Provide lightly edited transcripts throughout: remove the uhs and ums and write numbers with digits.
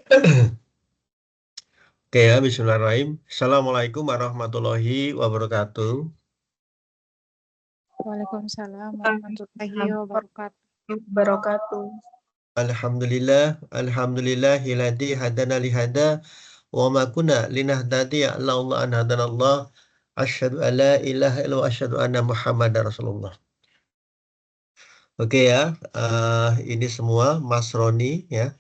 Oke ya, Bismillahirrahmanirrahim. Assalamualaikum warahmatullahi wabarakatuh. Waalaikumsalam warahmatullahi wabarakatuh. Wabarakatuh. Alhamdulillah, alhamdulillahilladzi hadana lihada wa ma kunna linahtadiya laula an hadanallah. Asyhadu an la ilaha illallah wa asyhadu anna Muhammadar Rasulullah. Oke ya, ini semua Mas Roni ya,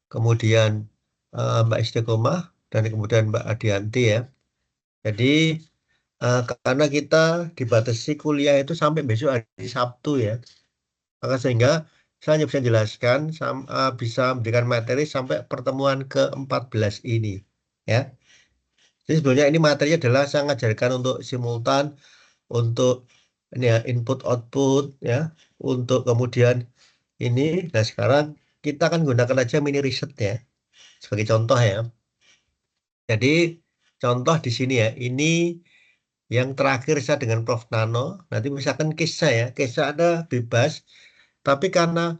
kemudian Mbak Istiqomah dan kemudian Mbak Adianti ya. Jadi karena kita dibatasi kuliah itu sampai besok hari Sabtu ya. Maka sehingga saya hanya bisa jelaskan bisa memberikan materi sampai pertemuan ke-14 ini ya. Jadi sebenarnya ini materinya adalah saya mengajarkan untuk simultan, untuk ini ya input output ya, untuk kemudian ini. Nah sekarang kita akan gunakan aja mini riset ya sebagai contoh ya. Jadi contoh di sini ya, ini yang terakhir saya dengan Prof Nano. Nanti misalkan case saya ada bebas, tapi karena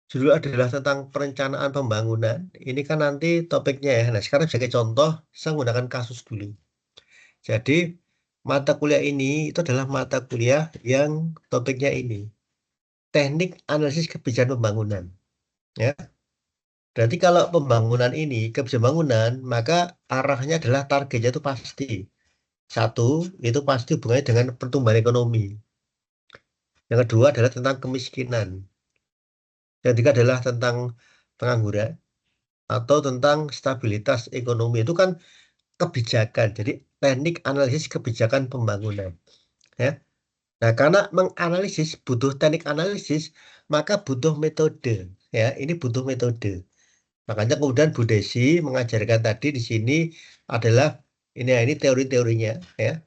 judul adalah tentang perencanaan pembangunan. Ini kan nanti topiknya ya. Nah, sekarang sebagai contoh, saya menggunakan kasus dulu. Jadi, mata kuliah ini itu adalah mata kuliah yang topiknya ini. Teknik analisis kebijakan pembangunan. Ya. Berarti kalau pembangunan ini, kebijakan pembangunan, maka arahnya adalah targetnya itu pasti. Satu, itu pasti hubungannya dengan pertumbuhan ekonomi. Yang kedua adalah tentang kemiskinan. Yang ketiga adalah tentang pengangguran atau tentang stabilitas ekonomi. Itu kan kebijakan. Jadi teknik analisis kebijakan pembangunan. Ya. Nah, karena menganalisis butuh teknik analisis, maka butuh metode. Ya, ini butuh metode. Makanya kemudian Bu Desi mengajarkan tadi di sini adalah ini ya, ini teori-teorinya ya.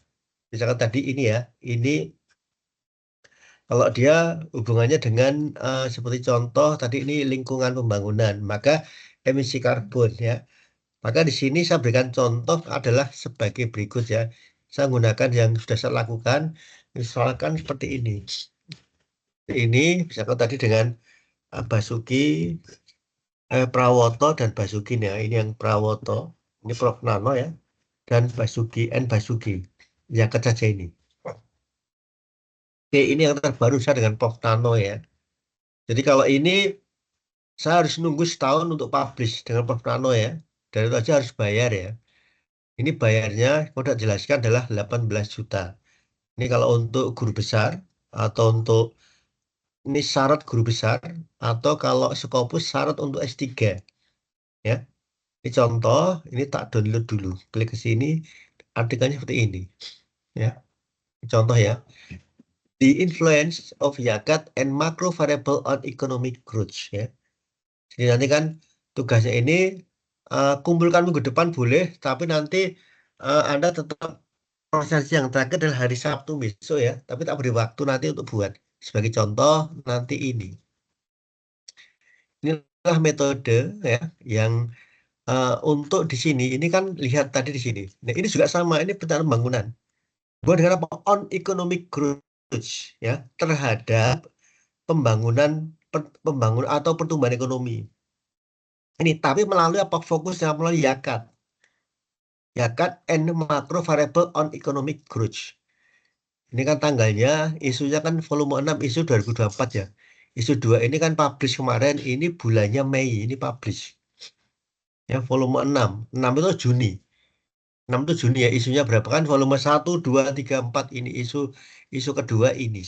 Misalkan tadi ini ya, ini kalau dia hubungannya dengan seperti contoh tadi ini lingkungan pembangunan, maka emisi karbon ya. Maka di sini saya berikan contoh adalah sebagai berikut ya. Saya gunakan yang sudah saya lakukan, misalkan seperti ini. Ini misalkan tadi dengan Basuki, Prawoto dan Basuki ya. Ini yang Prawoto, ini Prof Nano ya, dan Basuki, Basuki. Yang saja ini. Oke, ini yang terbaru saya dengan Prof Nano ya. Jadi kalau ini saya harus nunggu setahun untuk publish dengan Prof Nano ya. Dan itu aja harus bayar ya. Ini bayarnya, kalau tidak jelaskan adalah 18 juta. Ini kalau untuk guru besar atau untuk ini syarat guru besar atau kalau Scopus syarat untuk S3 ya. Ini contoh, ini tak download dulu. Klik ke sini, artikelnya seperti ini ya. Contoh ya. The influence of Yakat and macro variable on economic growth ya. Jadi nanti kan tugasnya ini kumpulkan minggu depan boleh, tapi nanti Anda tetap proses yang terakhir adalah hari Sabtu besok ya, tapi tak beri waktu nanti untuk buat. Sebagai contoh nanti ini. Inilah metode ya yang untuk di sini ini kan lihat tadi di sini. Nah, ini juga sama, ini perencanaan pembangunan. Buat dengan apa? On economic growth ya terhadap pembangunan atau pertumbuhan ekonomi. Ini tapi melalui apa fokusnya melalui Yakat. Yakat and macro variable on economic growth. Ini kan tanggalnya, isunya kan volume 6, isu 2024 ya. Isu 2 ini kan publish kemarin, ini bulannya Mei, ini publish. Ya, volume 6. 6 itu Juni. 6 itu Juni ya, isunya berapa kan? Volume 1, 2, 3, 4 ini isu kedua ini.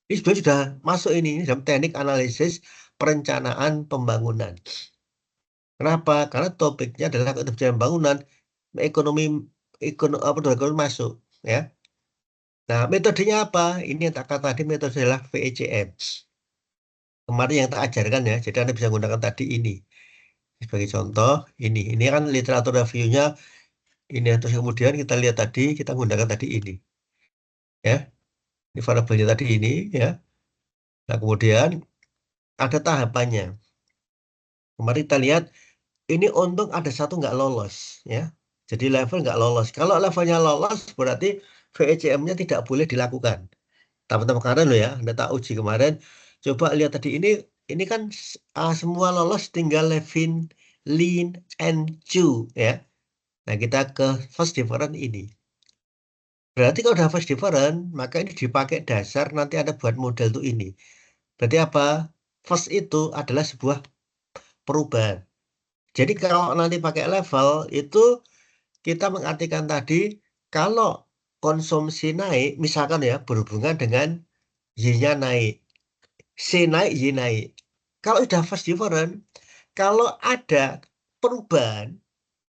Ini sebenarnya sudah masuk ini dalam teknik analisis perencanaan pembangunan. Kenapa? Karena topiknya adalah kebijakan pembangunan, ekonomi masuk ya. Nah, metodenya apa? Ini yang tak kata tadi metode adalah VECM. Kemarin yang tak ajarkan ya, jadi Anda bisa gunakan tadi ini. Sebagai contoh, ini kan literatur review-nya ini. Terus kemudian kita lihat tadi, kita gunakan tadi ini. Ya, ini variabelnya tadi ini ya. Nah, kemudian ada tahapannya. Kemarin kita lihat, ini untung ada satu nggak lolos ya. Jadi level nggak lolos. Kalau levelnya lolos, berarti VECM-nya tidak boleh dilakukan. Teman-teman kemarin loh ya, Anda tak uji kemarin. Coba lihat tadi ini kan semua lolos, tinggal Levin Lin and Chu ya. Nah, kita ke first different ini. Berarti kalau udah first different, maka ini dipakai dasar nanti ada buat model tuh ini. Berarti apa? First itu adalah sebuah perubahan. Jadi kalau nanti pakai level itu kita mengartikan tadi kalau konsumsi naik, misalkan ya berhubungan dengan Y-nya naik, C naik, Y naik. Kalau udah first different, kalau ada perubahan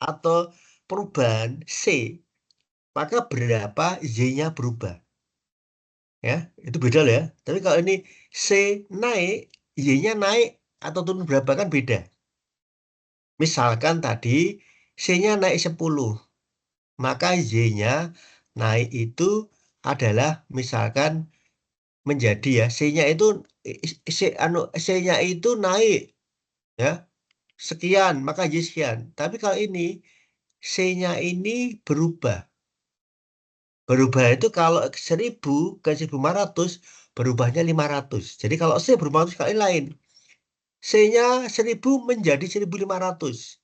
atau perubahan C, maka berapa Y-nya berubah. Ya, itu beda loh ya. Tapi kalau ini C naik, Y-nya naik atau turun berapa kan beda. Misalkan tadi C-nya naik 10, maka Y-nya naik itu adalah misalkan menjadi ya C-nya itu C-nya itu naik ya sekian, maka Y sekian. Tapi kalau ini C-nya ini berubah. Berubah itu kalau 1000 ke 1500 berubahnya 500. Jadi kalau C berubah 500 kali lain. C-nya 1000 menjadi 1500.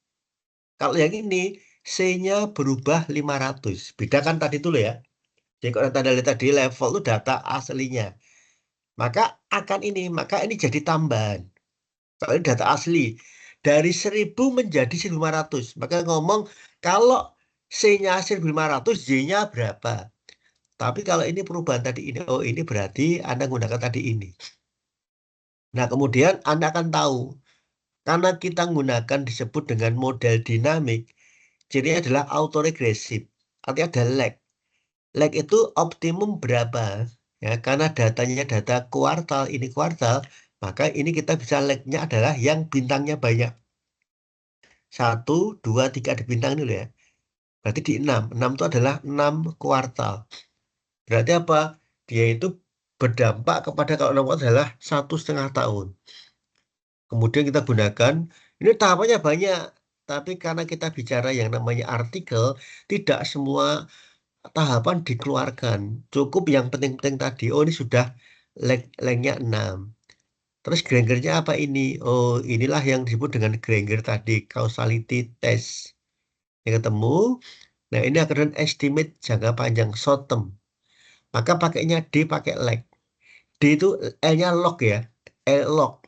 Kalau yang ini C-nya berubah 500. Beda kan tadi dulu ya. Jadi kalau tanda lihat tadi level itu data aslinya. Maka ini jadi tambahan. Kalau ini data asli. Dari 1000 menjadi 1500. Maka ngomong kalau C-nya 1500, Y-nya berapa? Tapi kalau ini perubahan tadi ini, oh ini berarti Anda gunakan tadi ini. Nah, kemudian Anda akan tahu, karena kita gunakan disebut dengan model dinamik, jadi adalah autoregressive, artinya ada lag. Lag itu optimum berapa? Ya, karena datanya data kuartal, ini kuartal, maka ini kita bisa lagnya adalah yang bintangnya banyak. 1, 2, 3 ada bintang dulu ya. Berarti di 6. 6 itu adalah 6 kuartal. Berarti apa? Dia itu berdampak kepada kalau 6 kuartal adalah 1,5 tahun. Kemudian kita gunakan, ini tahapannya banyak. Tapi karena kita bicara yang namanya artikel, tidak semua tahapan dikeluarkan. Cukup yang penting-penting tadi. Oh ini sudah lengnya 6. Terus Granger-nya apa ini? Oh inilah yang disebut dengan Granger tadi. Causality test. Yang ketemu. Nah ini akan estimate jangka panjang short term. Maka pakainya D pakai lag. D itu L-nya log ya. L log.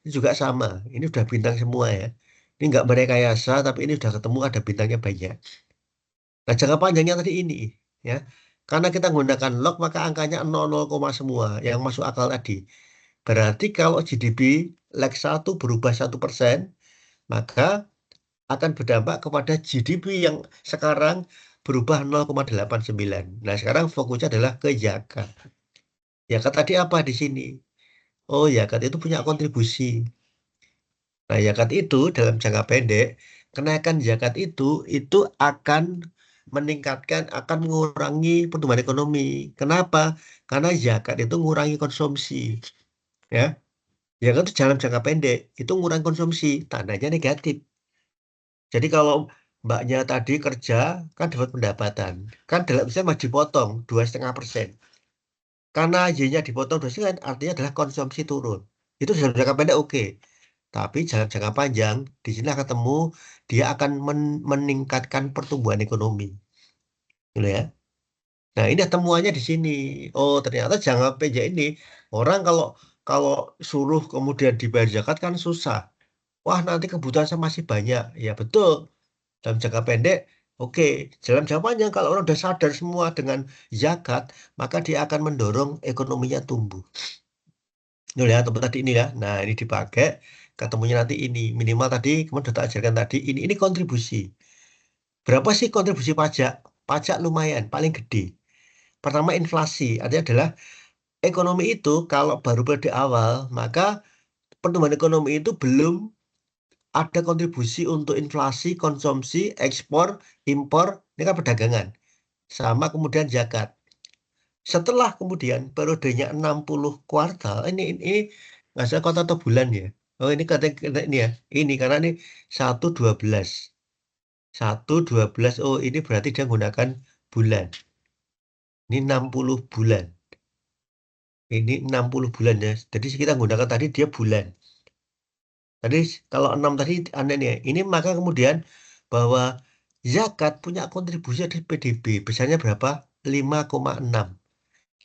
Ini juga sama. Ini udah bintang semua ya. Ini nggak merekayasa, tapi ini udah ketemu ada bintangnya banyak. Nah, jangka panjangnya tadi ini, ya. Karena kita menggunakan log, maka angkanya 00, semua, yang masuk akal tadi. Berarti kalau GDP lag 1 berubah 1%, maka akan berdampak kepada GDP yang sekarang berubah 0,89. Nah, sekarang fokusnya adalah ke zakat. Zakat tadi apa di sini? Oh, zakat itu punya kontribusi. Nah, zakat itu dalam jangka pendek, kenaikan zakat itu akan meningkatkan, akan mengurangi pertumbuhan ekonomi. Kenapa? Karena zakat itu mengurangi konsumsi. Ya, zakat itu dalam jangka pendek, itu mengurangi konsumsi, tandanya negatif. Jadi kalau mbaknya tadi kerja, kan dapat pendapatan. Kan dalam misalnya masih dipotong 2,5%. Karena Y-nya dipotong 2,5%, artinya adalah konsumsi turun. Itu dalam jangka pendek oke. Tapi dalam jangka panjang, di sini akan ketemu dia akan meningkatkan pertumbuhan ekonomi. Gitu ya. Nah, ini temuannya di sini. Oh, ternyata jangka pendek ini orang kalau kalau suruh kemudian dibayar zakat kan susah. Wah, nanti kebutuhan saya masih banyak. Ya, betul. Dalam jangka pendek, oke. Dalam jangka panjang, kalau orang sudah sadar semua dengan zakat, maka dia akan mendorong ekonominya tumbuh. Ini ya, tempat tadi ini ya. Nah, ini dipakai, ketemunya nanti ini. Minimal tadi, kemudian sudah tak ajarkan tadi, ini kontribusi. Berapa sih kontribusi pajak? Pajak lumayan, paling gede. Pertama, inflasi. Artinya adalah ekonomi itu kalau baru pada awal, maka pertumbuhan ekonomi itu belum ada kontribusi untuk inflasi, konsumsi, ekspor, impor, ini kan perdagangan. Sama kemudian zakat. Setelah kemudian periodenya 60 kuartal, ini nggak salah kota atau bulan ya. Oh ini kata ini ya, ini karena ini 1/12. 1/12, oh ini berarti dia menggunakan bulan. Ini 60 bulan. Ini 60 bulan ya. Jadi kita menggunakan tadi dia bulan. Tadi kalau 6 tadi aneh nih. Ini maka kemudian bahwa zakat punya kontribusi dari PDB. Besarnya berapa? 5,6.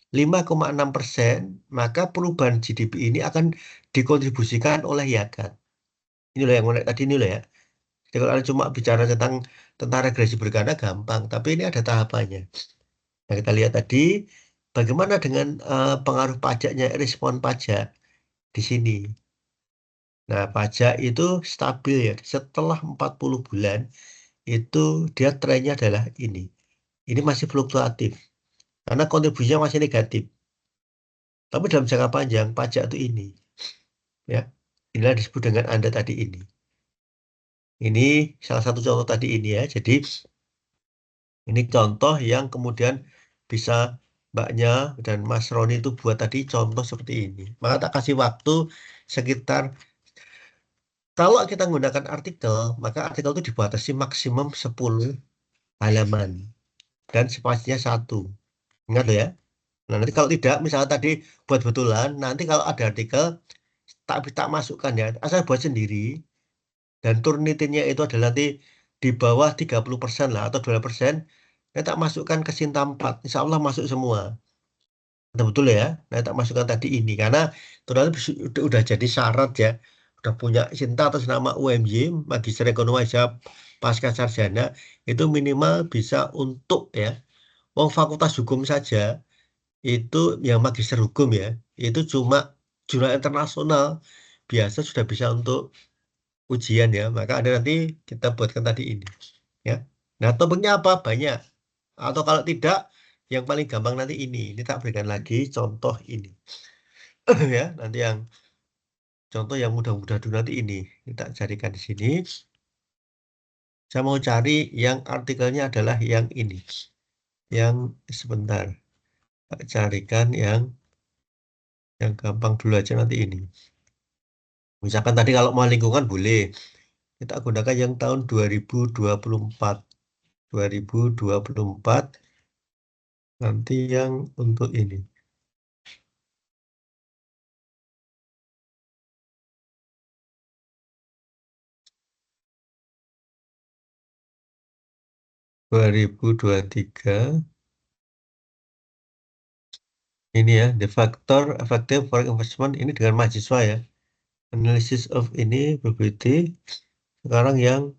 5,6%, maka perubahan GDP ini akan dikontribusikan oleh zakat. Ini loh yang menarik tadi ini loh ya. Jadi kalau Anda cuma bicara tentang regresi berganda gampang, tapi ini ada tahapannya. Nah, kita lihat tadi bagaimana dengan pengaruh pajaknya, respon pajak di sini. Nah, pajak itu stabil ya. Setelah 40 bulan, itu dia trennya adalah ini. Ini masih fluktuatif. Karena kontribusinya masih negatif. Tapi dalam jangka panjang, pajak itu ini. Ya, inilah disebut dengan Anda tadi ini. Ini salah satu contoh tadi ini ya. Jadi, ini contoh yang kemudian bisa Mbaknya dan Mas Roni itu buat tadi contoh seperti ini. Maka tak kasih waktu sekitar, kalau kita menggunakan artikel, maka artikel itu dibatasi maksimum 10 halaman. Dan spasinya 1. Ingat loh ya. Nah, nanti kalau tidak, misalnya tadi buat betulan, nanti kalau ada artikel, tak masukkan ya. Asal buat sendiri. Dan Turnitinnya itu adalah nanti di bawah 30% lah, atau 2%. Saya tak masukkan ke Sinta 4. Insya Allah masuk semua. Betul ya. Nah, tak masukkan tadi ini. Karena itu nanti udah jadi syarat ya. Udah punya Sinta atas nama UMY, Magister Ekonomi Hisab Pasca Sarjana, itu minimal bisa untuk ya. Wong Fakultas Hukum saja itu yang magister hukum ya, itu cuma jurnal internasional biasa sudah bisa untuk ujian ya. Maka ada nanti kita buatkan tadi ini ya. Nah, topiknya apa? Banyak. Atau kalau tidak, yang paling gampang nanti ini. Ini tak berikan lagi contoh ini. Ya, nanti yang contoh yang mudah-mudah dulu nanti ini. Kita carikan di sini. Saya mau cari yang artikelnya adalah yang ini. Yang sebentar. Tak carikan yang gampang dulu aja nanti ini. Misalkan tadi kalau mau lingkungan boleh. Kita gunakan yang tahun 2024. 2024 nanti yang untuk ini. 2023 ini ya, the factor effective for investment ini dengan mahasiswa ya. Analysis of ini probability sekarang yang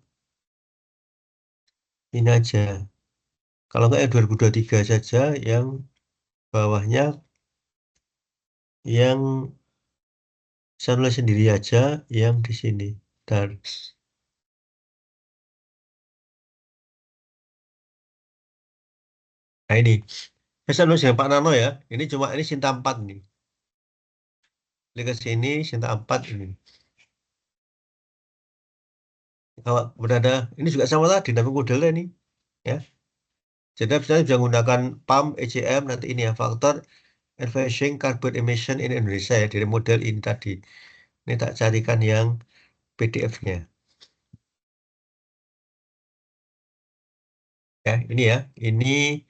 ini aja. Kalau nggak yang 2023 saja, yang bawahnya yang saya nulis sendiri aja yang di sini. Bentar. Nah ini, saya nulis yang Pak Nano ya. Ini cuma ini Sinta 4 nih. Klik ke sini Sinta 4 ini. Kalau berada ini juga sama lah dinamik modelnya nih ya. Jadi misalnya bisa menggunakan PAM, ECM nanti ini ya faktor efficient carbon emission in Indonesia ya dari model ini tadi. Ini tak carikan yang PDF-nya ya. Ini ya. Ini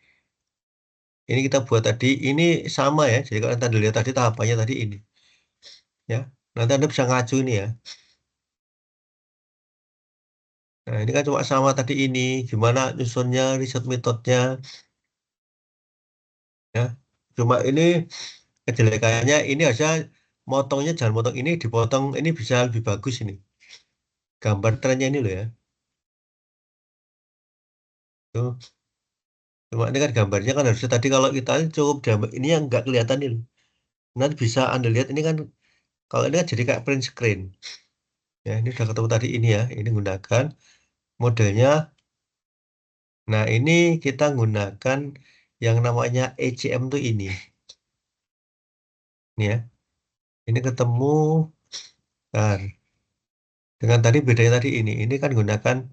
kita buat tadi. Ini sama ya. Jadi kalau Anda lihat tadi tahapannya tadi ini ya. Nanti Anda bisa ngacu ini ya. Nah, ini kan cuma sama tadi ini. Gimana nyusunnya, riset metodenya ya. Cuma ini kejelekannya ini aja motongnya jangan motong ini dipotong ini bisa lebih bagus ini. Gambar trennya ini loh ya. Tuh. Cuma ini kan gambarnya kan harusnya tadi kalau kita cukup gambar ini yang nggak kelihatan ini loh. Nanti bisa Anda lihat ini kan kalau ini kan jadi kayak print screen. Ya, ini udah ketemu tadi ini ya. Ini gunakan modelnya. Nah, ini kita gunakan yang namanya ECM tuh ini. Ini ya. Ini ketemu kan. Dengan tadi bedanya tadi ini. Ini kan gunakan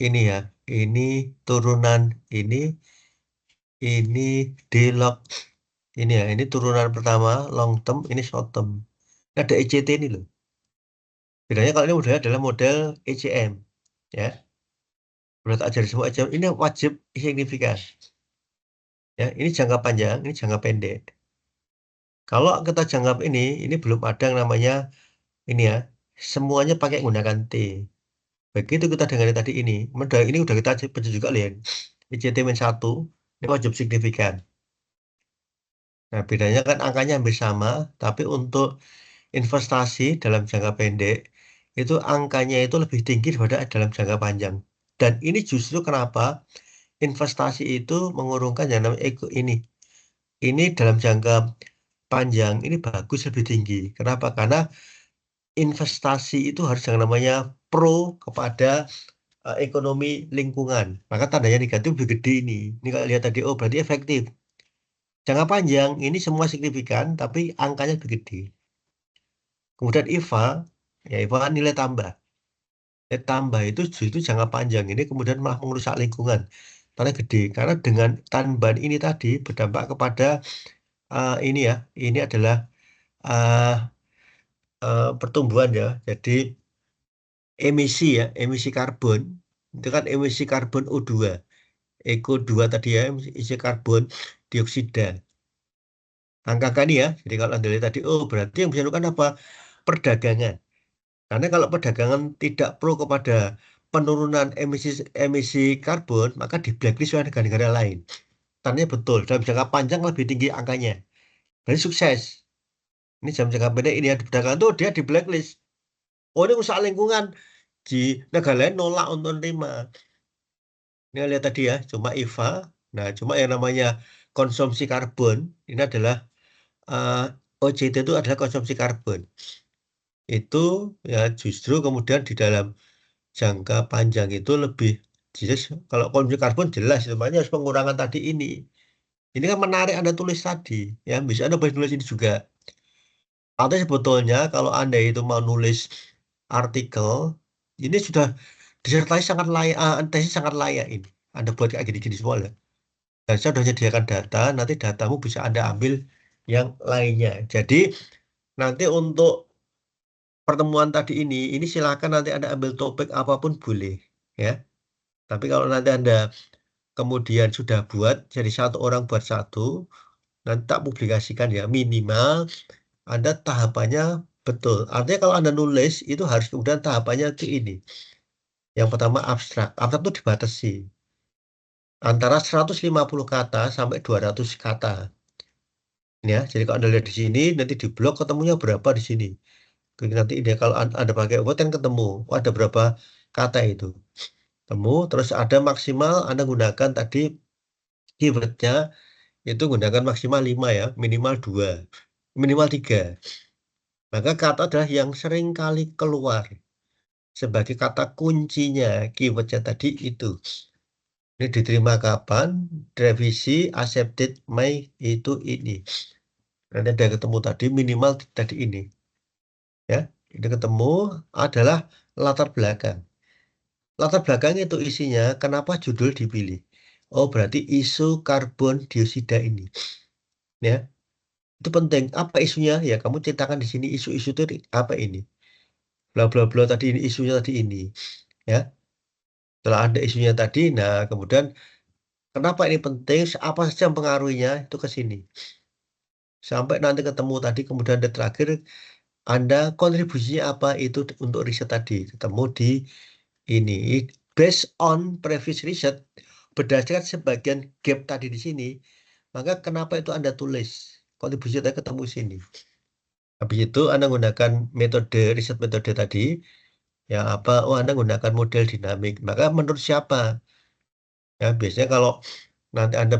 ini ya. Ini turunan ini delog ini ya. Ini turunan pertama long term, ini short term. Ada ECT ini loh. Bedanya kalau ini modelnya adalah model ECM ya. Berat ajar semua ECM ini wajib signifikan. Ya, ini jangka panjang, ini jangka pendek. Kalau kita jangka ini belum ada yang namanya ini ya. semuanya pakai menggunakan T. Begitu kita dengan yang tadi ini, modal ini udah kita baca juga lihat. ICT-1 ini wajib signifikan. Nah, bedanya kan angkanya hampir sama, tapi untuk investasi dalam jangka pendek itu angkanya itu lebih tinggi daripada dalam jangka panjang. Dan ini justru kenapa investasi itu mengurungkan yang namanya ini. Ini dalam jangka panjang ini bagus lebih tinggi. Kenapa? Karena investasi itu harus yang namanya pro kepada ekonomi lingkungan. Maka tandanya negatif lebih gede ini. Ini kalau lihat tadi, oh berarti efektif. Jangka panjang ini semua signifikan, tapi angkanya lebih gede. Kemudian IVA, ya IVA kan nilai tambah. Nilai tambah itu justru jangka panjang ini kemudian malah merusak lingkungan. Karena gede. Karena dengan tambahan ini tadi berdampak kepada ini ya, ini adalah uh, pertumbuhan ya. Jadi emisi ya, emisi karbon. Itu kan emisi karbon O2. Eko 2 tadi ya, isi karbon dioksida. Angka ini ya, jadi kalau Anda lihat tadi, oh berarti yang bisa dilakukan apa? Perdagangan. Karena kalau perdagangan tidak pro kepada penurunan emisi emisi karbon, maka di blacklist oleh negara-negara lain. Tandanya betul, dalam jangka panjang lebih tinggi angkanya. Berarti sukses. Ini jam jangka pendek ini ya, di perdagangan tuh dia di blacklist. Oh ini rusak lingkungan. Di negara lain nolak untuk menerima. Ini lihat tadi ya, cuma IVA. Nah, cuma yang namanya konsumsi karbon, ini adalah eh, OJT itu adalah konsumsi karbon. Itu ya justru kemudian di dalam jangka panjang itu lebih jelas. Kalau konsumsi karbon jelas, semuanya harus pengurangan tadi ini. Ini kan menarik Anda tulis tadi, ya bisa Anda boleh tulis ini juga. Atau sebetulnya kalau Anda itu mau nulis artikel, ini sudah disertasi sangat layak, tesis sangat layak ini. Anda buat kayak gini-gini semua lah. Dan saya sudah menyediakan data, nanti datamu bisa Anda ambil yang lainnya. Jadi nanti untuk pertemuan tadi ini silakan nanti Anda ambil topik apapun boleh, ya. Tapi kalau nanti Anda kemudian sudah buat, jadi satu orang buat satu, nanti tak publikasikan ya, minimal Anda tahapannya betul. Artinya kalau Anda nulis, itu harus kemudian tahapannya itu ini. Yang pertama abstrak. Abstrak itu dibatasi. Antara 150 kata sampai 200 kata. Ya, jadi kalau Anda lihat di sini, nanti di blog ketemunya berapa di sini. Jadi nanti ini kalau Anda pakai Word kan ketemu, oh, ada berapa kata itu. Temu, terus ada maksimal Anda gunakan tadi keywordnya itu gunakan maksimal 5 ya, minimal 2, minimal 3. Maka kata adalah yang sering kali keluar sebagai kata kuncinya keywordnya tadi itu. Ini diterima kapan, revisi, accepted, May, itu ini. Nanti ada ketemu tadi minimal tadi ini. Ya, ini ketemu adalah latar belakang. Latar belakang itu isinya, kenapa judul dipilih? Oh, berarti isu karbon dioksida ini. Ya, itu penting. Apa isunya? Ya, kamu ceritakan di sini isu-isu itu apa ini? Bla bla bla tadi ini isunya tadi ini. Ya, setelah ada isunya tadi, nah kemudian kenapa ini penting? Apa saja yang pengaruhnya itu ke sini. Sampai nanti ketemu tadi, kemudian ada terakhir Anda kontribusinya apa itu untuk riset tadi. Ketemu di ini based on previous research berdasarkan sebagian gap tadi di sini, maka kenapa itu Anda tulis kontribusi tadi ketemu sini. Habis itu Anda gunakan metode riset metode tadi, ya apa? Oh Anda gunakan model dinamik. Maka menurut siapa? Ya biasanya kalau nanti Anda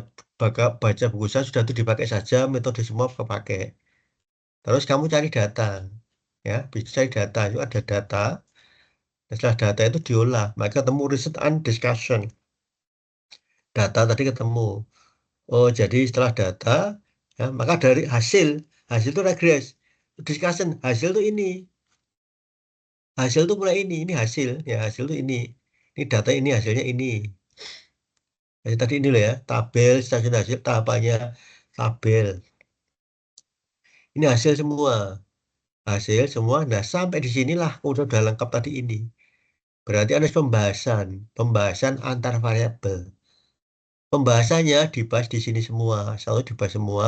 baca buku saya sudah itu dipakai saja metode semua kepakai. Terus kamu cari data, ya bisa cari data itu ada data. Setelah data itu diolah, maka ketemu research and discussion. Data tadi ketemu. Oh, jadi setelah data, ya, maka dari hasil, hasil itu regress. Discussion, hasil itu ini. Hasil itu mulai ini hasil. Ya, hasil itu ini. Ini data ini, hasilnya ini. Jadi tadi ini loh ya, tabel, stasiun hasil, tahapannya, tabel. Ini hasil semua. Hasil semua. Nah, sampai di sinilah udah lengkap tadi ini. Berarti ada pembahasan. Pembahasan antar variabel. Pembahasannya dibahas di sini semua. Selalu dibahas semua.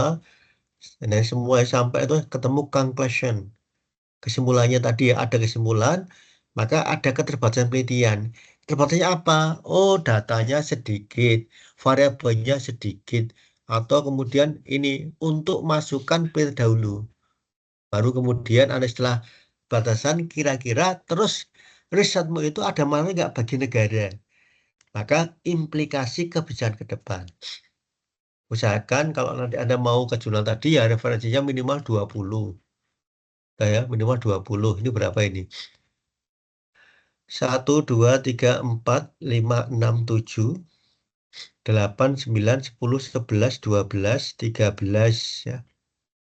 Dan semua sampai itu ketemu conclusion. kesimpulannya tadi ya, ada kesimpulan, maka ada keterbatasan penelitian. Keterbatasannya apa? Oh, datanya sedikit, variabelnya sedikit, atau kemudian ini untuk masukkan penelitian dahulu. Baru kemudian ada istilah batasan kira-kira, terus risetmu itu ada mana nggak bagi negara. Maka implikasi kebijakan ke depan. Usahakan kalau nanti Anda mau ke jurnal tadi ya referensinya minimal 20. Nah, ya, minimal 20. Ini berapa ini? 1, 2, 3, 4, 5, 6, 7, 8, 9, 10, 11, 12, 13, ya.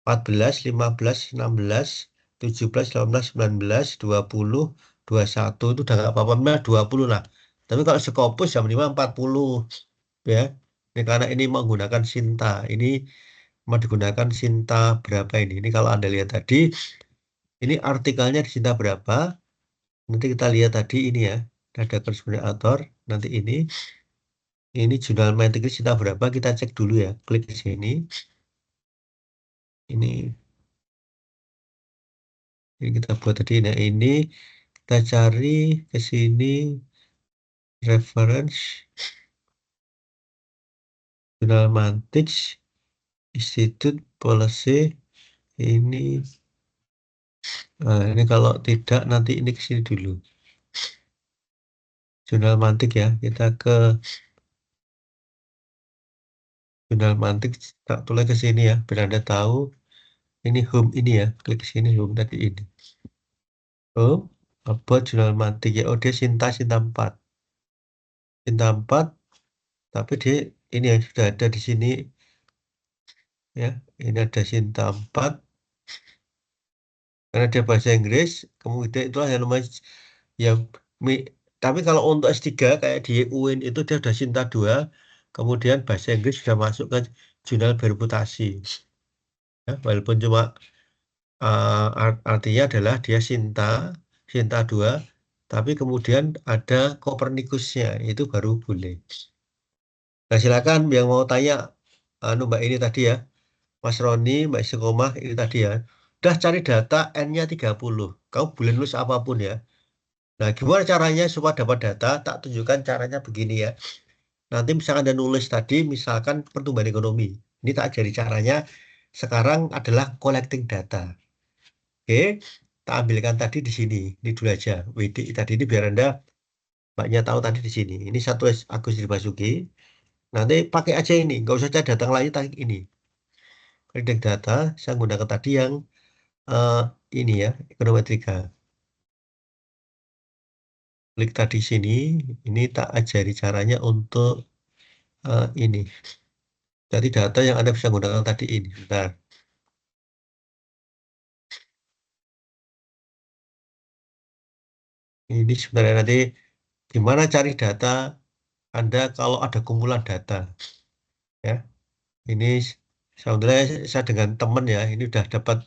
14, 15, 16, 17, 18, 19, 20, 21 itu udah nggak apa-apa, minimal 20 lah. Tapi kalau Scopus ya minimal 40 ya. Ini karena ini menggunakan Sinta. Ini mau digunakan Sinta berapa ini? Ini kalau Anda lihat tadi, ini artikelnya di Sinta berapa? Nanti kita lihat tadi ini ya. Ada koresponden author. Nanti ini jurnal Mantik Sinta berapa? Kita cek dulu ya. Klik di sini. Ini kita buat tadi. Nah ini kita cari ke sini reference jurnal Mantik Institute Policy ini. Nah, ini kalau tidak nanti ini ke sini dulu. Jurnal Mantik ya. Kita ke jurnal Mantik. Tak tulis ke sini ya. Biar Anda tahu. Ini home ini ya. Klik ke sini home tadi ini. Home. Apa jurnal Mantik ya. Oh dia Sinta 4. Sinta 4. Tapi dia ini yang sudah ada di sini ya. Ini ada Sinta 4. Karena dia bahasa Inggris. Kemudian itulah yang namanya ya. mi- Tapi kalau untuk S3 kayak di UIN itu dia sudah Sinta 2. Kemudian bahasa Inggris sudah masuk ke jurnal bereputasi. Ya, walaupun cuma artinya adalah dia Sinta 2, tapi kemudian ada Kopernikusnya, itu baru boleh. Nah, silakan yang mau tanya, Mbak ini tadi ya, Mas Roni, Mbak Istiqomah, ini tadi ya, udah cari data N-nya 30, kamu boleh nulis apapun ya. Nah, gimana caranya supaya dapat data? Tak tunjukkan caranya begini ya. Nanti misalkan Anda nulis tadi, misalkan pertumbuhan ekonomi. Ini tak jadi caranya, sekarang adalah collecting data. Oke, tak ambilkan tadi di sini. Ini dulu aja. WDI tadi ini biar Anda banyak tahu tadi di sini. Ini satu Agus Basuki. Nanti pakai aja ini. Nggak usah cari datang lagi tadi ini. Reading data, saya gunakan tadi yang eh, ini ya, ekonometrika. Klik tadi sini. Ini tak ajari caranya untuk ini. Jadi data yang Anda bisa gunakan tadi ini. Bentar. Ini sebenarnya nanti gimana cari data Anda kalau ada kumpulan data. Ya. Ini sebenarnya saya dengan teman ya, ini udah dapat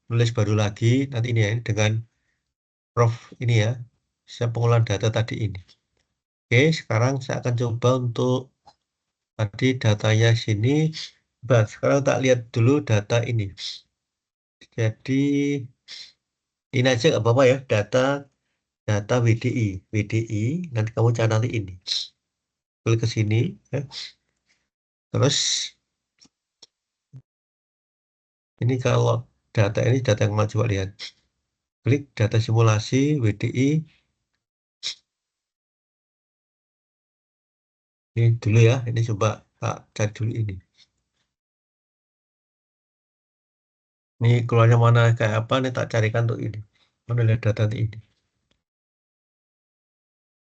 nulis baru lagi, nanti ini ya, dengan Prof ini ya, saya pengolahan data tadi ini. Oke, sekarang saya akan coba untuk tadi datanya sini. Sekarang tak lihat dulu data ini. Jadi ini aja nggak apa-apa ya, data WDI. WDI, nanti kamu cari nanti ini. Klik ke sini, ya. Terus ini kalau data ini data yang mau coba lihat. Klik data simulasi WDI. Ini dulu ya, ini coba tak cari dulu ini. Ini keluarnya mana kayak apa nih tak carikan untuk ini. Mana lihat data ini.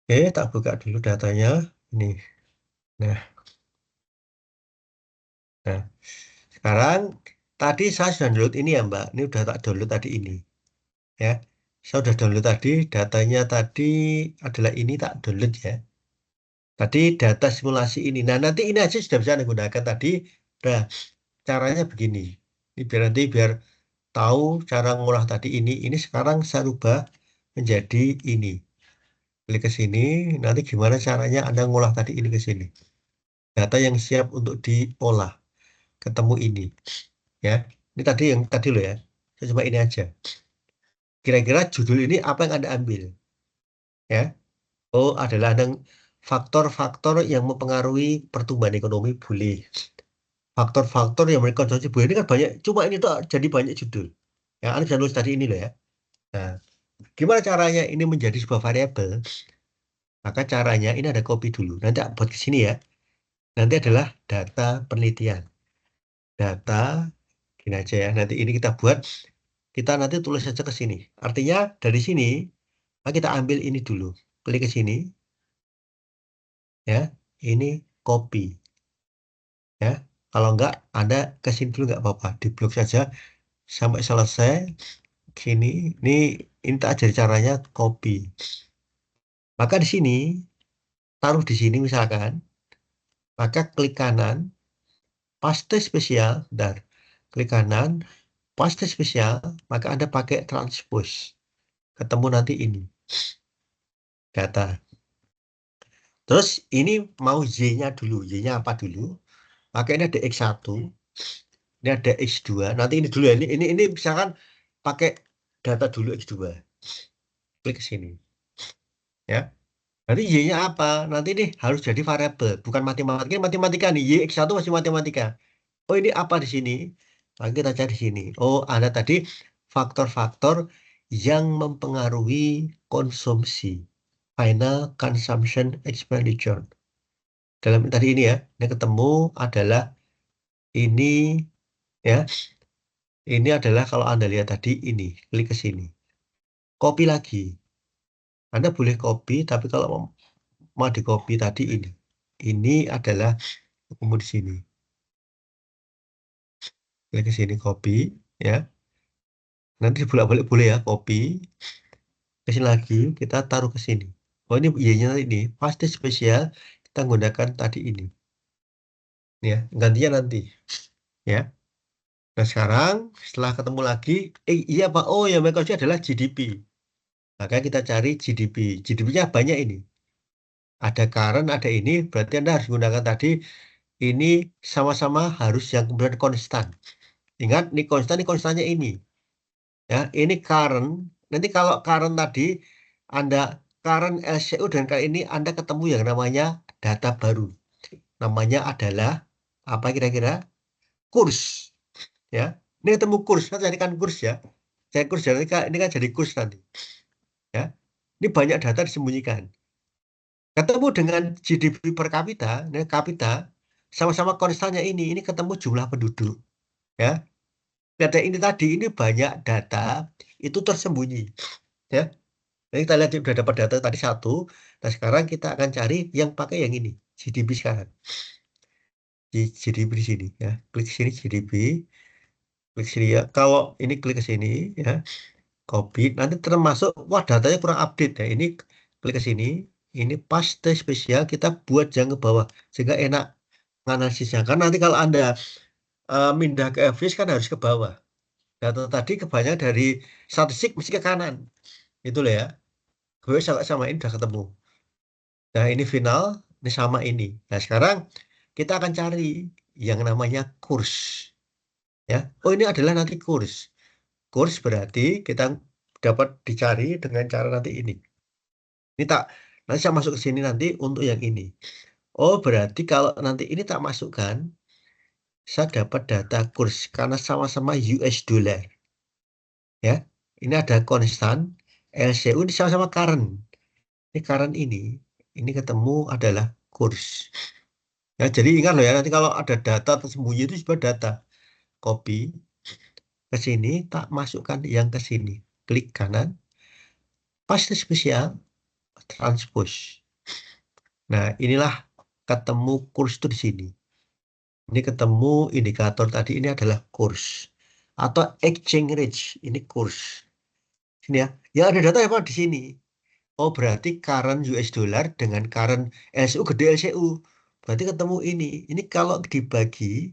Oke, tak buka dulu datanya. Ini. Nah, nah. Sekarang tadi saya sudah download ini ya Mbak. Ini udah tak download tadi ini. Ya, saya udah download tadi. Datanya tadi adalah ini tak download ya. Tadi data simulasi ini. Nah, nanti ini aja sudah bisa Anda gunakan tadi. Nah, caranya begini. Ini biar nanti biar tahu cara ngolah tadi ini. Ini sekarang saya rubah menjadi ini. Klik ke sini, nanti gimana caranya Anda ngolah tadi ini ke sini. Data yang siap untuk diolah. Ketemu ini. Ya, ini tadi yang tadi loh ya. Saya coba ini aja. kira-kira judul ini apa yang Anda ambil? Ya. Oh, adalah ada faktor-faktor yang mempengaruhi pertumbuhan ekonomi boleh. Faktor-faktor yang mengkonsumsi boleh ini kan banyak, cuma ini tuh jadi banyak judul. Yang Anda bisa nulis tadi ini loh ya. Nah, gimana caranya ini menjadi sebuah variabel? Maka caranya ini ada copy dulu. Nanti buat ke sini ya. Nanti adalah data penelitian. Data, gini aja ya. Nanti ini kita buat, kita nanti tulis saja ke sini. Artinya dari sini, nah kita ambil ini dulu. Klik ke sini, ya. Ini copy, ya. Kalau enggak, Anda ke sini dulu nggak apa-apa. Di blok saja sampai selesai. Sini, ini tak ajar caranya copy. Maka di sini, taruh di sini misalkan, maka klik kanan, paste spesial, dan klik kanan, paste spesial, maka Anda pakai transpose. Ketemu nanti ini, data. Terus ini mau Y-nya dulu. Y-nya apa dulu? Maka ini ada X1, ini ada X2. Nanti ini dulu ya. Ini misalkan pakai data dulu X2. Klik ke sini. Ya. Nanti Y-nya apa? Nanti ini harus jadi variabel, bukan matematika. Ini matematika nih. Y X1 masih matematika. Oh, ini apa di sini? Maka kita cari di sini. Oh, ada tadi faktor-faktor yang mempengaruhi konsumsi. Final consumption expenditure. Dalam tadi ini ya, yang ketemu adalah ini ya. Ini adalah kalau Anda lihat tadi ini, klik ke sini. Copy lagi. Anda boleh copy, tapi kalau mau di copy tadi ini. Ini adalah ketemu di sini. Klik ke sini copy ya. Nanti bolak-balik boleh ya, copy. Ke sini lagi, kita taruh ke sini. Oh, ini Y-nya ini pasti spesial. Kita gunakan tadi ini. Ya, gantinya nanti ya. Nah, sekarang setelah ketemu lagi, iya Pak, oh yang mereka adalah GDP. Maka kita cari GDP. GDP-nya banyak ini. Ada current, ada ini. Berarti Anda harus gunakan tadi. Ini sama-sama harus yang kemudian konstan. Ingat, ini konstannya ini. Ya, ini current. Nanti kalau current tadi, Anda current LCU dan kali ini Anda ketemu yang namanya data baru. Namanya adalah apa kira-kira? Kurs. Ya, ini ketemu kurs. Kita carikan kurs ya. Cari kurs, ini kan jadi kurs nanti. Ya, ini banyak data disembunyikan. Ketemu dengan GDP per kapita, sama-sama konstannya ini ketemu jumlah penduduk, ya. Data ini tadi ini banyak data itu tersembunyi, ya. Jadi kita lihat sudah dapat data tadi satu, nah sekarang kita akan cari yang pakai yang ini, GDP sekarang, di GDP di sini, ya. Klik sini GDP, klik sini ya. Kalau ini klik ke sini, ya, copy, nanti termasuk, wah datanya kurang update ya. Ini klik ke sini, ini paste spesial kita buat yang ke bawah sehingga enak analisisnya. Karena nanti kalau Anda pindah ke FVS kan harus ke bawah. Data tadi kebanyakan dari statistik mesti ke kanan. Itu loh ya. Gue sama ini udah ketemu. Nah ini final, ini sama ini. Nah sekarang kita akan cari yang namanya kurs. Ya. Oh ini adalah nanti kurs. Kurs berarti kita dapat dicari dengan cara nanti ini. Ini tak, nanti saya masuk ke sini nanti untuk yang ini. Oh berarti kalau nanti ini tak masukkan, saya dapat data kurs karena sama-sama US dollar. Ya, ini ada konstan LCU ini sama-sama current. Ini current ini ketemu adalah kurs. Ya, jadi ingat loh ya nanti kalau ada data tersembunyi itu sebuah data. Copy ke sini, tak masukkan yang ke sini. Klik kanan, paste spesial, transpose. Nah, inilah ketemu kurs itu di sini. Ini ketemu indikator tadi ini adalah kurs atau exchange rate. Ini kurs. Sini ya. Ya ada data apa di sini? Oh, berarti current US dollar dengan current LCU gede LCU. Berarti ketemu ini. Ini kalau dibagi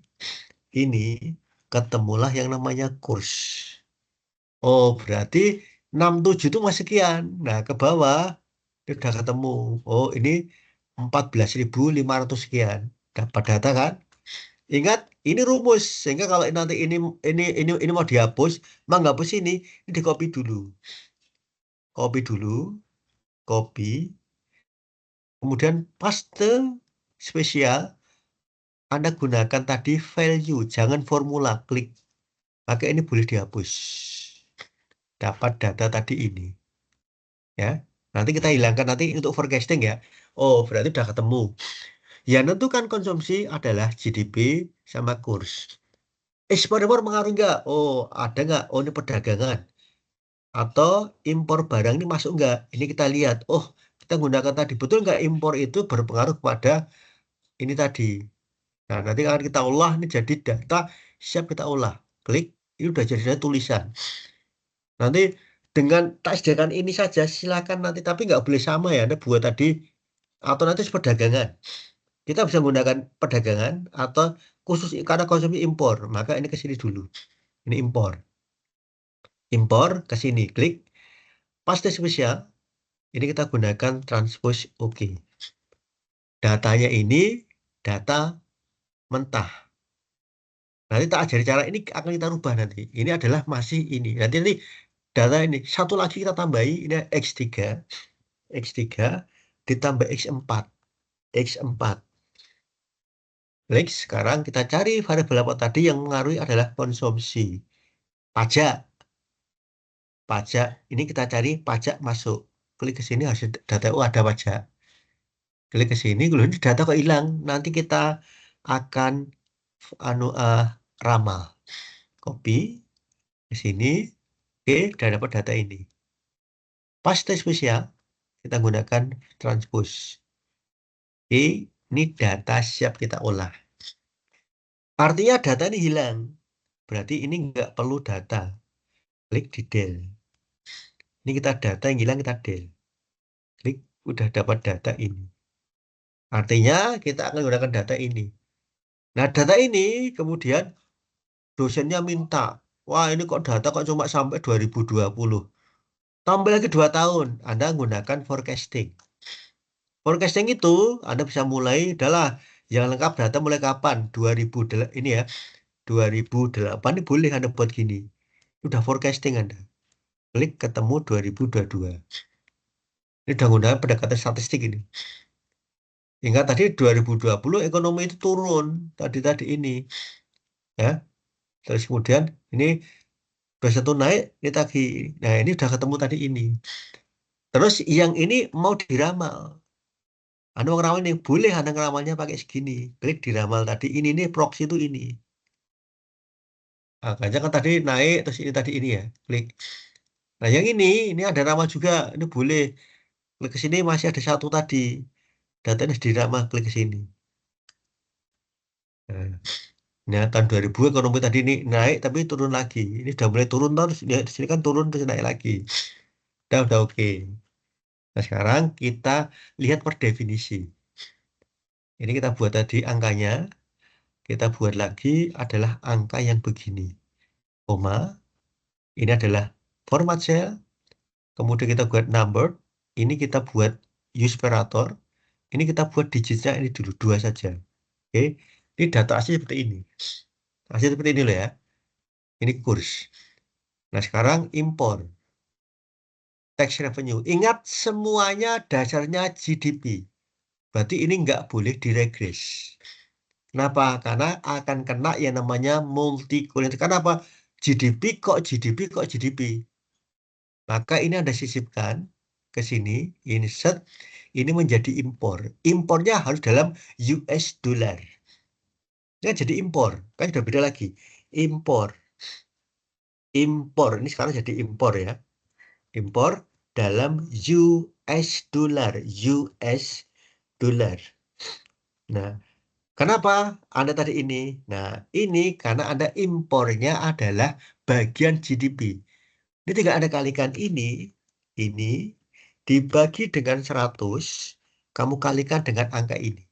ini ketemulah yang namanya kurs. Oh, berarti 67 itu masih sekian. Nah, ke bawah ini udah ketemu. Oh, ini 14.500 sekian. Dapat data kan? Ingat, ini rumus sehingga kalau nanti ini mau dihapus, menghapus ini di copy dulu. Copy dulu, copy, kemudian paste spesial. Anda gunakan tadi value, jangan formula, klik. Maka ini boleh dihapus. Dapat data tadi ini. Ya, nanti kita hilangkan nanti untuk forecasting ya. Oh, berarti udah ketemu. Ya, tentukan konsumsi adalah GDP sama kurs. Ekspor-impor mengaruh nggak? Oh, ada nggak? Oh, ini perdagangan. Atau impor barang ini masuk nggak? Ini kita lihat. Oh, kita gunakan tadi. Betul nggak impor itu berpengaruh pada ini tadi? Nah, nanti akan kita olah. Ini jadi data. Siap kita olah. Klik. Ini udah jadi tulisan. Nanti dengan tak sediakan ini saja, silakan nanti. Tapi nggak boleh sama ya. Anda buat tadi. Atau nanti perdagangan. Kita bisa menggunakan perdagangan atau khusus karena konsumsi impor. Maka ini ke sini dulu. Ini impor. Impor ke sini. Klik. Paste spesial. Ini kita gunakan transpose OK. Datanya ini data mentah. Nanti tak ajari cara ini akan kita rubah nanti. Ini adalah masih ini. Nanti data ini. Satu lagi kita tambahi. Ini X3. X3 ditambah X4. X4. Baik, sekarang kita cari variabel apa tadi yang mengaruhi adalah konsumsi. Pajak. Pajak. Ini kita cari pajak masuk. Klik ke sini hasil data. Oh, ada pajak. Klik ke sini. Kalau ini data kok hilang. Nanti kita akan anu ramal. Copy ke sini. Oke, dan dapat data ini. Paste spesial. Kita gunakan transpose. Oke, ini data siap kita olah. Artinya data ini hilang. Berarti ini nggak perlu data. Klik di del. Ini kita data yang hilang kita del. Klik, udah dapat data ini. Artinya kita akan gunakan data ini. Nah, data ini kemudian dosennya minta, wah ini kok data kok cuma sampai 2020. Tambah lagi 2 tahun, Anda gunakan forecasting. Forecasting itu Anda bisa mulai, adalah yang lengkap data mulai kapan? 2008 ini ya. 2008 ini boleh Anda buat gini. Udah forecasting Anda. Klik ketemu 2022. Ini udah menggunakan pendekatan statistik ini. Ingat tadi 2020 ekonomi itu turun. Tadi ini. Ya. Terus kemudian ini 21 naik, ini tadi. Nah ini udah ketemu tadi ini. Terus yang ini mau diramal. Anda mau ngeramal ini. Boleh Anda ngeramalnya pakai segini. Klik diramal tadi. Ini nih proxy itu ini. Makanya kan tadi naik, terus ini tadi ini ya. Klik. Nah yang ini ada ramal juga. Ini boleh. Klik ke sini masih ada satu tadi. Datanya diramal, klik ke sini. Nah, tahun 2000 ekonomi tadi ini naik tapi turun lagi. Ini udah mulai turun terus. Ya, di sini kan turun terus naik lagi. Udah oke. Nah, sekarang kita lihat per definisi. Ini kita buat tadi angkanya. Kita buat lagi adalah angka yang begini. Koma. Ini adalah format cell. Kemudian kita buat number. Ini kita buat use operator. Ini kita buat digitnya ini dulu. 2 saja. Oke. Ini data asli seperti ini. Asli seperti ini loh ya. Ini kurs. Nah, sekarang impor. Tax revenue. Ingat semuanya dasarnya GDP. Berarti ini nggak boleh diregres. Kenapa? Karena akan kena yang namanya multi-currency. Kenapa? GDP kok GDP kok GDP. Maka ini Anda sisipkan ke sini, insert, ini menjadi impor. Impornya harus dalam US dollar. Ini kan jadi impor. Kan sudah beda lagi. Impor. Impor. Ini sekarang jadi impor ya. Impor dalam US dollar. US dollar. Nah, kenapa Anda tadi ini? Nah, ini karena Anda impornya adalah bagian GDP. Ini tinggal Anda kalikan ini dibagi dengan 100, kamu kalikan dengan angka ini.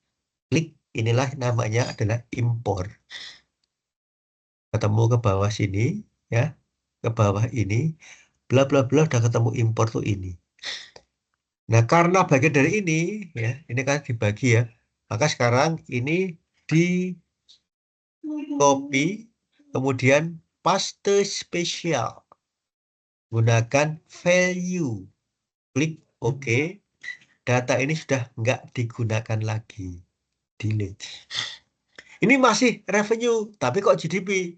Klik, inilah namanya adalah impor. Ketemu ke bawah sini, ya, ke bawah ini, bla bla bla, udah ketemu impor tuh ini. Nah, karena bagian dari ini, ya, ini kan dibagi ya, maka sekarang ini di copy, kemudian paste spesial. Gunakan value. Klik OK. Data ini sudah nggak digunakan lagi. Delete. Ini masih revenue, tapi kok GDP?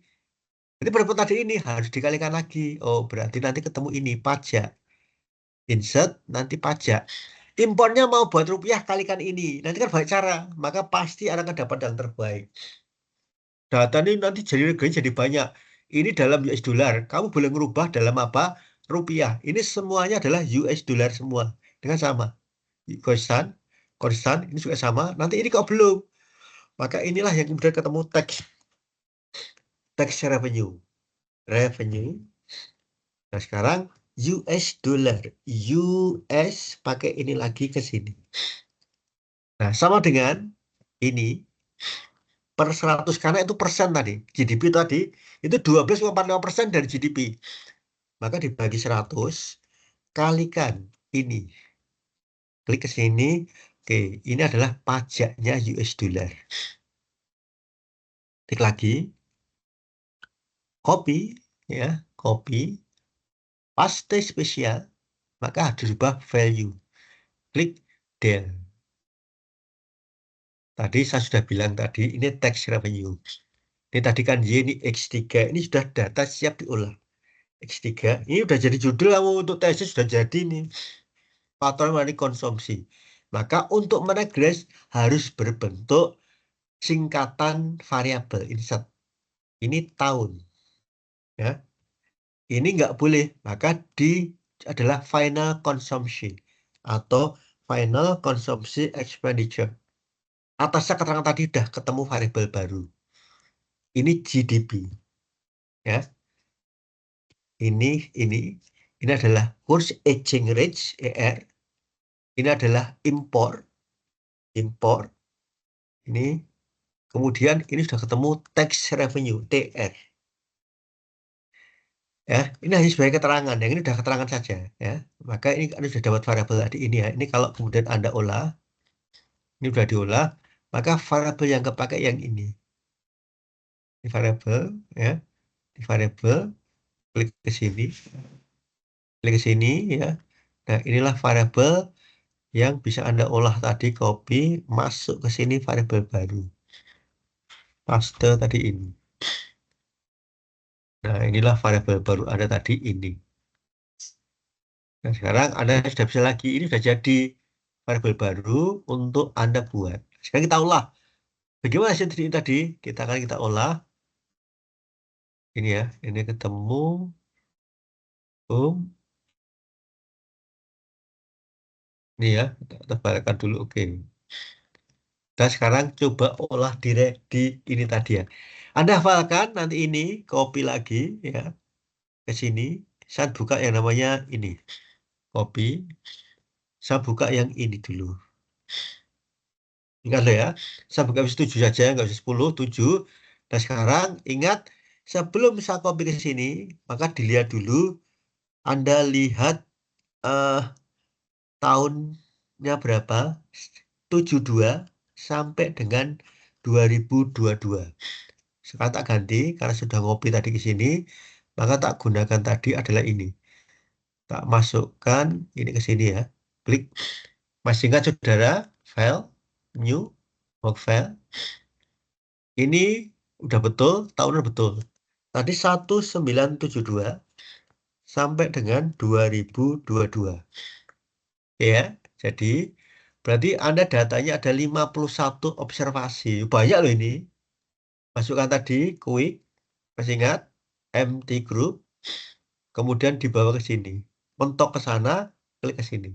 Jadi berapa tadi ini harus dikalikan lagi. Oh, berarti nanti ketemu ini pajak. Insert, nanti pajak. Impornya mau buat rupiah, kalikan ini. Nanti kan banyak cara. Maka pasti akan dapat yang terbaik. Data ini nanti jadi banyak. Ini dalam US dollar. Kamu boleh merubah dalam apa? Rupiah. Ini semuanya adalah US dollar semua. Dengan sama. Konstan. Konstan. Ini juga sama. Nanti ini kok belum. Maka inilah yang kemudian ketemu teks. Teks revenue. Revenue. Nah sekarang US dollar. US pakai ini lagi ke sini. Nah sama dengan ini. Per 100 karena itu persen tadi. GDP tadi itu 12,45% dari GDP. Maka dibagi 100 kalikan ini. Klik ke sini. Oke, ini adalah pajaknya US dollar. Klik lagi. Copy ya, copy. Paste spesial. Maka harus dirubah value. Klik del. Tadi saya sudah bilang tadi ini tax revenue. Ini tadi kan Y, ini X3. Ini sudah data siap diolah. X3. Ini udah jadi judul kamu untuk tesis sudah jadi nih. Patron dari konsumsi. Maka untuk meregres harus berbentuk singkatan variabel insert. Ini tahun. Ya. Ini nggak boleh. Maka di adalah final consumption atau final consumption expenditure. Atasnya keterangan tadi udah ketemu variabel baru. Ini GDP. Ya. Ini adalah kurs exchange rate ER. Ini adalah impor. Ini kemudian ini sudah ketemu tax revenue TR. Ya, ini hanya sebagai keterangan. Yang ini sudah keterangan saja ya. Maka ini Anda sudah dapat variabel tadi ini ya. Ini kalau kemudian Anda olah, ini sudah diolah, maka variabel yang kepakai yang ini. Ini variabel ya. Ini variabel klik ke sini. Klik ke sini ya. Nah, inilah variabel yang bisa Anda olah tadi, copy, masuk ke sini variabel baru. Paste tadi ini. Nah, inilah variabel baru Anda tadi ini. Nah, sekarang Anda sudah bisa lagi. Ini sudah jadi variabel baru untuk Anda buat. Sekarang kita olah. Bagaimana hasil ini tadi? Kita olah. Ini ya, ini ketemu. Boom. Ini ya, kita tebalkan dulu. Oke. Dan sekarang coba olah di ini tadi ya. Anda hafalkan nanti ini, copy lagi ya ke sini. Saya buka yang namanya ini. Copy. Saya buka yang ini dulu. Ingat loh ya, saya buka 7 saja, nggak bisa 10, 7. Dan sekarang ingat, sebelum saya copy ke sini, maka dilihat dulu, Anda lihat eh, tahunnya berapa, 72 sampai dengan 2022. Sekarang tak ganti, karena sudah ngopi tadi ke sini, maka tak gunakan tadi adalah ini. Tak masukkan ini ke sini ya. Klik. Masih ingat saudara, file, new, work file. Ini udah betul, tahunnya betul. Tadi 1972 sampai dengan 2022. Ya, jadi berarti Anda datanya ada 51 observasi. Banyak loh ini. Masukkan tadi, quick, masih ingat, empty group, kemudian dibawa ke sini. Mentok ke sana, klik ke sini.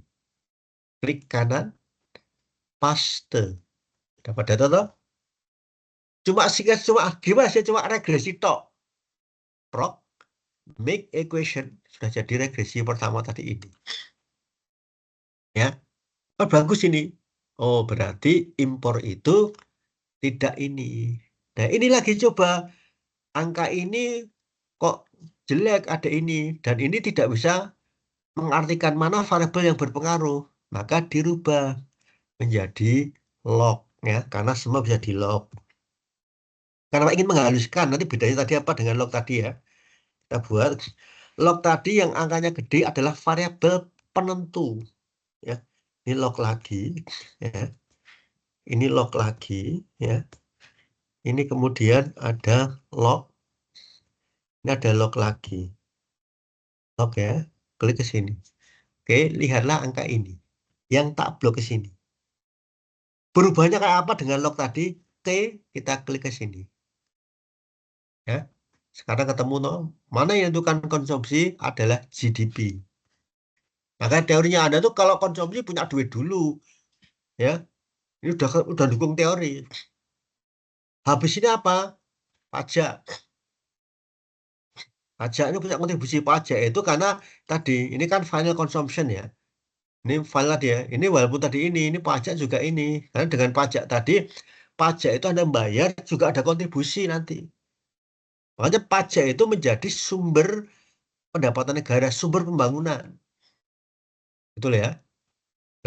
Klik kanan, paste. Dapat data toh? Cuma singkat, cuma gimana sih? Cuma regresi tok. Prop, make equation. Sudah jadi regresi pertama tadi ini. Ya, oh, bagus ini. Oh, berarti impor itu tidak ini. Nah, ini lagi coba. Angka ini kok jelek ada ini. Dan ini tidak bisa mengartikan mana variabel yang berpengaruh. Maka dirubah menjadi log. Ya, karena semua bisa di log. Karena ingin menghaluskan, nanti bedanya tadi apa dengan log tadi ya. Kita buat log tadi yang angkanya gede adalah variabel penentu. Ya. Ini log lagi. Ya. Ini log lagi. Ya. Ini kemudian ada log. Ini ada log lagi. Log ya. Klik ke sini. Oke, lihatlah angka ini. Yang tak blok ke sini. Berubahnya kayak apa dengan log tadi? T, kita klik ke sini. Ya. Sekarang ketemu no. Mana yang menentukan konsumsi adalah GDP. Maka teorinya Anda tuh kalau konsumsi punya duit dulu. Ya. Ini udah dukung teori. Habis ini apa? Pajak. Pajak ini punya kontribusi pajak itu karena tadi ini kan final consumption ya. Ini final tadi ya. Ini walaupun tadi ini pajak juga ini. Karena dengan pajak tadi, pajak itu Anda bayar juga ada kontribusi nanti. Makanya pajak itu menjadi sumber pendapatan negara, sumber pembangunan. Betul ya?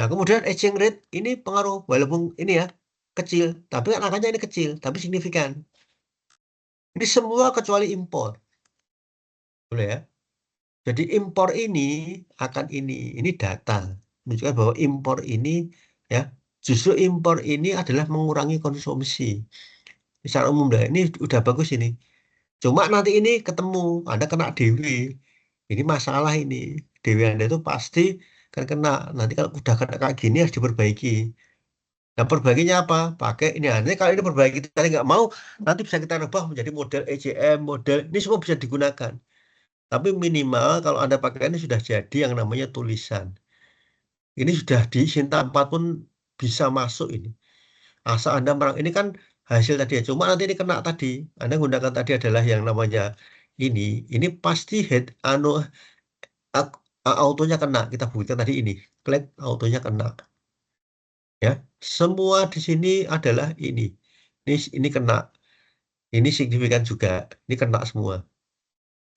Nah, kemudian exchange rate ini pengaruh walaupun ini ya kecil, tapi kan angkanya ini kecil, tapi signifikan. Ini semua kecuali impor. Boleh ya? Jadi impor ini akan ini data menunjukkan bahwa impor ini ya justru impor ini adalah mengurangi konsumsi. Secara umum dah ini udah bagus ini. Cuma nanti ini ketemu Anda kena DW. Ini masalah ini. DW Anda itu pasti kan kena. Nanti kalau udah kena kayak gini harus diperbaiki. Nah, perbaikinya apa? Pakai ini. Nanti kalau ini perbaiki kita nggak mau, nanti bisa kita rubah menjadi model ECM, model ini semua bisa digunakan. Tapi minimal kalau Anda pakai ini sudah jadi yang namanya tulisan. Ini sudah di Sinta 4 pun bisa masuk ini. Asal Anda merang ini kan hasil tadi ya. Cuma nanti ini kena tadi. Anda gunakan tadi adalah yang namanya ini. Ini pasti head ak- autonya kena. Kita buktikan tadi ini. Klik autonya kena. Ya. Semua di sini adalah ini. Ini kena. Ini signifikan juga. Ini kena semua.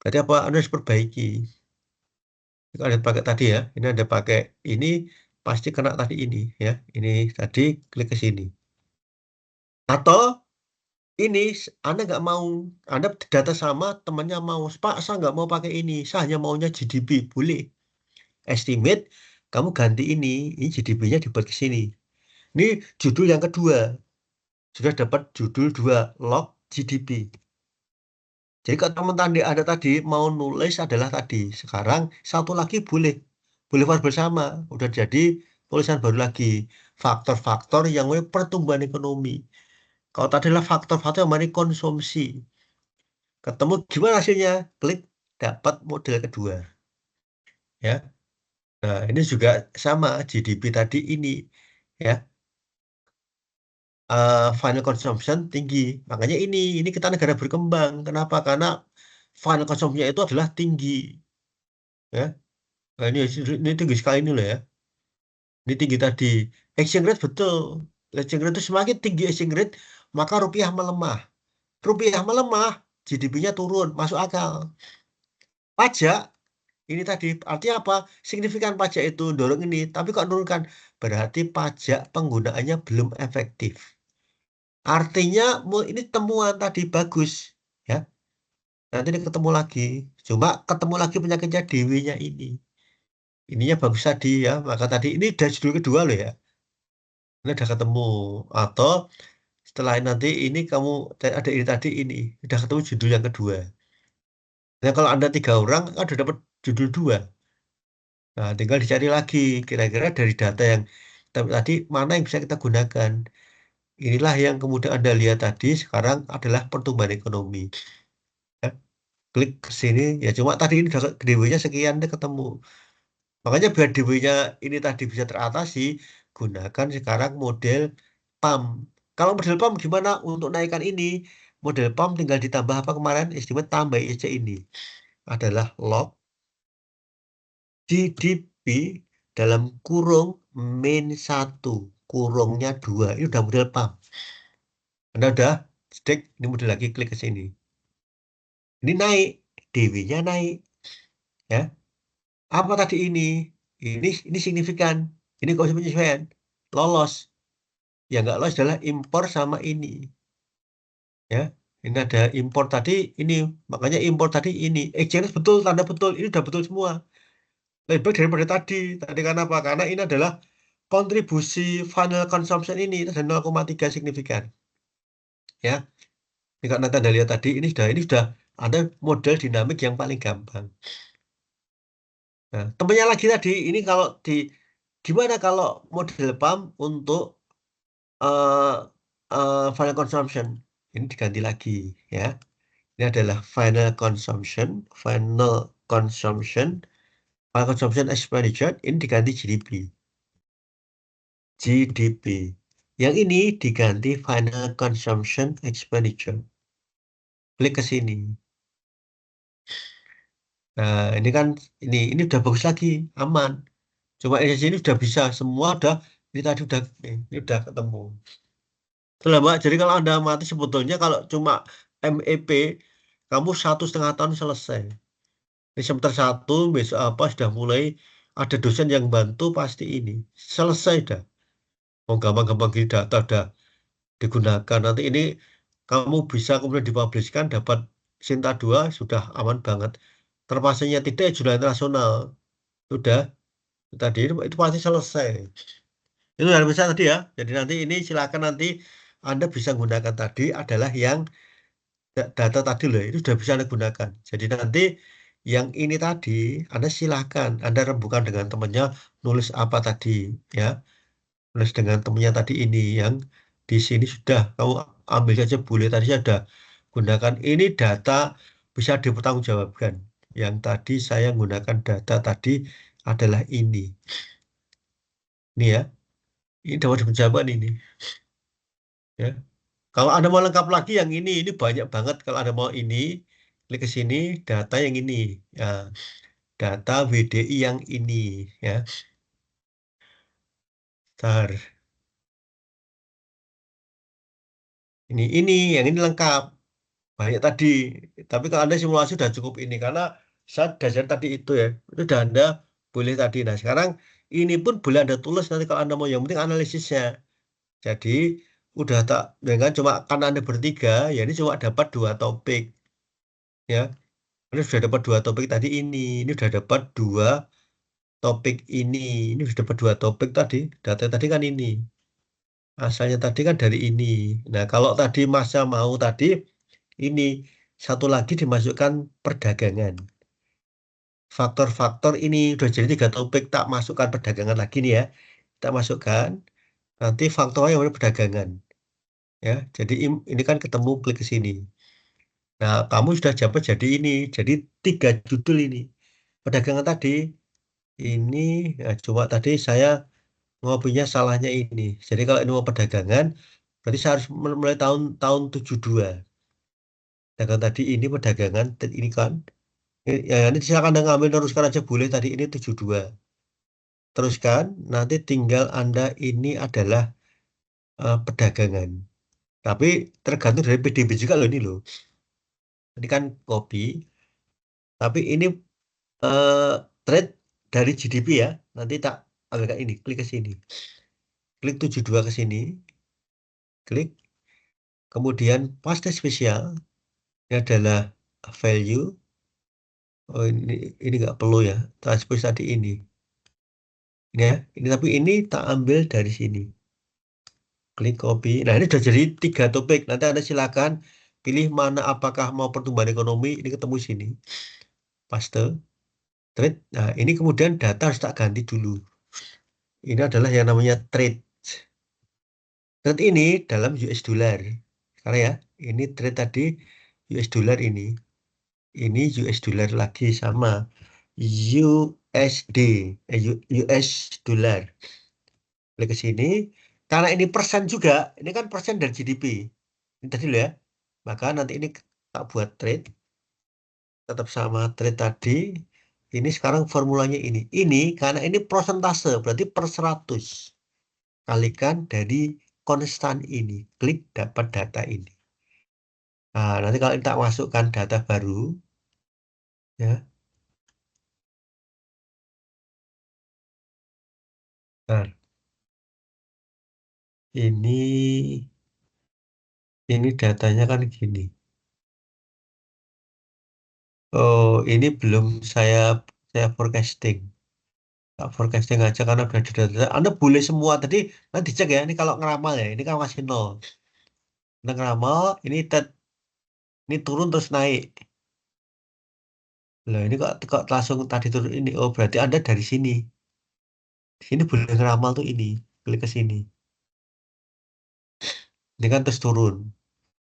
Berarti apa? Anda harus perbaiki. Kalau Anda pakai tadi ya. Ini Anda pakai ini pasti kena tadi ini ya. Ini tadi klik ke sini. Atau ini Anda nggak mau, Anda data sama temannya mau, Pak, saya nggak mau pakai ini, saya hanya maunya GDP, boleh. Estimate, kamu ganti ini GDP-nya dibuat ke sini. Ini judul yang kedua, sudah dapat judul 2, log GDP. Jadi kalau teman tadi ada tadi mau nulis adalah tadi, sekarang satu lagi boleh, boleh bersama, udah jadi tulisan baru lagi, faktor-faktor yang pertumbuhan ekonomi. Kalau tadi adalah faktor-faktor yang konsumsi. Ketemu gimana hasilnya? Klik dapat model kedua. Ya. Nah, ini juga sama GDP tadi ini ya. Final consumption tinggi. Makanya ini kita negara berkembang. Kenapa? Karena final consumption itu adalah tinggi ya. Nah, ini tinggi sekali ini loh ya. Ini tinggi tadi. Exchange rate betul. Exchange rate itu semakin tinggi exchange rate, maka rupiah melemah. Rupiah melemah, GDP-nya turun, masuk akal. Pajak ini tadi artinya apa? Signifikan pajak itu dorong ini, tapi kok menurunkan berarti pajak penggunaannya belum efektif. Artinya ini temuan tadi bagus, ya. Nanti ini ketemu lagi. Cuma ketemu lagi penyakitnya dewinya ini. Ininya bagus tadi ya. Maka tadi ini udah judul kedua loh ya. Ini udah ketemu atau setelah nanti ini kamu ada ini tadi ini udah ketemu judul yang kedua. Nah kalau Anda 3 orang udah dapat judul 2. Nah, tinggal dicari lagi kira-kira dari data yang tadi mana yang bisa kita gunakan. Inilah yang kemudian Anda lihat tadi sekarang adalah pertumbuhan ekonomi. Ya, klik ke sini ya cuma tadi ini DW-nya sekian dia ketemu. Makanya biar DW-nya ini tadi bisa teratasi, gunakan sekarang model PAM. Kalau model PAM gimana untuk naikkan ini? Model PAM tinggal ditambah apa kemarin? Estimate tambah IC ini adalah log GDP dalam kurung min 1 kurungnya 2 ini udah model PAM. Anda udah stick ini model lagi klik ke sini. Ini naik, DW-nya naik ya. Apa tadi ini? Ini signifikan. Ini kalau penyesuaian lolos. Yang nggak lolos adalah impor sama ini ya. Ini ada import tadi ini, makanya import tadi ini. Exchange betul, tanda betul, ini udah betul semua. Lebih baik daripada tadi. Tadi karena apa? Karena ini adalah kontribusi final consumption ini ada 0,3 signifikan. Ya, ini karena tanda lihat tadi ini sudah ada model dinamik yang paling gampang. Nah, temennya lagi tadi ini kalau gimana kalau model pump untuk eh final consumption ini diganti lagi ya. Ini adalah consumption, final consumption expenditure ini diganti GDP. GDP. Yang ini diganti final consumption expenditure. Klik ke sini. Nah, ini udah bagus lagi, aman. Cuma di sini udah bisa semua udah ini tadi udah ini udah ketemu. Itulah Mbak. Jadi kalau Anda mati sebetulnya kalau cuma MEP kamu 1,5 tahun selesai. Ini semester 1 besok apa sudah mulai ada dosen yang bantu pasti ini selesai dah. Mau gampang-gampang gini data udah digunakan. Nanti ini kamu bisa kemudian dipublishkan dapat Sinta 2 sudah aman banget. Terpasangnya tidak ya jurnal internasional. Sudah tadi itu pasti selesai. Itu yang bisa tadi ya. Jadi nanti ini silakan nanti Anda bisa gunakan tadi adalah yang data tadi loh. Itu sudah bisa Anda gunakan. Jadi nanti yang ini tadi Anda silakan Anda rembukan dengan temannya nulis apa tadi ya. Nulis dengan temannya tadi ini yang di sini sudah kamu ambil saja boleh tadi ada gunakan ini data bisa dipertanggungjawabkan. Yang tadi saya gunakan data tadi adalah ini. Ini ya. Ini dapat dipertanggungjawabkan ini. Ya. Kalau Anda mau lengkap lagi yang ini banyak banget. Kalau Anda mau ini, klik ke sini, data yang ini. Ya, data WDI yang ini. Ya, ntar. Ini, yang ini lengkap. Banyak tadi. Tapi kalau Anda simulasi sudah cukup ini. Karena saat dasar tadi itu ya, itu sudah Anda boleh tadi. Nah, sekarang ini pun boleh Anda tulis nanti kalau Anda mau. Yang penting analisisnya. Jadi, udah tak, dengan cuma karena Anda bertiga, ya ini cuma dapat 2 topik. Ya, ini sudah dapat 2 topik tadi ini sudah dapat 2 topik ini sudah dapat 2 topik tadi. Data tadi kan ini. Asalnya tadi kan dari ini. Nah, kalau tadi masa mau tadi ini satu lagi dimasukkan perdagangan. Faktor-faktor ini udah jadi 3 topik tak masukkan perdagangan lagi nih ya. Tak masukkan nanti faktornya yang perdagangan ya. Jadi ini kan ketemu klik ke sini. Nah, kamu sudah dapat jadi ini. Jadi 3 judul ini. Perdagangan tadi ini ya, cuma tadi saya ngopinya salahnya ini. Jadi kalau ini mau perdagangan, berarti saya harus mulai tahun tahun 72. Dagang tadi ini perdagangan ini kan. Ya, ini silakan Anda ngambil teruskan aja boleh tadi ini 72. Teruskan, nanti tinggal Anda ini adalah perdagangan. Tapi tergantung dari PDB juga loh ini loh. Ini kan kopi, tapi ini eh, trade dari GDP ya. Nanti tak agak ini, klik ke sini. Klik 72 ke sini, klik. Kemudian pasta spesial ini adalah value. Oh ini nggak perlu ya. Transpose tadi ini. Ini ya. Ini tapi ini tak ambil dari sini. Klik copy. Nah ini sudah jadi 3 topik. Nanti Anda silakan pilih mana apakah mau pertumbuhan ekonomi. Ini ketemu sini. Paste. Trade. Nah ini kemudian data harus tak ganti dulu. Ini adalah yang namanya trade. Trade ini dalam US dollar. Karena ya ini trade tadi US dollar ini. Ini US dollar lagi sama USD, US dollar. Klik ke sini. Karena ini persen juga, ini kan persen dari GDP. Ini tadi loh ya. Maka nanti ini tak buat trade, tetap sama trade tadi. Ini sekarang formulanya ini. Ini karena ini persentase, berarti per 100. Kalikan dari konstan ini. Klik dapat data ini. Nah, nanti kalau kita masukkan data baru, ya. Nah, ini datanya kan gini. Oh, ini belum saya forecasting. Tak forecasting aja karena udah ada data. Anda boleh semua tadi nanti cek ya. Ini kalau ngeramal ya, ini kan masih nol. Anda ngeramal, ini turun terus naik. Lah ini kok langsung tadi turun ini. Oh, berarti Anda dari sini. Sini boleh ngeramal tuh ini. Klik ke sini. Ini kan terus turun.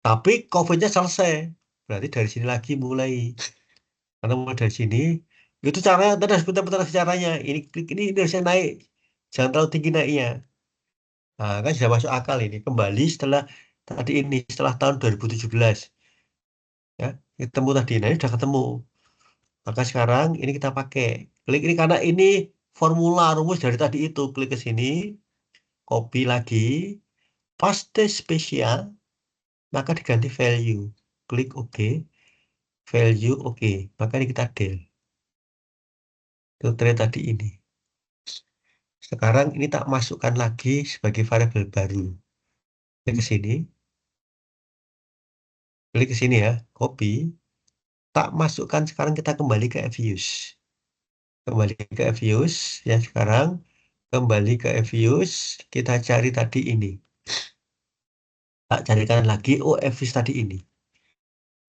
Tapi COVID-nya selesai. Berarti dari sini lagi mulai. Karena mulai dari sini. Itu caranya, tadi harus putar-putar caranya. Ini klik ini harusnya naik. Jangan terlalu tinggi naiknya. Nah, kan sudah masuk akal ini. Kembali setelah tadi ini, setelah tahun 2017. Ya, ketemu tadi. Nah, ini sudah ketemu. Maka sekarang ini kita pakai. Klik ini karena ini formula rumus dari tadi itu. Klik ke sini, copy lagi, paste spesial, maka diganti value. Klik OK, value OK. Maka ini kita del. Itu trade tadi ini. Sekarang ini tak masukkan lagi sebagai variabel baru. Klik ke sini, klik ke sini ya, copy. Tak masukkan sekarang kita kembali ke Evius. Kembali ke Evius ya sekarang. Kembali ke Evius, kita cari tadi ini. Tak carikan lagi, oh Evius tadi ini.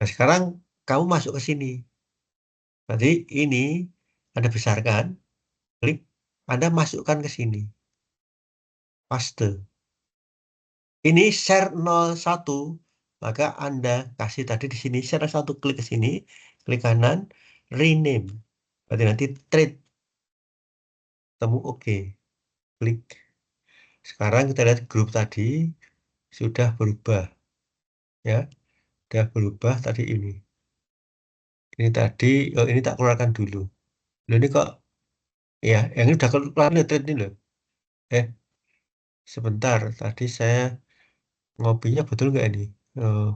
Nah sekarang kamu masuk ke sini. Nanti ini Anda besarkan, klik, Anda masukkan ke sini. Paste. Ini share 01, maka Anda kasih tadi di sini share 1, klik ke sini, klik kanan, rename. Berarti nanti trade, temu oke, klik. Sekarang kita lihat grup tadi sudah berubah, ya, sudah berubah tadi ini. Ini tadi, oh ini tak keluarkan dulu. Loh, ini kok, ya, yang ini udah keluar nih trade ini loh. Eh, sebentar, tadi saya ngopinya betul nggak ini? Oh,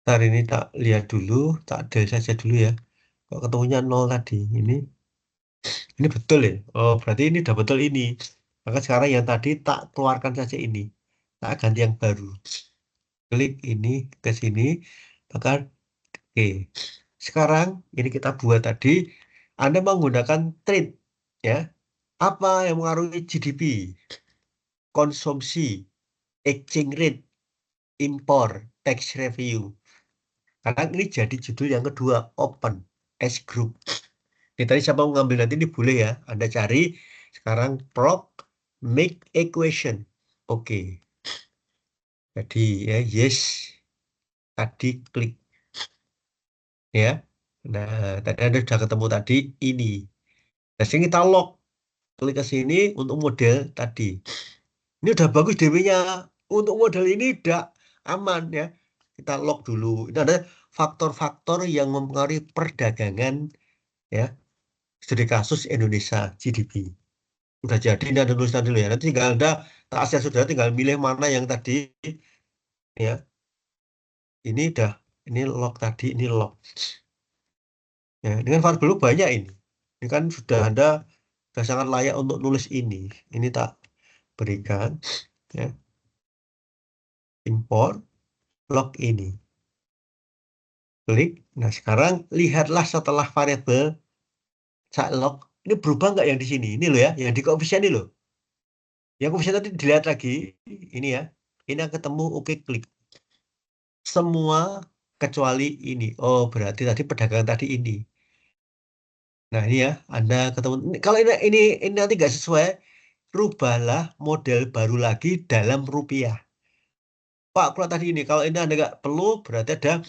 ntar ini tak lihat dulu, tak del saja dulu ya. Kok ketemunya 0 tadi? Ini betul ya? Oh, berarti ini udah betul ini. Maka sekarang yang tadi tak keluarkan saja ini. Tak ganti yang baru. Klik ini ke sini. Maka oke. Sekarang ini kita buat tadi. Anda menggunakan trade. Ya. Apa yang mengaruhi GDP? Konsumsi, exchange rate, impor, tax review. Karena ini jadi judul yang kedua. Open. S group. Ini tadi siapa mau ngambil nanti ini boleh ya. Anda cari sekarang prop make equation. Oke. Jadi ya yes. Tadi klik ya. Nah, tadi Anda sudah ketemu tadi ini. Nah, sini kita lock. Klik ke sini untuk model tadi. Ini udah bagus DW-nya. Untuk model ini udah aman ya. Kita lock dulu. Ini ada faktor-faktor yang mempengaruhi perdagangan ya. Studi kasus Indonesia GDP. Udah jadi ini ada tulisan dulu ya. Nanti tinggal Anda tak asyik sudah tinggal milih mana yang tadi ya. Ini udah ini lock tadi ini lock. Ya, dengan variabel banyak ini. Ini kan sudah sangat layak untuk nulis ini. Ini tak berikan ya. Import lock ini. Klik. Nah, sekarang lihatlah setelah variabel lock ini berubah nggak yang di sini? Ini loh ya, yang di koefisien ini loh. Yang koefisien tadi dilihat lagi ini ya. Ini yang ketemu oke klik. Semua kecuali ini. Oh, berarti tadi perdagangan tadi ini. Nah, ini ya, Anda ketemu. Kalau ini nanti nggak sesuai, rubahlah model baru lagi dalam rupiah. Pak, kalau tadi ini, kalau ini Anda nggak perlu, berarti ada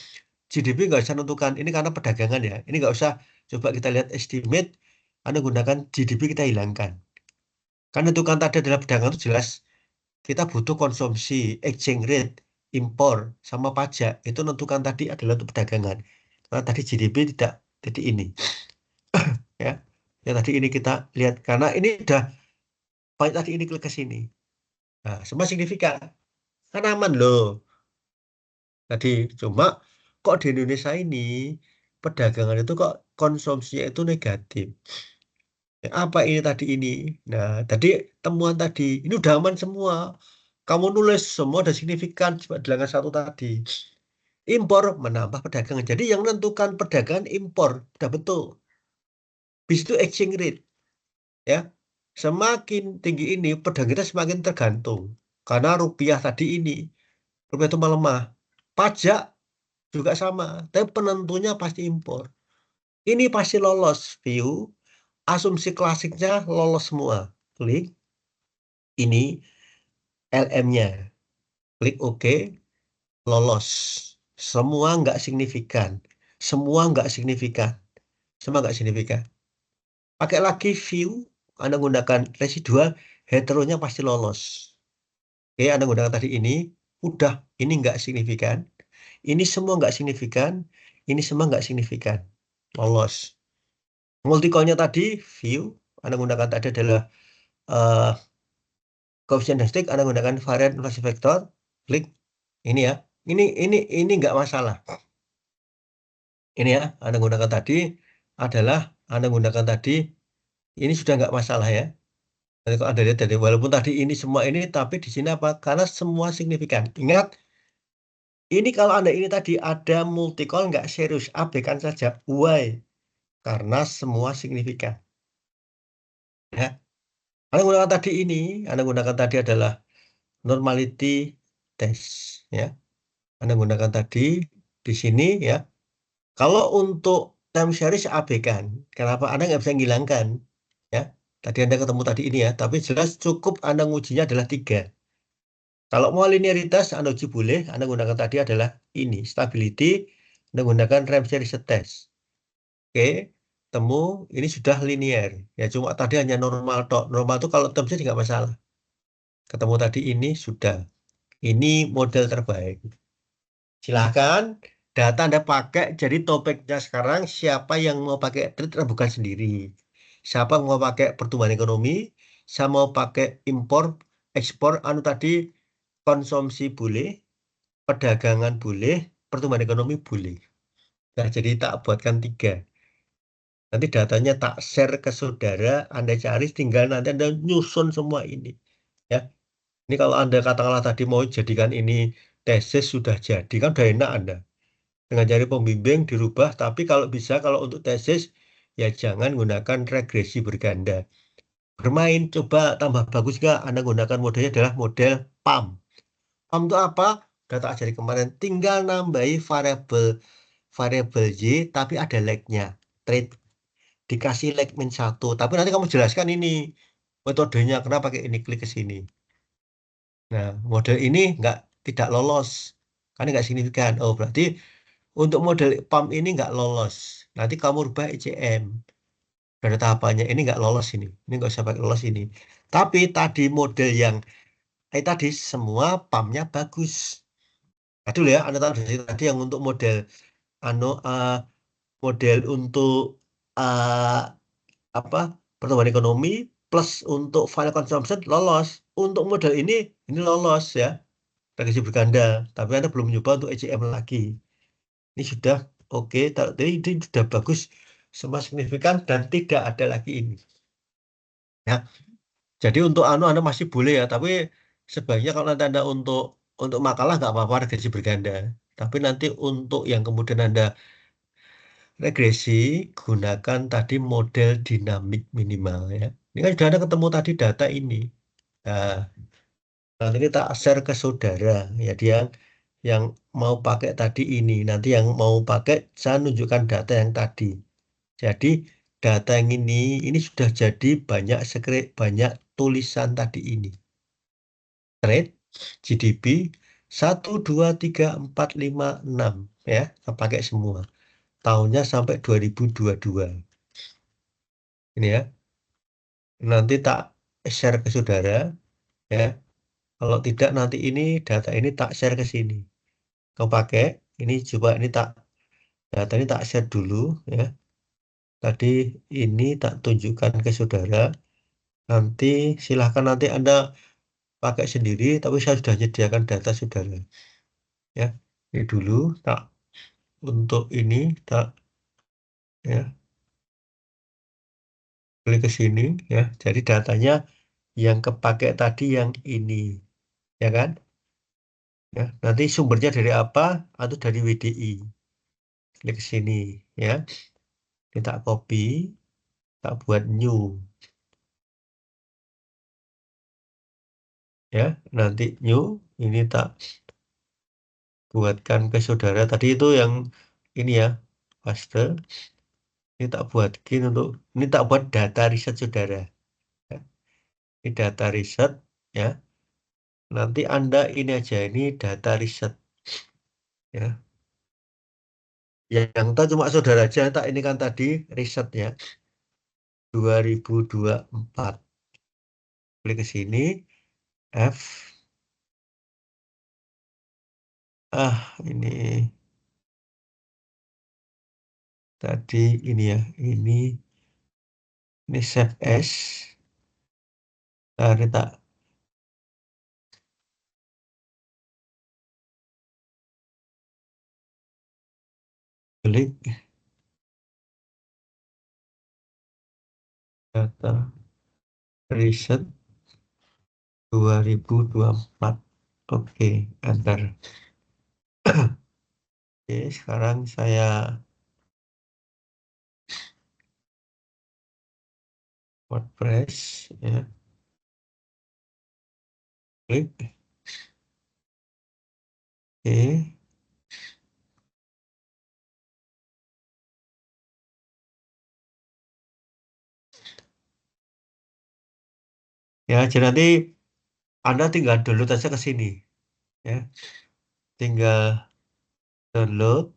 GDP nggak usah tentukan. Ini karena perdagangan ya. Ini nggak usah. Coba kita lihat estimate. Anda gunakan GDP kita hilangkan. Karena tentukan tadi adalah perdagangan itu jelas. Kita butuh konsumsi, exchange rate, impor, sama pajak. Itu tentukan tadi adalah untuk perdagangan. Karena tadi GDP tidak jadi ini. Ya, ya tadi ini kita lihat. Karena ini udah, banyak tadi ini klik ke sini. Nah, semua signifikan. Kan aman loh. Tadi cuma kok di Indonesia ini perdagangan itu kok konsumsinya itu negatif. Ya, apa ini tadi ini? Nah, tadi temuan tadi ini udah aman semua. Kamu nulis semua ada signifikan coba bilangan satu tadi. Impor menambah perdagangan. Jadi yang menentukan perdagangan impor, udah betul. Bis itu exchange rate, ya. Semakin tinggi ini perdagangan kita semakin tergantung. Karena rupiah tadi ini, rupiah itu melemah. Pajak juga sama, tapi penentunya pasti impor. Ini pasti lolos, view. Asumsi klasiknya lolos semua. Klik ini LM-nya. Klik OK, lolos. Semua nggak signifikan. Semua nggak signifikan. Semua nggak signifikan. Pakai lagi view, Anda gunakan residual, heteronya pasti lolos. Oke, Anda gunakan tadi ini, udah, ini nggak signifikan. Ini semua nggak signifikan. Ini semua nggak signifikan. Lolos. Multicolnya tadi, view, Anda gunakan tadi adalah eh koefisien dan Anda gunakan varian inflasi vektor, klik ini ya. Ini nggak masalah. Ini ya, Anda gunakan tadi adalah Anda gunakan tadi ini sudah nggak masalah ya. Jadi kalau Anda lihat dari walaupun tadi ini semua ini, tapi di sini apa? Karena semua signifikan. Ingat, ini kalau Anda ini tadi ada multicol nggak serius, abaikan saja. Why? Karena semua signifikan. Ya. Anda gunakan tadi ini, Anda gunakan tadi adalah normality test. Ya. Anda gunakan tadi di sini ya. Kalau untuk time series abaikan, kenapa Anda nggak bisa menghilangkan? Ya, tadi Anda ketemu tadi ini ya, tapi jelas cukup Anda ngujinya adalah 3. Kalau mau linearitas, Anda uji boleh, Anda gunakan tadi adalah ini, stability, Anda gunakan time series test. Oke, temu, ini sudah linear. Ya, cuma tadi hanya normal tok. Normal itu kalau time series nggak masalah. Ketemu tadi ini sudah. Ini model terbaik. Silahkan data Anda pakai, jadi topiknya sekarang siapa yang mau pakai trade bukan sendiri. Siapa yang mau pakai pertumbuhan ekonomi, saya mau pakai impor, ekspor, anu tadi konsumsi boleh, perdagangan boleh, pertumbuhan ekonomi boleh. Nah, jadi tak buatkan 3. Nanti datanya tak share ke saudara, Anda cari, tinggal nanti Anda nyusun semua ini. Ya, ini kalau Anda katakanlah tadi mau jadikan ini tesis sudah jadi, kan udah enak Anda. Dengan cari pembimbing dirubah, tapi kalau bisa kalau untuk tesis ya jangan gunakan regresi berganda. Bermain coba tambah bagus nggak? Anda gunakan modelnya adalah model PAM. PAM itu apa? Data ajari kemarin tinggal nambahi variabel variabel Y tapi ada lag-nya. Trade dikasih lag -1. Tapi nanti kamu jelaskan ini metodenya kenapa pakai ini klik ke sini. Nah, model ini nggak tidak lolos karena nggak signifikan. Oh, berarti untuk model PAM ini nggak lolos. Nanti kamu rubah ECM. Ada tahapannya. Ini nggak lolos ini. Ini nggak usah pakai lolos ini. Tapi tadi model yang tadi semua PAM-nya bagus. Nah, dulu ya, Anda tahu dari tadi yang untuk model anu model untuk eh, apa pertumbuhan ekonomi plus untuk final consumption lolos. Untuk model ini lolos ya. Regresi berganda. Tapi Anda belum nyoba untuk ECM lagi. Ini sudah oke, jadi ini sudah bagus, semua signifikan dan tidak ada lagi ini. Ya, jadi untuk anu masih boleh ya, tapi sebaiknya kalau nanti Anda untuk makalah nggak apa-apa regresi berganda. Tapi nanti untuk yang kemudian Anda regresi gunakan tadi model dinamik minimal ya. Ini kan sudah Anda ketemu tadi data ini. Nah, nanti kita share ke saudara ya dia yang mau pakai tadi ini. Nanti yang mau pakai saya tunjukkan data yang tadi. Jadi data yang ini sudah jadi banyak banyak tulisan tadi ini. Trade, GDP, 1, 2, 3, 4, 5, 6 ya, saya pakai semua. Tahunnya sampai 2022. Ini ya. Nanti tak share ke saudara ya. Kalau tidak nanti ini data ini tak share ke sini. Kau pakai ini coba ini tak data ini tak share dulu ya. Tadi ini tak tunjukkan ke saudara. Nanti silahkan nanti Anda pakai sendiri, tapi saya sudah menyediakan data saudara. Ya, ini dulu tak untuk ini tak ya klik ke sini ya. Jadi datanya yang kepakai tadi yang ini, ya kan? Ya, nanti sumbernya dari apa? Atau dari WDI. Klik ke sini ya. Kita copy, tak buat new ya. Nanti new ini tak buatkan ke saudara. Tadi itu yang ini ya, paste. Ini tak buatkin untuk ini tak buat data riset saudara. Ya. Ini data riset ya. Nanti Anda ini aja ini data riset ya. Yang tahu cuma saudara aja tak ini kan tadi riset ya 2024. Klik ke sini F ini tadi ini ya ini save as. Nah, ini tak klik data riset 2024. Oke, enter. Oke, sekarang saya WordPress ya. Klik. Oke. Ya, jadi nanti Anda tinggal download aja ke sini ya. Tinggal download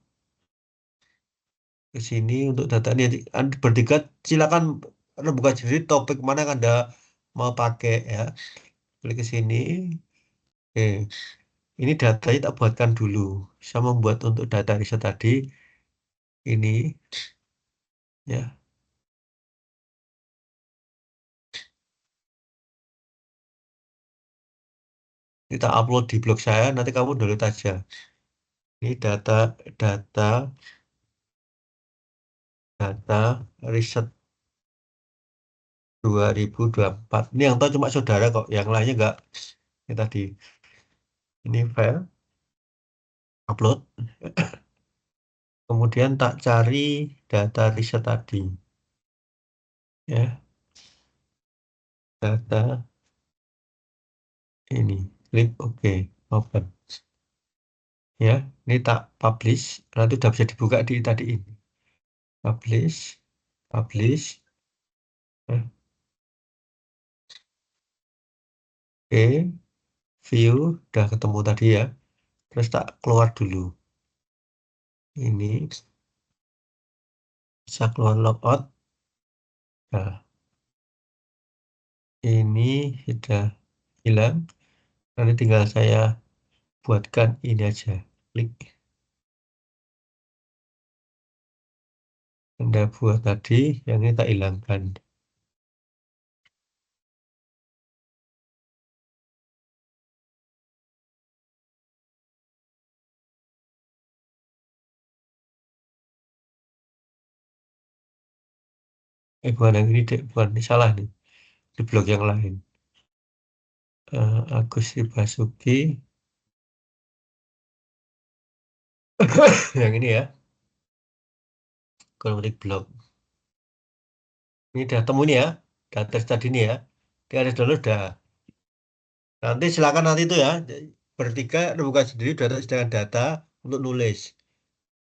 ke sini untuk data ini. Anda bertiga silakan buka sendiri topik mana yang Anda mau pakai ya. Klik ke sini. Oke. Ini datanya tak buatkan dulu. Saya membuat untuk data riset tadi ini ya. Kita upload di blog saya, nanti kamu download aja. Ini data riset 2024. Ini yang tahu cuma saudara kok, yang lainnya enggak. Ini tadi. Ini file upload. Kemudian tak cari data riset tadi. Ya, data ini. Klik OK. Open. Ya, ini tak publish. Nanti udah bisa dibuka di tadi ini. Publish. Publish. Ya. Oke. View. Udah ketemu tadi ya. Terus tak keluar dulu. Ini bisa keluar logout. Nah, ini sudah hilang. Nanti tinggal saya buatkan ini aja. Klik. Anda buat tadi, yang ini tak hilangkan. Bukan yang ini, dek. Bukan, ini salah nih. Di blog yang lain. Agus Basuki. Yang ini ya. Kalau ngetik blog. Ini udah temu nih ya. Data tadi ini ya. Dia ada download dah. Nanti silakan nanti itu ya. Bertiga buka sendiri data sedangkan data untuk nulis.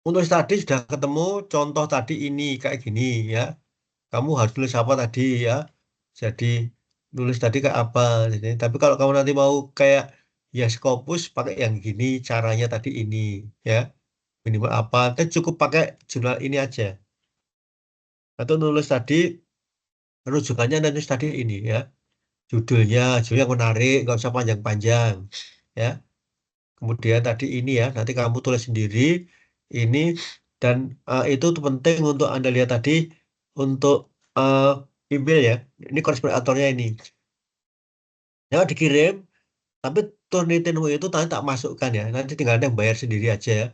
Untuk tadi sudah ketemu contoh tadi ini kayak gini ya. Kamu harus tulis apa tadi ya. Jadi nulis tadi kayak apa. Jadi, tapi kalau kamu nanti mau kayak ya Scopus pakai yang gini caranya tadi ini ya. Minimal apa. Tapi cukup pakai jurnal ini aja. Atau nulis tadi rujukannya dan nulis tadi ini ya. Judulnya yang menarik, nggak usah panjang-panjang ya. Kemudian tadi ini ya, nanti kamu tulis sendiri ini dan itu tuh penting untuk Anda lihat tadi untuk eh, email ya. Ini korespondennya ini. Ya dikirim, tapi Turnitin.wu itu tadi tak masukkan ya. Nanti tinggal Anda bayar sendiri aja ya.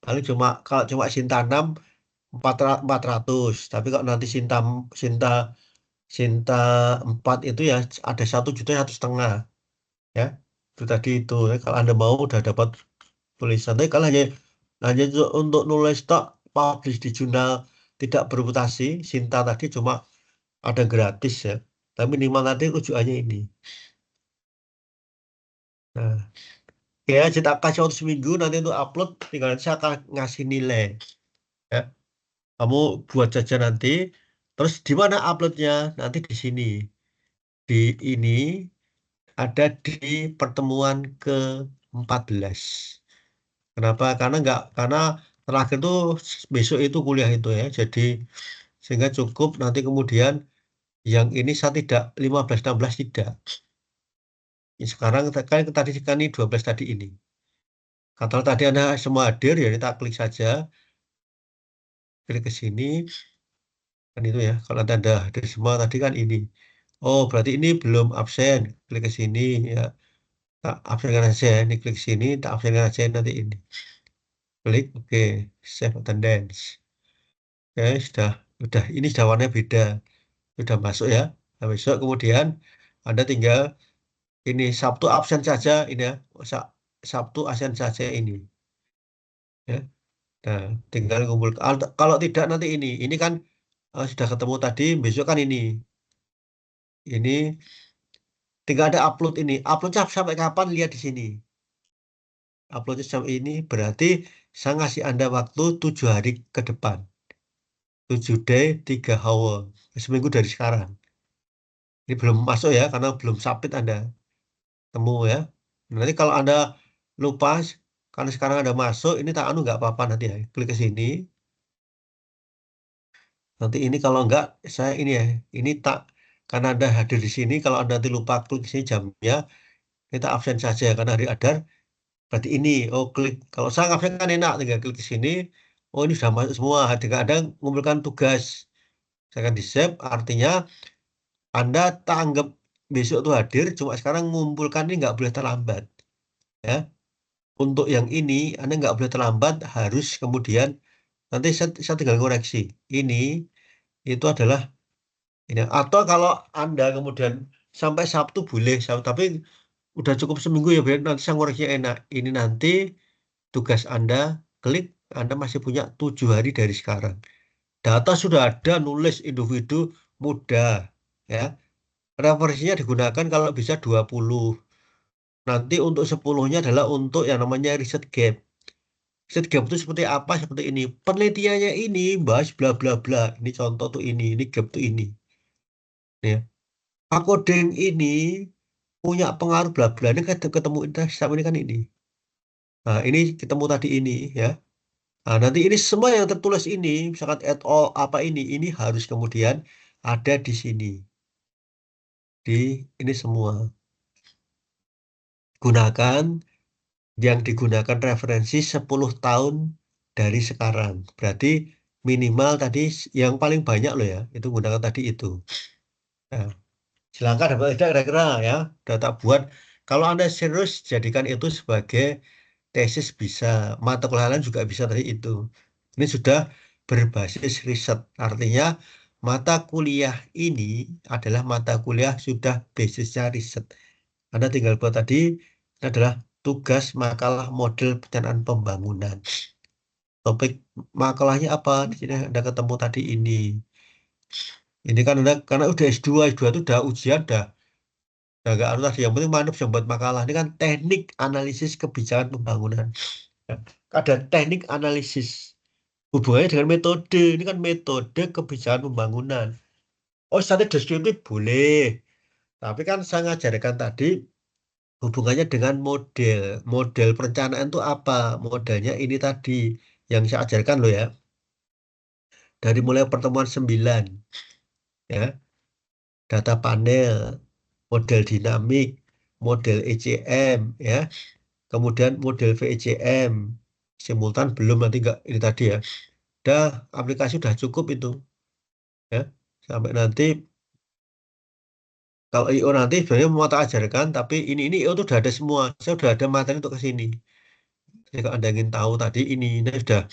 Paling cuma kalau cuma Sinta 6 400, tapi kalau nanti Sinta Sinta 4 itu ya ada 1,5 juta ya. Itu tadi itu. Kalau Anda mau udah dapat tulisan. Tapi kalau hanya untuk nulis tok publish di jurnal tidak bereputasi, Sinta tadi cuma ada gratis ya. Tapi minimal nanti rujukannya ini. Nah, ya kita kasih waktu seminggu nanti untuk upload. Tinggal nanti saya akan ngasih nilai. Ya, kamu buat saja nanti. Terus di mana uploadnya? Nanti di sini. Di ini ada di pertemuan ke-14. Kenapa? Karena terakhir tuh besok itu kuliah itu ya. Jadi sehingga cukup nanti kemudian yang ini saya tidak 15 16 tidak. Sekarang kan tadi kan ini 12 tadi ini. Kalau tadi Anda semua hadir ya kita klik saja, klik ke sini kan itu ya. Kalau Anda hadir semua tadi kan ini. Oh, berarti ini belum absen. Klik ke sini ya. Tak absenkan aja ini klik sini, tak absenkan aja nanti ini. Klik oke, save attendance. Oke, sudah ini sudah warnanya beda. Sudah masuk ya. Nah, besok kemudian Anda tinggal ini Sabtu absen saja ini ya. Sabtu absen saja ini ya. Nah, tinggal kumpul. Kalau tidak nanti ini kan sudah ketemu tadi, besok kan ini. Ini tinggal ada upload ini. Uploadnya sampai kapan lihat di sini. Uploadnya sampai ini berarti saya ngasih Anda waktu 7 hari ke depan. 7 day, 3 hour. Seminggu dari sekarang. Ini belum masuk ya, karena belum submit Anda. Temu ya. Nanti kalau Anda lupa, karena sekarang Anda masuk, ini tak anu nggak apa-apa nanti ya. Klik ke sini. Nanti ini kalau enggak, saya ini ya. Ini tak, karena Anda hadir di sini, kalau Anda nanti lupa klik sini jamnya, kita absen saja. Karena hari adar, berarti ini. Oh, klik. Kalau saya absen kan enak, tinggal klik ke sini. Oh, ini sudah masuk semua. Ketika Anda mengumpulkan tugas. Saya akan di-save, artinya Anda tak anggap besok itu hadir, cuma sekarang mengumpulkan ini nggak boleh terlambat. Ya. Untuk yang ini, Anda nggak boleh terlambat, harus kemudian, nanti saya tinggal koreksi. Ini, itu adalah, ini. Atau kalau Anda kemudian sampai Sabtu boleh, tapi udah cukup seminggu ya, biar nanti saya ngoreksi enak. Ini nanti tugas Anda, klik, Anda masih punya 7 hari dari sekarang. Data sudah ada, nulis individu mudah. Ya. Referensinya digunakan kalau bisa 20. Nanti untuk 10-nya adalah untuk yang namanya riset gap. Riset gap itu seperti apa? Seperti ini. Penelitiannya ini bahas bla bla bla. Ini contoh tuh ini gap tuh ini. Ya. Coding ini punya pengaruh bla bla. Ini kan ketemu sama ini kan ini. Nah, ini ketemu tadi ini ya. Nah, nanti ini semua yang tertulis ini, misalkan et al apa ini harus kemudian ada di sini. Di ini semua. Gunakan yang digunakan referensi 10 tahun dari sekarang. Berarti minimal tadi yang paling banyak loh ya, itu gunakan tadi itu. Nah, silakan dapat tidak kira-kira ya, data buat. Kalau Anda serius, jadikan itu sebagai tesis bisa. Mata kuliah lain juga bisa tadi itu. Ini sudah berbasis riset. Artinya mata kuliah ini adalah mata kuliah sudah basisnya riset. Anda tinggal buat tadi, ini adalah tugas makalah model perencanaan pembangunan. Topik makalahnya apa? Di sini Anda ketemu tadi ini. Ini kan Anda, karena udah S2, S2 itu udah ujian, udah nggak harus tadi. Yang penting mana bisa buat makalah. Ini kan teknik analisis kebijakan pembangunan. Ya. Ada teknik analisis. Hubungannya dengan metode. Ini kan metode kebijakan pembangunan. Oh, statis deskriptif boleh. Tapi kan saya ngajarkan tadi hubungannya dengan model. Model perencanaan itu apa? Modelnya ini tadi yang saya ajarkan loh ya. Dari mulai pertemuan 9 ya, data panel, model dinamik, model ECM ya, kemudian model VECM, simultan belum nanti enggak ini tadi ya. Udah aplikasi udah cukup itu ya. Sampai nanti kalau IO nanti sebenarnya mau tak ajarkan tapi ini IO itu udah ada semua. Saya udah ada materi untuk ke sini. Jadi kalau Anda ingin tahu tadi ini sudah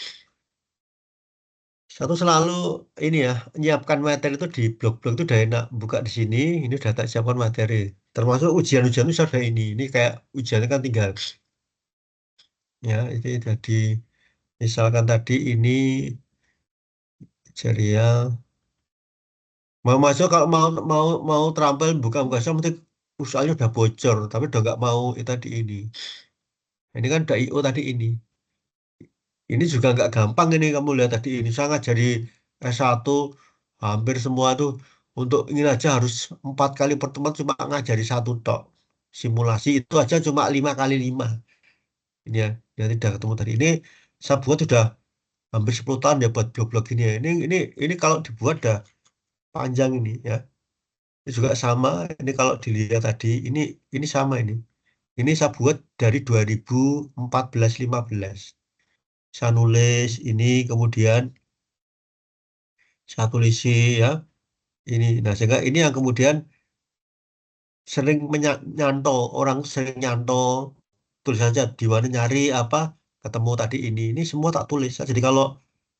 satu selalu ini ya, menyiapkan materi itu di blog-blog itu udah enak. Buka di sini, ini udah tak siapkan materi. Termasuk ujian-ujian itu sudah ini. Ini kayak ujiannya kan tinggal ya itu jadi misalkan tadi ini serial mau masuk kalau mau terampil buka sama nanti usaha udah bocor tapi udah nggak mau itu tadi ini. Ini kan udah IO tadi ini. Ini juga nggak gampang ini kamu lihat tadi ini sangat jadi S1 hampir semua tuh untuk ini aja harus 4 kali pertemuan cuma ngajari satu tok. Simulasi itu aja cuma 5 kali 5. Ini ya, yang tidak ketemu tadi. Ini saya buat sudah hampir 10 tahun ya buat blog-blog ini ya. Ini kalau dibuat dah panjang ini ya. Ini juga sama. Ini kalau dilihat tadi ini sama ini. Ini saya buat dari 2014-15. Saya nulis ini kemudian saya tulisi ya ini. Nah sehingga ini yang kemudian sering nyanto orang sering nyanto tulis saja di mana nyari apa ketemu tadi ini semua tak tulis. Jadi kalau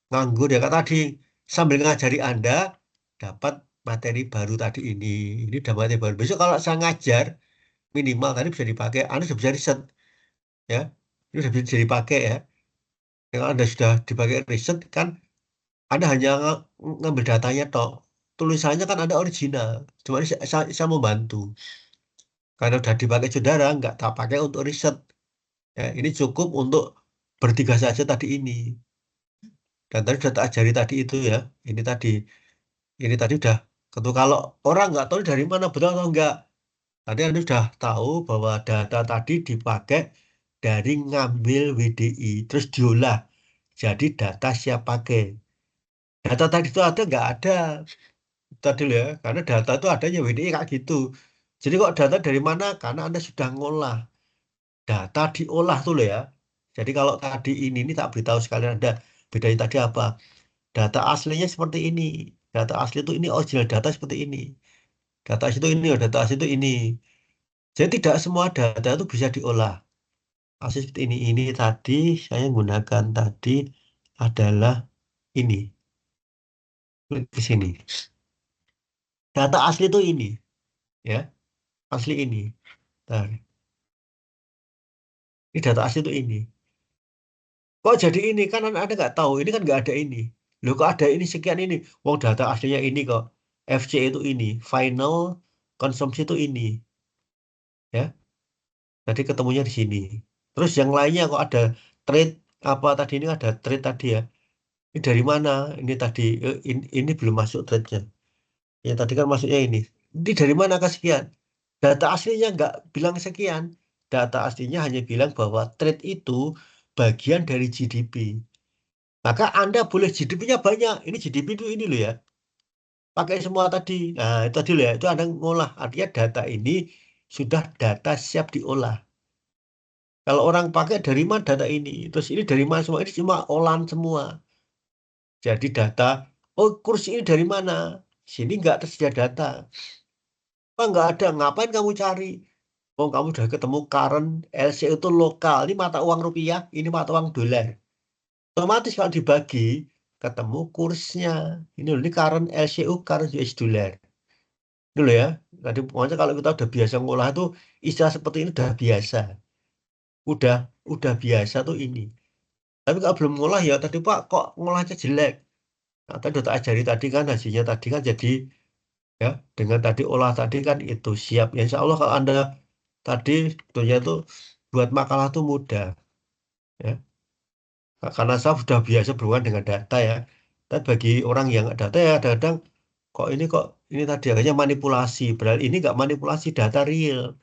nganggur ya kak tadi sambil ngajari Anda dapat materi baru tadi ini dapat materi baru besok kalau saya ngajar minimal tadi bisa dipakai Anda sudah bisa riset ya ini sudah bisa dipakai ya kalau Anda sudah dipakai riset kan Anda hanya ngambil datanya toh tulisannya kan ada original cuma ini saya mau bantu karena sudah dipakai saudara nggak tak pakai untuk riset ya ini cukup untuk bertiga saja tadi ini dan tadi sudah tak ajari tadi itu ya ini tadi ini tadi udah ketua kalau orang nggak tahu dari mana betul atau enggak. Tadi Anda sudah tahu bahwa data tadi dipakai dari ngambil WDI terus diolah jadi data siap pakai. Data tadi itu ada nggak ada tadi loh ya karena data itu adanya WDI kayak gitu. Jadi kok data dari mana? Karena Anda sudah ngolah data diolah tuh loh ya. Jadi kalau tadi ini tak beritahu sekalian Anda bedanya tadi apa? Data aslinya seperti ini. Data asli itu ini original data seperti ini. Data asli itu ini, oh, data asli itu ini. Jadi tidak semua data itu bisa diolah. Asli seperti ini. Ini tadi saya gunakan tadi adalah ini. Klik di sini. Data asli itu ini, ya. Asli ini. Nah, ini data asli itu ini. Kok jadi ini? Kan Anda nggak tahu. Ini kan nggak ada ini. Loh kok ada ini sekian ini? Wong data aslinya ini kok. FC itu ini. Final konsumsi itu ini. Ya. Tadi ketemunya di sini. Terus yang lainnya kok ada trade apa tadi ini ada trade tadi ya. Ini dari mana? Ini tadi ini belum masuk trade-nya. Yang tadi kan masuknya ini. Ini dari mana kesekian? Data aslinya nggak bilang sekian. Data aslinya hanya bilang bahwa trade itu bagian dari GDP. Maka Anda boleh GDP-nya banyak. Ini GDP itu ini loh ya. Pakai semua tadi. Nah, itu tadi loh ya. Itu Anda ngolah. Artinya data ini sudah data siap diolah. Kalau orang pakai dari mana data ini? Terus ini dari mana semua? Ini cuma olahan semua. Jadi data, oh kursi ini dari mana? Sini nggak tersedia data. Oh nggak ada, ngapain kamu cari? Oh kamu sudah ketemu current LC itu lokal. Ini mata uang rupiah, ini mata uang dolar. Otomatis kalau dibagi, ketemu kursnya. Ini current LCU, current US dollar. Dulu ya. Tadi pokoknya kalau kita udah biasa ngolah itu istilah seperti ini udah biasa. Udah, udah biasa tuh ini. Tapi kalau belum ngolah ya tadi Pak kok ngolahnya jelek. Nah, tadi udah tak ajari tadi kan hasilnya tadi kan jadi ya dengan tadi olah tadi kan itu siap. Ya, insya Allah kalau Anda tadi sebetulnya itu buat makalah tuh mudah ya. Nah, karena saya sudah biasa berhubungan dengan data ya. Tapi bagi orang yang nggak data ya kadang-kadang kok ini tadi akhirnya manipulasi. Berarti ini nggak manipulasi data real.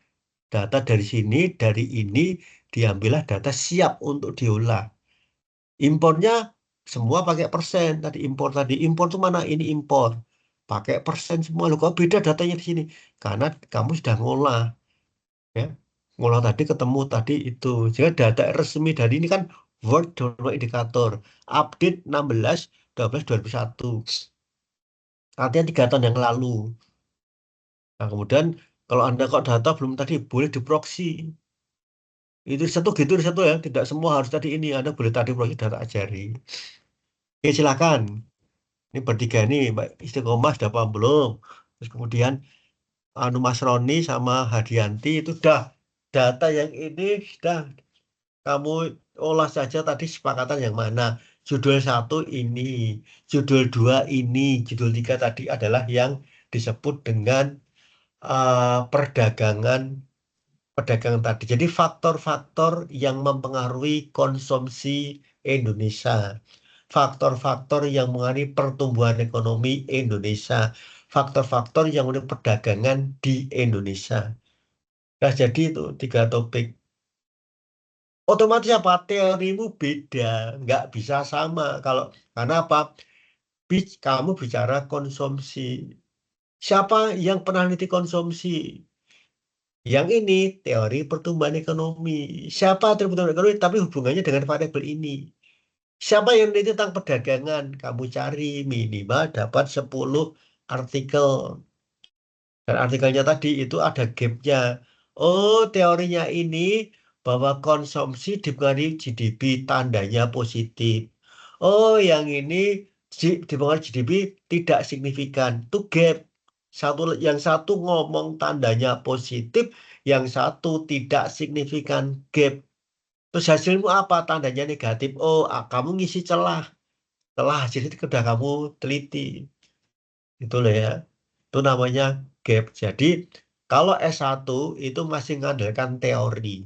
Data dari sini dari ini diambillah data siap untuk diolah. Impornya semua pakai persen. Tadi impor tuh mana? Ini impor. Pakai persen semua. Loh, kok beda datanya di sini? Karena kamu sudah ngolah, ya. Ngolah tadi ketemu tadi itu. Jadi data resmi dari ini kan Word Download Indikator. Update 16/12/2001. Artinya 3 tahun yang lalu. Nah, kemudian kalau Anda kok data belum tadi boleh diproksi. Itu satu gitu satu ya. Tidak semua harus tadi ini. Anda boleh tadi proksi data ajari. Oke, silakan. Ini bertiga ini, Mbak Istiqomah sudah paham belum? Terus kemudian Anu Mas Roni sama Hadianti itu dah data yang ini sudah kamu olah saja tadi sepakatan yang mana. Judul satu ini, judul dua ini, judul tiga tadi adalah yang disebut dengan perdagangan perdagangan tadi. Jadi faktor-faktor yang mempengaruhi konsumsi Indonesia, faktor-faktor yang mengenai pertumbuhan ekonomi Indonesia, faktor-faktor yang mengenai perdagangan di Indonesia. Nah, jadi itu tiga topik. Otomatis apa? Teorimu beda, nggak bisa sama. Karena apa? Kamu bicara konsumsi. Siapa yang pernah neliti konsumsi? Yang ini teori pertumbuhan ekonomi. Siapa teori pertumbuhan ekonomi tapi hubungannya dengan variabel ini? Siapa yang meneliti tentang perdagangan? Kamu cari minimal dapat 10 artikel. Dan artikelnya tadi itu ada gapnya. Oh, teorinya ini bahwa konsumsi dipengaruhi GDP tandanya positif. Oh, yang ini dipengaruhi GDP tidak signifikan. Itu gap. Yang satu ngomong tandanya positif, yang satu tidak signifikan gap. Terus hasilmu apa? Tandanya negatif. Oh, kamu ngisi celah. Celah hasil itu sudah kamu teliti. Itu loh ya. Itu namanya gap. Jadi, kalau S1 itu masih mengandalkan teori.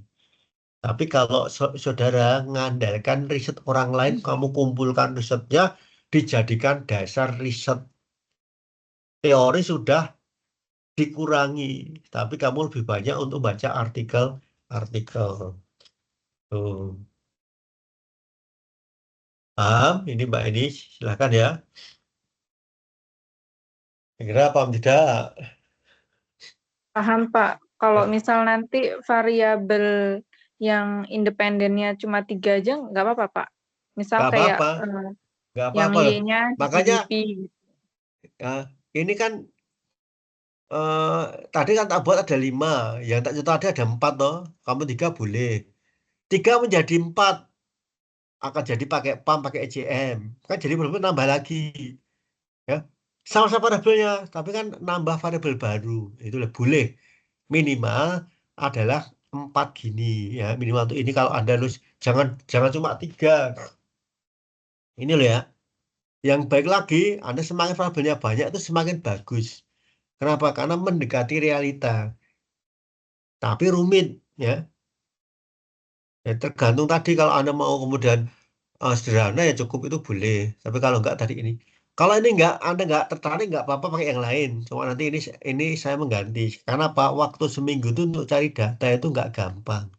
Tapi kalau saudara mengandalkan riset orang lain, kamu kumpulkan risetnya, dijadikan dasar riset. Teori sudah dikurangi, tapi kamu lebih banyak untuk baca artikel-artikel. Tuh. Paham? Ini Mbak ini, silakan ya. Kira paham tidak? Paham, Pak. Kalau Ya, misal nanti variabel yang independennya cuma 3 aja, nggak apa-apa, Pak. Misal nggak kayak apa-apa, nggak yang apa-apa loh. Y-nya Makanya GDP. ini kan eh, tadi kan tak buat ada 5, yang tak contoh ada 4 toh. Kamu 3 boleh. 3 menjadi 4 akan jadi pakai PAM, pakai ECM. Kan jadi belum nambah lagi. Ya. Sama-sama variabelnya, tapi kan nambah variabel baru. Itu boleh. Minimal adalah 4 gini ya. Minimal untuk ini kalau Anda lulus jangan jangan cuma 3. Ini loh ya. Yang baik lagi, Anda semakin variabelnya banyak itu semakin bagus. Kenapa? Karena mendekati realita. Tapi rumit ya. Ya, tergantung tadi kalau Anda mau kemudian sederhana ya cukup itu boleh. Tapi kalau enggak tadi ini. Kalau ini enggak, Anda enggak tertarik enggak apa-apa pakai yang lain. Cuma nanti ini saya mengganti. Karena Pak waktu seminggu itu untuk cari data itu enggak gampang.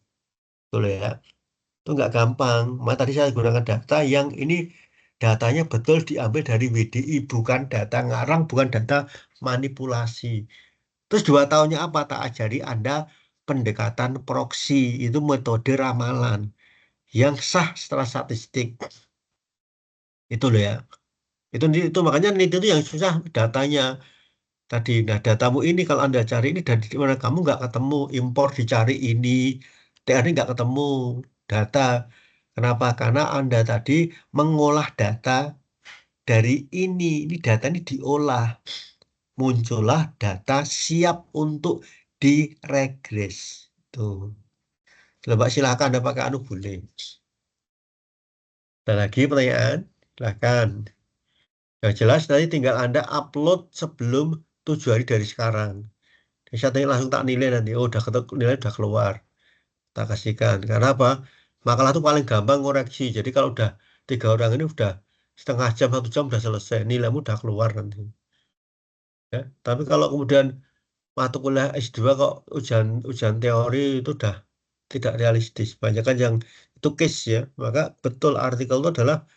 Betul ya. Itu enggak gampang. Maka tadi saya gunakan data yang ini datanya betul diambil dari WDI, bukan data ngarang, bukan data manipulasi. Terus 2 tahunnya apa? Tak ajari Anda pendekatan proksi. Itu metode ramalan yang sah setelah statistik. Itu loh ya. Itu makanya itu yang susah datanya tadi. Nah, datamu ini kalau Anda cari ini dari mana kamu nggak ketemu, impor dicari ini, TNI nggak ketemu data. Kenapa? Karena Anda tadi mengolah data dari ini. Ini data ini diolah. Muncullah data siap untuk diregres. Tuh. Coba silakan Anda pakai anu boleh. Ada lagi pertanyaan? Silakan. Yang jelas nanti tinggal Anda upload sebelum 7 hari dari sekarang. Jadi saya tanya langsung tak nilai nanti. Oh, nilai udah keluar. Tak kasihkan. Karena apa? Makalah itu paling gampang koreksi. Jadi kalau udah 3 orang ini udah setengah jam, 1 jam udah selesai. Nilaimu udah keluar nanti. Ya. Tapi kalau kemudian mata kuliah S2 kok ujian ujian teori itu udah tidak realistis. Banyak kan yang itu case ya. Maka betul artikel itu adalah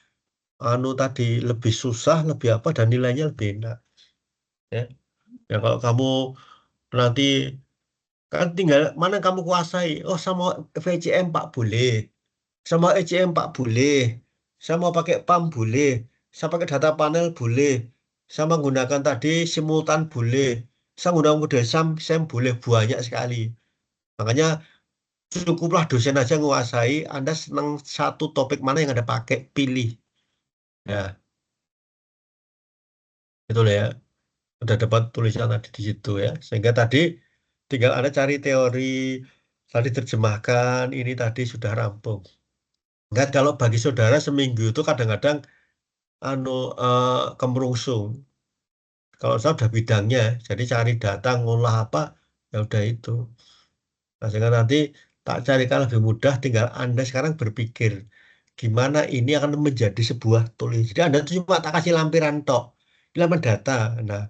anu tadi lebih susah, lebih apa dan nilainya lebih enak. Ya. Ya kalau kamu nanti kan tinggal mana yang kamu kuasai. Oh sama VCM Pak boleh, sama ECM Pak boleh, saya mau pakai PAM boleh, saya pakai data panel boleh, saya menggunakan tadi simultan boleh, saya menggunakan model SAM boleh banyak sekali. Makanya cukuplah dosen aja nguasai. Anda senang satu topik mana yang Anda pakai, pilih. Ya, itu lah ya. Udah dapat tulisan tadi di situ ya. Sehingga tadi tinggal Anda cari teori, tadi terjemahkan, ini tadi sudah rampung. Enggak, kalau bagi saudara seminggu itu kadang-kadang anu kemerungsung. Kalau saya udah bidangnya, jadi cari data, ngolah apa, ya udah itu. Nah, sehingga nanti tak carikan lebih mudah, tinggal Anda sekarang berpikir, gimana ini akan menjadi sebuah tulis. Jadi Anda tuh cuma tak kasih lampiran tok, lampiran data. Nah,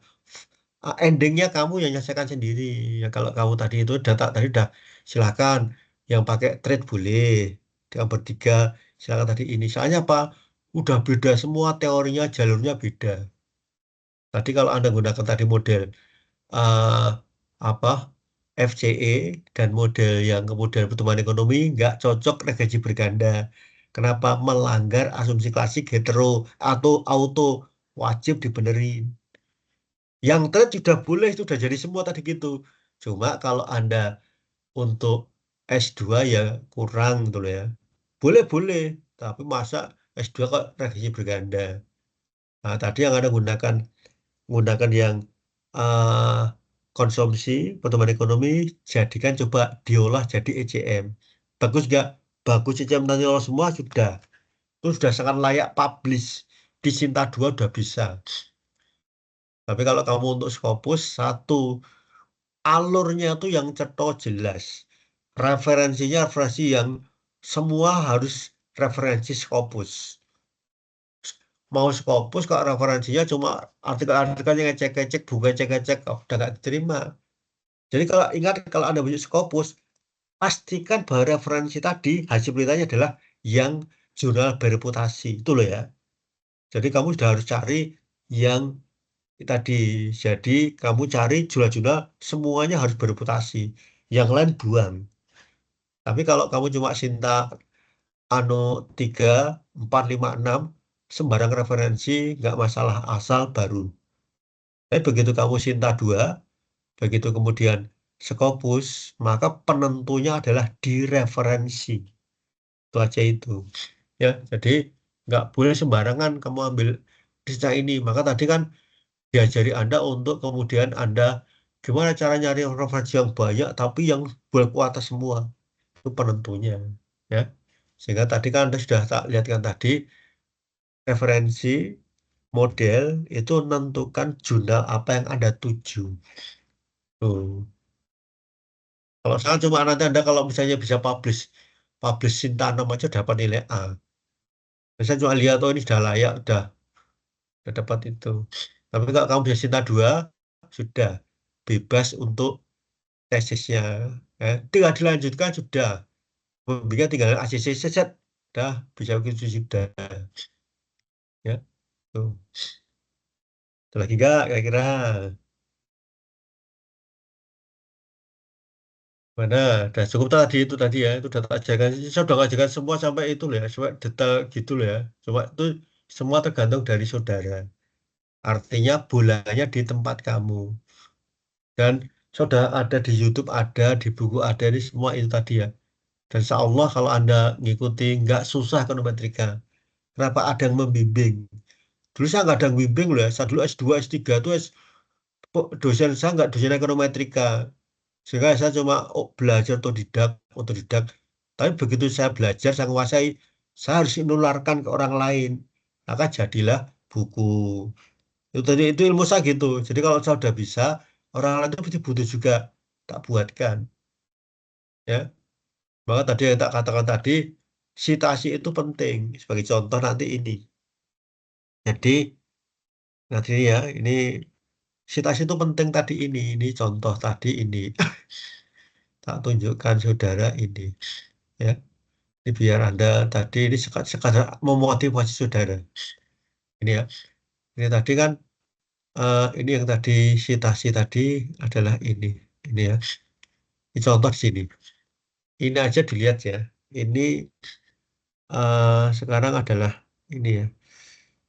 endingnya kamu yang nyelesaikan sendiri. Ya, kalau kamu tadi itu data tadi udah silakan, yang pakai trade boleh, yang bertiga silakan tadi ini. Soalnya apa? Udah beda semua teorinya, jalurnya beda. Tadi kalau Anda gunakan tadi model eh, apa FCE dan model yang kemudian pertumbuhan ekonomi nggak cocok regresi berganda. Kenapa? Melanggar asumsi klasik hetero atau auto, wajib dibenerin. Yang trade sudah boleh, itu sudah jadi semua tadi gitu. Cuma kalau Anda untuk S2 ya kurang gitu loh ya. Boleh-boleh, tapi masa S2 kok regresi berganda. Nah, tadi yang Anda gunakan yang eh, konsumsi pertumbuhan ekonomi, jadikan coba diolah jadi ECM. Bagus nggak? Bagus, ECM nanti lolos semua sudah. Itu sudah sangat layak publish. Di Sinta 2 udah bisa. Tapi kalau kamu untuk Scopus, satu, alurnya tuh yang cetha jelas. Referensinya referensi yang semua harus referensi Scopus. Mau Scopus kok referensinya cuma artikel-artikel yang ngecek-ngecek, bukan ngecek-ngecek, oh, udah nggak diterima. Jadi kalau ingat, kalau Anda punya Scopus, pastikan bahwa referensi tadi hasil penelitiannya adalah yang jurnal bereputasi. Itu loh ya. Jadi kamu sudah harus cari yang tadi. Jadi kamu cari jurnal-jurnal semuanya harus bereputasi. Yang lain buang. Tapi kalau kamu cuma Sinta Ano 3, 4, 5, 6, sembarang referensi, nggak masalah asal baru. Tapi begitu kamu Sinta 2, begitu kemudian Scopus, maka penentunya adalah di referensi. Itu aja itu. Ya, jadi nggak boleh sembarangan kamu ambil desain ini. Maka tadi kan diajari Anda untuk kemudian Anda gimana cara nyari referensi yang banyak tapi yang berkualitas semua. Itu penentunya. Ya. Sehingga tadi kan Anda sudah tak lihatkan tadi referensi model itu menentukan jurnal apa yang Anda tuju. Tuh. Kalau saya cuma nanti Anda kalau misalnya bisa publish Sintanam aja dapat nilai A. Saya cuma lihat, oh ini sudah layak, udah dapat itu. Tapi kalau kamu bisa Sinta 2, sudah bebas untuk tesisnya. Tinggal dilanjutkan sudah. Bikin tinggal ACC set, udah bisa begitu sudah. Ya, tuh. Ada lagi nggak kira-kira? Mana? Udah cukup tadi itu tadi ya, itu udah tak ajarkan. Saya udah ajarkan semua sampai itu loh ya, sampai detail gitu loh ya. Cuma itu semua tergantung dari saudara. Artinya bolanya di tempat kamu. Dan sudah ada di YouTube, ada di buku, ada di semua itu tadi ya. Dan insya Allah kalau Anda ngikuti nggak susah ekonometrika. Kenapa ada yang membimbing? Dulu saya nggak ada yang membimbing loh ya. Saya dulu S2, S3 tuh dosen saya nggak dosen ekonometrika. Sehingga saya cuma belajar otodidak. Tapi begitu saya belajar, saya menguasai, saya harus menularkan ke orang lain. Maka jadilah buku. Itu tadi itu ilmu saya gitu. Jadi kalau saya udah bisa, orang lain itu pasti butuh juga tak buatkan. Ya, maka tadi yang tak katakan tadi, sitasi itu penting. Sebagai contoh nanti ini. Jadi nanti ini ya, ini sitasi itu penting tadi ini. Ini contoh tadi ini. Tak tunjukkan saudara ini. Ya. Ini biar Anda tadi ini sekadar memotivasi saudara. Ini ya. Ini tadi kan ini yang tadi citasi tadi adalah ini. Ini ya. Ini contoh di sini. Ini aja dilihat ya. Ini sekarang adalah ini ya.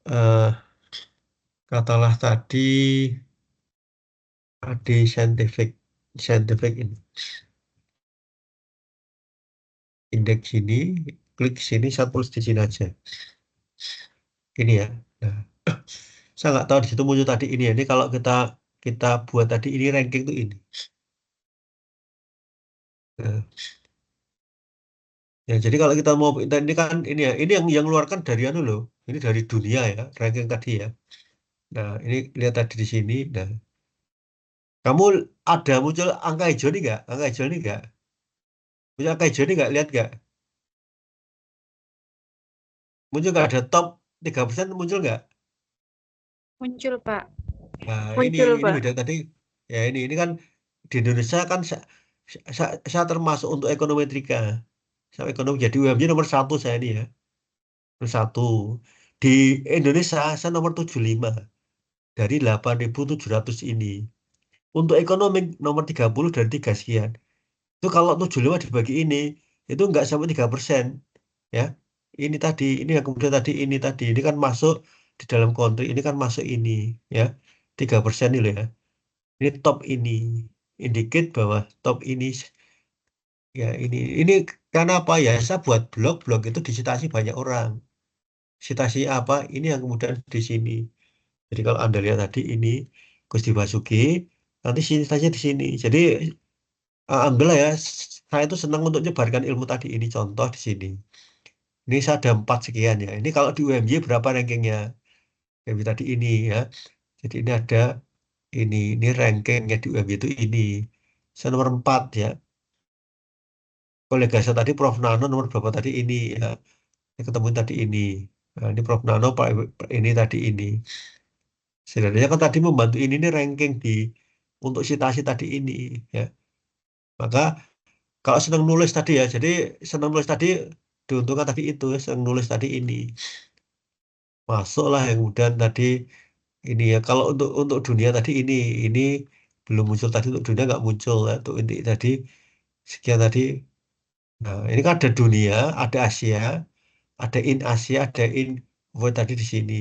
eh Katalah tadi AD scientific ini. Indeks ini, klik sini, saya tulis di sini aja. Ini ya. Nah, saya nggak tahu di situ muncul tadi ini ya. Ini kalau kita kita buat tadi ini ranking tuh ini. Nah, ya jadi kalau kita mau ini kan ini ya, ini yang keluarkan dari anu loh. Ini dari dunia ya, ranking tadi ya. Nah, ini lihat tadi di sini. Nah, kamu ada muncul angka hijau nih nggak? Angka hijau nih nggak? Muncul angka hijau nih nggak? Lihat nggak? Muncul nggak ada top 3% muncul nggak? Muncul, Pak. Nah, ini Muncul, ini Pak. beda tadi. Ya ini kan di Indonesia kan saya termasuk untuk ekonometrika. Saya ekonomi jadi UMJ nomor satu saya ini ya. Nomor satu. Di Indonesia saya nomor 75 dari 8.700 ini. Untuk ekonomi nomor 30 dari 3 sekian. Itu kalau 75 dibagi itu nggak sampai 3%. Ya, ini yang kemudian ini kan masuk di dalam kontrik, ini kan masuk ini, ya, 3% ini loh ya. Ini top ini, indicate bahwa top ini, ya ini karena apa ya? Saya buat blog itu disitasi banyak orang. Citasi apa? Ini yang kemudian di sini. Jadi kalau Anda lihat tadi ini Gusti Basuki, nanti citasinya di sini. Jadi alhamdulillah ya, saya itu senang untuk menyebarkan ilmu tadi. Ini contoh di sini. Ini saya ada 4 sekian ya. Ini kalau di UMY berapa rankingnya? UMY tadi ini ya. Jadi ini ada ini rankingnya di UMY itu ini. Saya nomor 4 ya. Kolega saya tadi Prof. Nano nomor berapa tadi ini ya. Saya ketemu tadi ini. Nah, ini Prof. Nano Pak ini tadi ini. Sebenarnya kan tadi membantu ini ranking untuk citasi tadi ini ya. Maka kalau senang nulis tadi ya, jadi senang nulis tadi diuntungkan tadi itu senang nulis tadi ini. Masuklah yang kemudian tadi ini ya. Kalau untuk dunia tadi ini belum muncul tadi untuk dunia nggak muncul ya. Untuk ini tadi sekian tadi. Nah, ini kan ada dunia, ada Asia, ada in Asia, ada in world tadi di sini.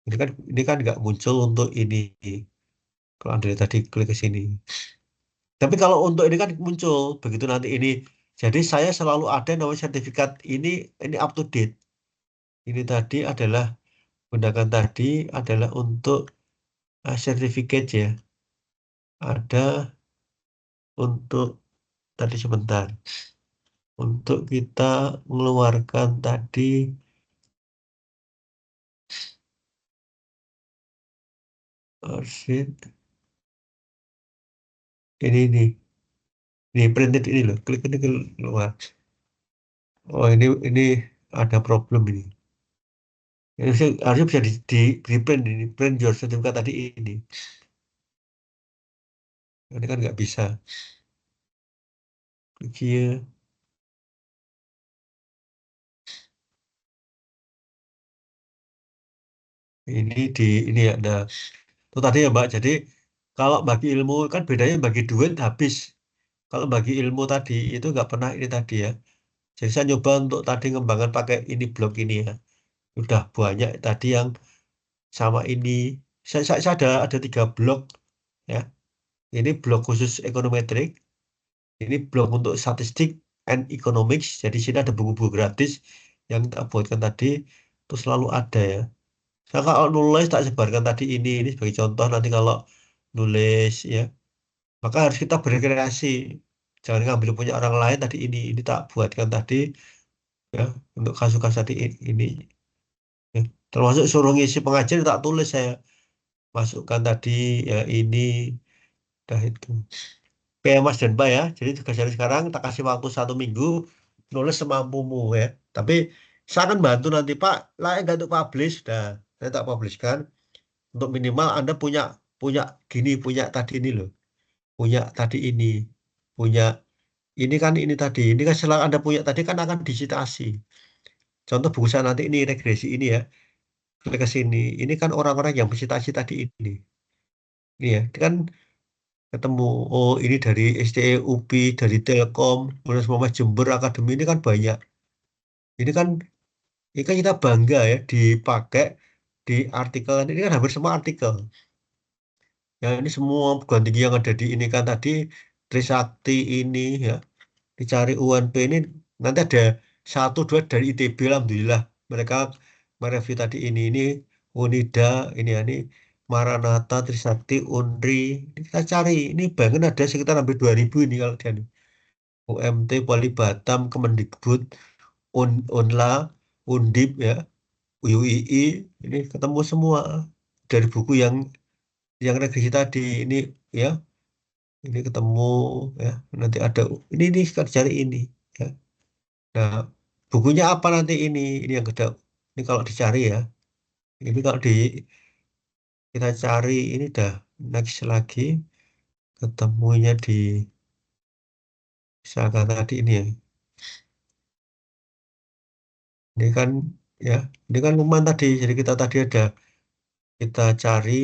Ini kan nggak muncul untuk ini. Kalau Anda tadi klik ke sini. Tapi kalau untuk ini kan muncul begitu nanti ini. Jadi saya selalu ada namanya sertifikat ini up to date. Ini tadi adalah gunakan tadi adalah untuk sertifikat ya. Ada untuk tadi sebentar. Untuk kita mengeluarkan tadi sheet ini ini printed ini loh. Klik ini keluar. Oh ini ada problem ini. Ini harusnya bisa di print ini, print your sertifikat tadi ini. Ini kan nggak bisa. Klik here. Ini ya. Nah, itu tadi ya Mbak. Jadi kalau bagi ilmu kan bedanya bagi duit habis. Kalau bagi ilmu tadi itu nggak pernah ini tadi ya. Jadi saya nyoba untuk tadi ngembangkan pakai ini blog ini ya. Udah banyak tadi yang sama ini. Saya ada 3 blog ya. Ini blog khusus ekonometrik. Ini blog untuk statistik and economics. Jadi sini ada buku-buku gratis yang kita buatkan tadi itu selalu ada ya. Saya kalau nulis tak sebarkan tadi ini sebagai contoh nanti kalau nulis ya. Maka harus kita berkreasi. Jangan ngambil punya orang lain tadi ini tak buatkan tadi ya untuk kasus-kasus tadi ini. Ya. Termasuk suruh ngisi pengajian tak tulis saya masukkan tadi ya ini dah itu. Oke Mas dan Mbak ya. Jadi tugas dari sekarang tak kasih waktu 1 minggu nulis semampumu ya. Tapi saya akan bantu nanti Pak lah enggak untuk publish dah. Saya tak publishkan untuk minimal Anda punya punya punya tadi ini loh. Punya tadi punya ini tadi. Ini kan setelah Anda punya tadi kan akan disitasi. Contoh buku saya nanti ini regresi ini ya. Klik ke sini. Ini kan orang-orang yang visitasi tadi ini. Ini ya, ini kan ketemu. Oh, ini dari STE, UPI, dari Telkom, Universitas Muhammad Jember Akademi ini kan banyak. Ini kan kita bangga ya dipakai di artikel ini kan hampir semua artikel. Ya ini semua perguruan tinggi yang ada di ini kan tadi Trisakti ini ya dicari UNP ini nanti ada 1 2 dari ITB alhamdulillah mereka mereview tadi ini Unida ini ya ini Maranatha, Trisakti, Unri. Ini kita cari. Ini bayangin ada sekitar hampir 2000 ini kalau dia nih. UMT, Batam, Kemendikbud, Unla, Undip ya, UII. Ini ketemu semua dari buku yang revisi tadi. Ini ya, ini ketemu ya. Nanti ada ini kita cari ini ya. Nah, bukunya apa nanti ini? Ini yang kedua. Ini kalau dicari ya. Ini kalau kita cari ini dah next lagi ketemunya di misalkan tadi ini ya. Ini kan ya, ini kan lumayan tadi. Jadi kita tadi ada kita cari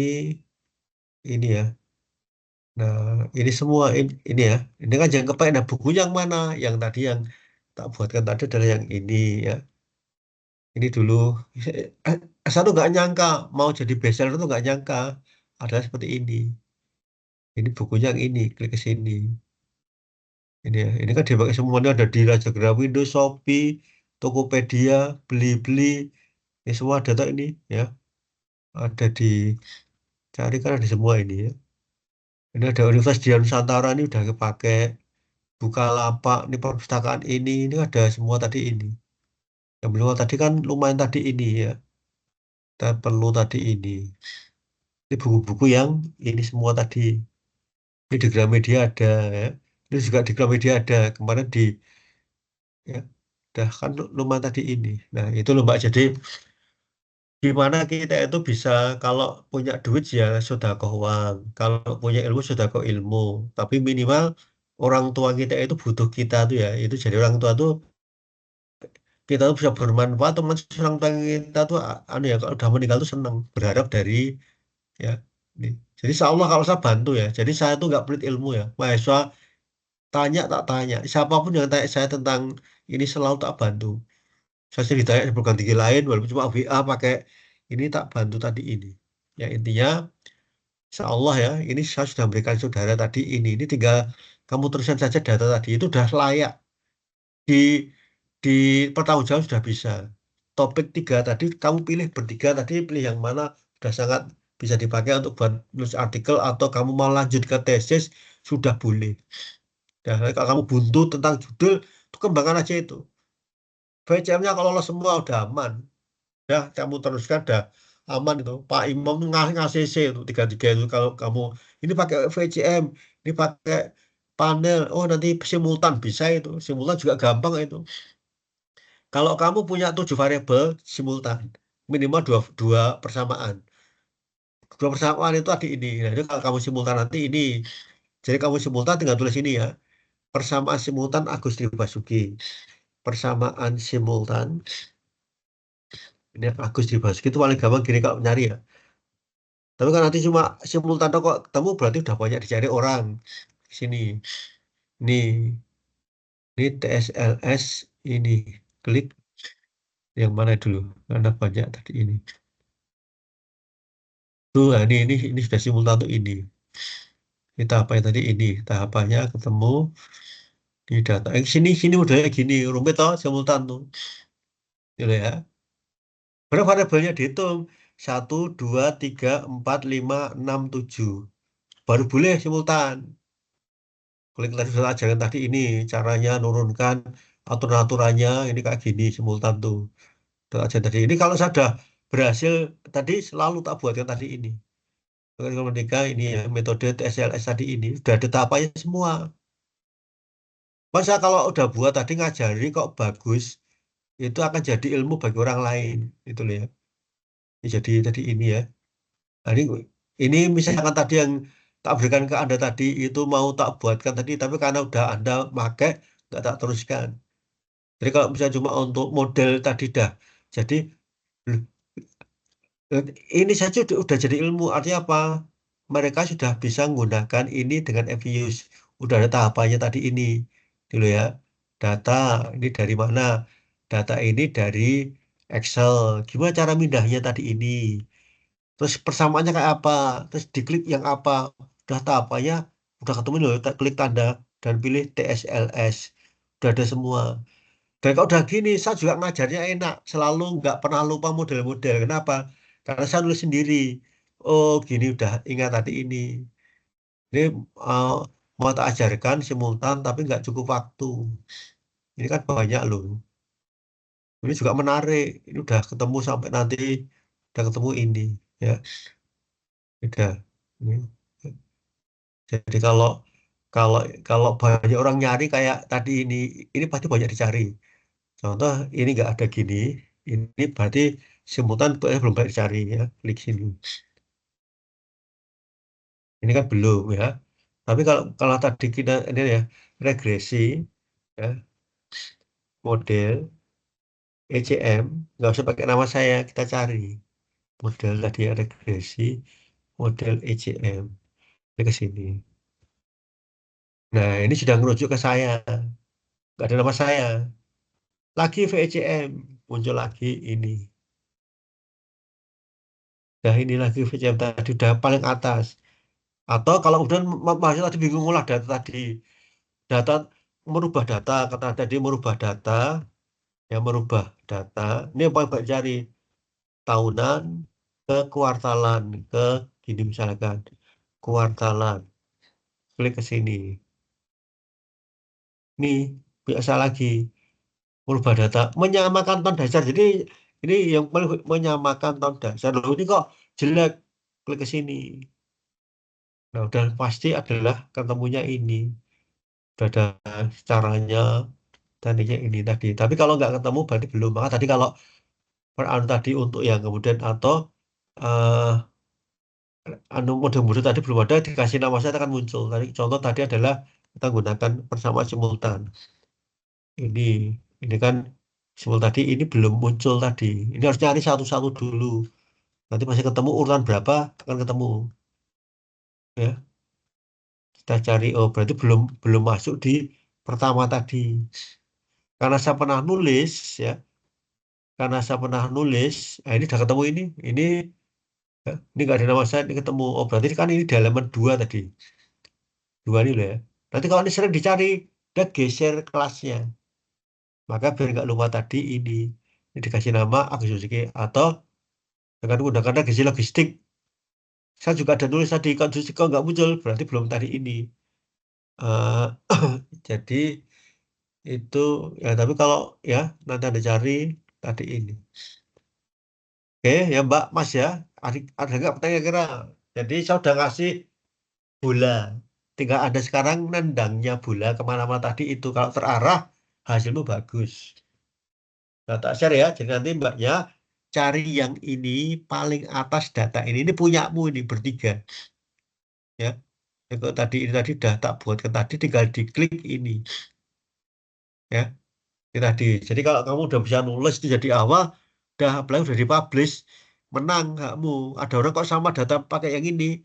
ini ya. Nah, ini semua ini ya. Ini kan jangan kepain. Nah, buku yang mana? Yang tadi yang tak buatkan tadi adalah yang ini ya. Ini dulu. Saya tuh nggak nyangka mau jadi bestseller tuh nggak nyangka. Adalah seperti ini. Ini bukunya yang ini. Klik ke sini. Ini ya. Ini kan dipakai semuanya ada di Raja Grawindo, Shopee, Tokopedia, Beli-beli. Ini semua data ini ya. Ada di cari kan ada semua ini ya. Ini ada Universitas Dian Nusantara ini udah kepakai. Bukalapak, ini perpustakaan ini ada semua tadi ini. Yang belum tadi kan lumayan tadi ini ya. Kita perlu tadi ini. Ini buku-buku yang ini semua tadi. Ini di Gramedia ada ya. Ini juga di Gramedia ada. Kemarin di ya. Udah kan lumayan tadi ini. Nah, itu loh Mbak. Jadi gimana kita itu bisa kalau punya duit ya sedekah uang. Kalau punya ilmu sedekah ilmu. Tapi minimal orang tua kita itu butuh kita tuh ya. Itu jadi orang tua tuh kita tuh bisa bermanfaat teman orang tua kita tuh anu ya kalau udah meninggal tuh senang berharap dari ya ini. Jadi insya Allah kalau saya bantu ya jadi saya tuh nggak pelit ilmu ya mahasiswa tanya tak tanya siapapun yang tanya saya tentang ini selalu tak bantu saya sering ditanya di program tinggi lain walaupun cuma VA pakai ini tak bantu tadi ini ya intinya insya Allah ya ini saya sudah memberikan saudara tadi ini tinggal kamu teruskan saja data tadi itu udah layak di di pertanggungjawab sudah bisa. Topik tiga tadi kamu pilih bertiga tadi pilih yang mana sudah sangat bisa dipakai untuk buat nulis artikel atau kamu mau lanjut ke tesis sudah boleh. Nah, kalau kamu buntu tentang judul itu kembangkan aja itu. VCM-nya kalau lolos semua udah aman. Ya, kamu teruskan udah aman itu. Pak Imam ngasih C itu tiga-tiga itu kalau kamu ini pakai VCM, ini pakai panel, oh nanti simultan bisa itu. Simultan juga gampang itu. Kalau kamu punya 7 variabel simultan, minimal dua persamaan. Dua persamaan itu tadi ini. Nah, itu kalau kamu simultan nanti ini. Jadi kamu simultan tinggal tulis ini ya. Persamaan simultan Agus Basuki. Persamaan simultan. Ini Agus Basuki itu paling gampang gini kalau nyari ya. Tapi kan nanti cuma simultan kok ketemu berarti udah banyak dicari orang. Sini. Ini TSLS ini. Klik yang mana dulu? Karena banyak tadi ini. Tuh, nah, ini sudah simultan untuk ini. Ini tahapannya tadi ini, tahapannya ketemu di data. Sini modelnya gini, rumit toh, simultan tuh. Gitu ya. Berapa variabelnya dihitung? 1, 2, 3, 4, 5, 6, 7. Baru boleh simultan. Klik tadi sudah ajaran tadi ini, caranya nurunkan aturan-aturannya, ini kayak gini, simultan tuh. Sudah ajaran tadi. Ini kalau saya sudah berhasil, tadi selalu tak buatkan tadi ini. Kalau mereka ini ya, metode TSLS tadi ini, sudah ada tahapannya semua. Masa kalau udah buat tadi ngajari kok bagus, itu akan jadi ilmu bagi orang lain. Itu loh ya. Ini jadi tadi ini ya. Nah, ini misalkan tadi yang tak berikan ke Anda tadi, itu mau tak buatkan tadi, tapi karena udah Anda pakai, nggak tak teruskan. Jadi kalau misalnya cuma untuk model tadi dah. Jadi eh, ini saja udah jadi ilmu. Artinya apa? Mereka sudah bisa menggunakan ini dengan Evius. Udah ada tahapannya tadi ini. Dulu ya. Data ini dari mana? Data ini dari Excel. Gimana cara mindahnya tadi ini? Terus persamaannya kayak apa? Terus diklik yang apa? Udah tahapannya, udah ketemu loh. Klik tanda dan pilih TSLS. Udah ada semua. Dan kalau udah gini, saya juga ngajarnya enak. Selalu nggak pernah lupa model-model. Kenapa? Karena saya nulis sendiri. oh gini udah ingat tadi ini. Ini uh, mau tak ajarkan simultan tapi nggak cukup waktu. Ini kan banyak loh. Ini juga menarik. Ini udah ketemu sampai nanti udah ketemu ini ya. Udah. Ini. Jadi kalau kalau kalau banyak orang nyari kayak tadi ini pasti banyak dicari. Contoh ini nggak ada gini, ini berarti simultan belum banyak dicari ya. Klik sini. Ini kan belum ya. Tapi kalau kalau tadi kita ini ya regresi ya model ECM nggak usah pakai nama saya kita cari model tadi ya, regresi model ECM ini ke sini. Nah ini sudah merujuk ke saya nggak ada nama saya lagi VECM muncul lagi ini. Nah ini lagi VECM tadi udah paling atas. Atau kalau udah masih tadi bingung ngolah data tadi data merubah data kata tadi merubah data ya merubah data ini yang paling baik cari tahunan ke kuartalan ke gini misalkan kuartalan klik ke sini nih biasa lagi merubah data menyamakan tahun dasar jadi ini yang paling menyamakan tahun dasar loh ini kok jelek klik ke sini nah udah pasti adalah ketemunya ini udah ada caranya tadinya ini tadi tapi kalau nggak ketemu berarti belum maka tadi kalau anu tadi untuk yang kemudian atau eh anu mode-mode tadi belum ada dikasih nama saya akan muncul. Tadi contoh tadi adalah kita gunakan bersama simultan. Ini ini kan simul tadi ini belum muncul tadi. Ini harus nyari satu-satu dulu. Nanti masih ketemu urutan berapa akan ketemu. Ya, kita cari. Oh berarti belum belum masuk di pertama tadi. Karena saya pernah nulis ya. Karena saya pernah nulis. Ini udah ketemu ini. Ini ya, ini nggak ada nama saya ini ketemu. Oh berarti kan ini di halaman 2 tadi. Dua ini loh ya. Nanti kalau ini sering dicari, dia geser kelasnya. Maka biar nggak lupa tadi ini dikasih nama Agus Yusiki atau dengan menggunakan regresi logistik. Saya juga ada nulis tadi kalau Yusiki nggak muncul berarti belum tadi ini. Eh, jadi itu ya tapi kalau ya nanti Anda cari tadi ini. Oke ya Mbak Mas ya. Ada nggak pertanyaan kira? Jadi saya udah ngasih bola. Tinggal Anda sekarang nendangnya bola kemana-mana tadi itu. Kalau terarah hasilmu bagus. Nah, tak share ya. Jadi nanti mbaknya cari yang ini paling atas data ini. Ini punyamu ini bertiga. Ya. Yang kalau tadi ini tadi udah tak buatkan tadi tinggal diklik ini. Ya. Ini tadi. Jadi kalau kamu udah bisa nulis itu jadi awal, udah apalagi udah dipublish, menang kamu. Ada orang kok sama data pakai yang ini.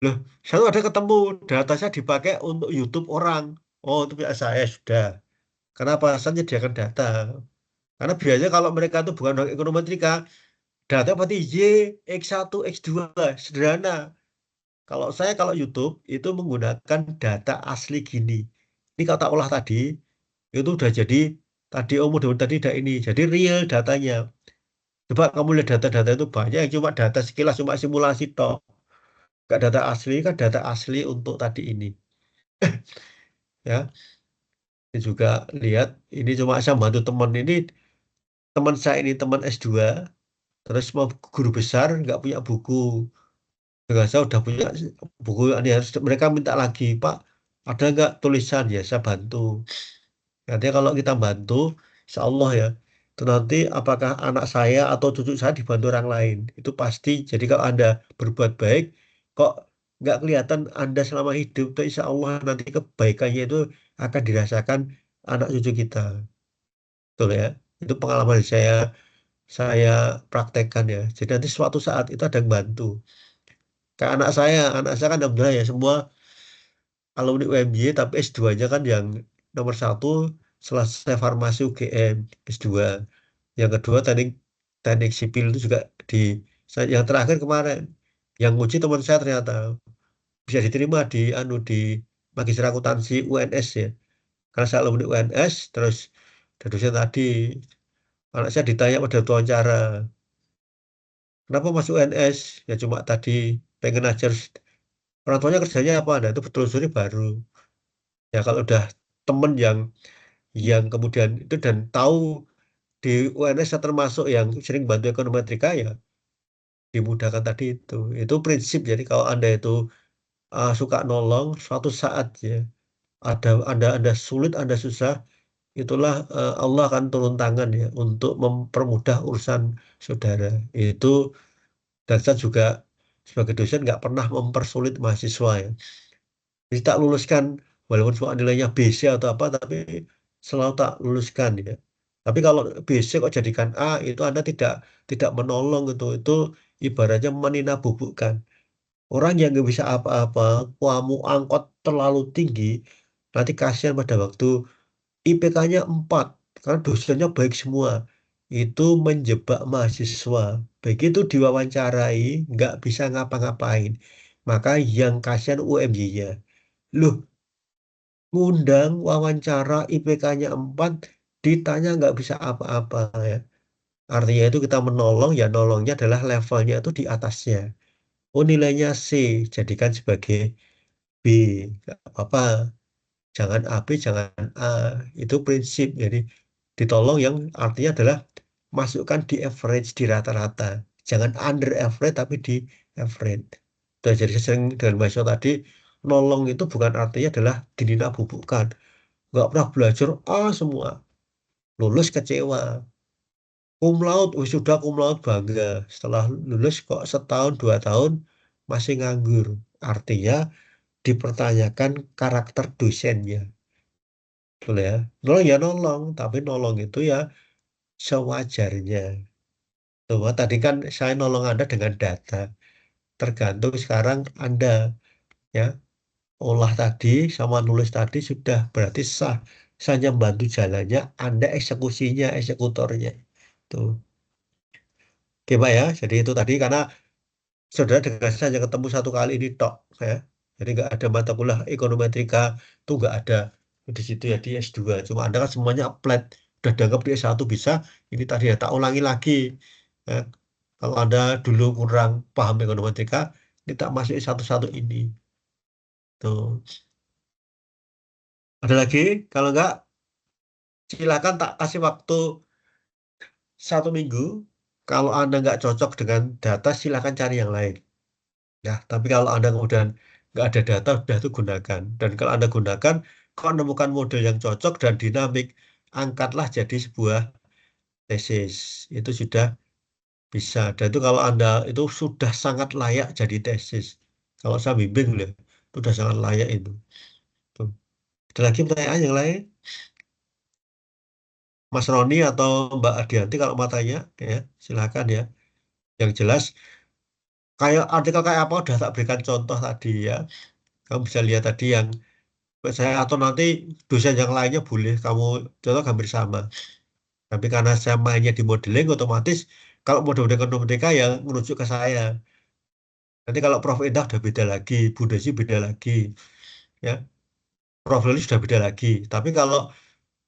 Loh, saya tuh ada ketemu data saya dipakai untuk YouTube orang. Oh, itu punya saya sudah. Kenapa? Saya menyediakan data. Karena biasanya kalau mereka itu bukan orang ekonometrika, data berarti Y, X1, X2, sederhana. Kalau saya kalau YouTube itu menggunakan data asli gini. Ini kalau tak olah tadi, itu udah jadi tadi model tadi udah ini. Jadi real datanya. Coba kamu lihat data-data itu banyak yang cuma data sekilas, cuma simulasi toh. Gak data asli, kan data asli untuk tadi ini. Ya, ini juga lihat, ini cuma saya bantu teman ini, teman saya ini teman S2, terus mau guru besar, nggak punya buku. Dengan saya udah punya buku ini harus mereka minta lagi Pak ada nggak tulisan ya saya bantu nanti kalau kita bantu Insya Allah ya itu nanti apakah anak saya atau cucu saya dibantu orang lain itu pasti jadi kalau Anda berbuat baik kok nggak kelihatan Anda selama hidup tuh Insya Allah nanti kebaikannya itu akan dirasakan anak cucu kita betul ya itu pengalaman saya praktekkan ya jadi nanti suatu saat itu ada yang bantu kayak anak saya kan alhamdulillah ya semua alumni UMY tapi S2-nya kan yang nomor satu selesai farmasi UGM S2. Yang kedua teknik teknik sipil itu juga di yang terakhir kemarin yang uji teman saya ternyata bisa diterima di di Magister Akuntansi UNS ya. Karena saya alumni UNS terus dari dosen tadi anak saya ditanya pada wawancara Kenapa masuk UNS? Ya cuma tadi pengen ajar orang tuanya kerjanya apa. Nah itu betul-betul baru. Ya kalau udah temen yang kemudian itu dan tahu di UNS saya termasuk yang sering bantu ekonometrika ya dimudahkan tadi itu. Itu prinsip. Jadi kalau Anda itu suka nolong suatu saat ya Anda sulit, Anda susah, itulah Allah akan turun tangan ya untuk mempermudah urusan saudara. Itu dan saya juga sebagai dosen nggak pernah mempersulit mahasiswa ya. Jadi tak luluskan walaupun cuma nilainya BC atau apa, tapi selalu tak luluskan ya. Tapi kalau BC kok jadikan A, itu Anda tidak tidak menolong itu ibaratnya meninabubukan. Orang yang nggak bisa apa-apa, kamu angkot terlalu tinggi, nanti kasihan pada waktu IPK-nya 4 karena dosennya baik semua. Itu menjebak mahasiswa. Begitu diwawancarai, nggak bisa ngapa-ngapain. Maka yang kasihan UMY-nya. Loh, ngundang wawancara IPK-nya 4, ditanya nggak bisa apa-apa ya. Artinya itu kita menolong, ya nolongnya adalah levelnya itu di atasnya. Oh nilainya C, jadikan sebagai B. Nggak apa-apa. Jangan A, B, jangan A. Itu prinsip. Jadi ditolong yang artinya adalah masukkan di average, di rata-rata. Jangan under average, tapi di average. Dan jadi saya sering dengan mahasiswa tadi, nolong itu bukan artinya adalah dinina bubukkan. Nggak pernah belajar A semua. Lulus kecewa. Cum laude, sudah cum laude bangga. Setelah lulus kok setahun, 2 tahun masih nganggur. Artinya dipertanyakan karakter dosennya. Betul ya. Nolong ya nolong, tapi nolong itu ya sewajarnya. Tuh, tadi kan saya nolong Anda dengan data. Tergantung sekarang Anda ya olah tadi sama nulis tadi sudah berarti sah. Saya hanya bantu jalannya, Anda eksekusinya, eksekutornya. Tuh. Oke, Pak ya. Jadi itu tadi karena saudara dengan saya hanya ketemu satu kali ini tok ya. Jadi nggak ada mata kuliah ekonometrika itu nggak ada di situ ya di S2. Cuma Anda kan semuanya applied. Udah dianggap di S1 bisa. Ini tadi ya tak ulangi lagi. Ya. Kalau Anda dulu kurang paham ekonometrika, ini tak masuk satu-satu ini. Tuh. Ada lagi? Kalau enggak, silakan tak kasih waktu 1 minggu. Kalau Anda nggak cocok dengan data, silakan cari yang lain. Ya, tapi kalau Anda kemudian nggak ada data, sudah itu gunakan. Dan kalau Anda gunakan, kalau menemukan model yang cocok dan dinamik, angkatlah jadi sebuah tesis. Itu sudah bisa. Dan itu kalau Anda itu sudah sangat layak jadi tesis. Kalau saya bimbing loh, itu sudah sangat layak itu. Tuh. Ada lagi pertanyaan yang lain? Mas Roni atau Mbak Adianti kalau mau tanya, ya silakan ya. Yang jelas, kayak artikel kayak apa udah tak berikan contoh tadi ya. Kamu bisa lihat tadi yang saya atau nanti dosen yang lainnya boleh kamu contoh hampir sama. Tapi karena saya mainnya di modeling, otomatis kalau model mereka yang merujuk ke saya. Nanti kalau Prof Indah udah beda lagi, Bu Desi beda lagi, ya. Prof Leli sudah beda lagi. Tapi kalau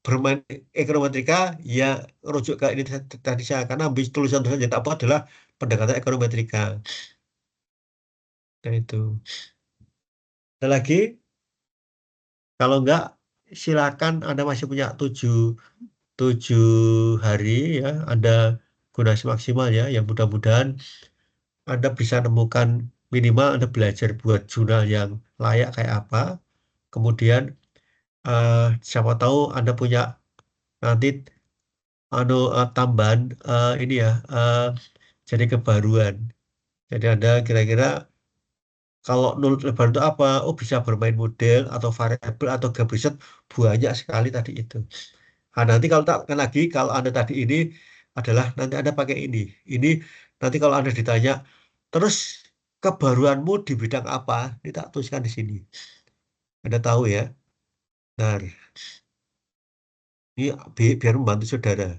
bermain ekonometrika, ya merujuk ke ini tadi saya karena habis tulisan-tulisan yang tak buat adalah pendekatan ekonometrika. Nah itu. Ada lagi? Kalau enggak, silakan Anda masih punya 7 hari ya, Anda gunakan maksimal ya, yang mudah-mudahan Anda bisa nemukan minimal Anda belajar buat jurnal yang layak kayak apa, kemudian eh, siapa tahu Anda punya nanti tambahan ini ya, jadi kebaruan. Jadi Anda kira-kira kalau nul lebar itu apa? Oh bisa bermain model atau variabel atau gabor riset banyak sekali tadi itu. Nah, nanti kalau tak lagi, kalau Anda tadi ini adalah nanti Anda pakai ini. Ini nanti kalau Anda ditanya, terus kebaruanmu di bidang apa? Ini tak tuliskan di sini. Anda tahu ya. Nah, ini biar membantu saudara.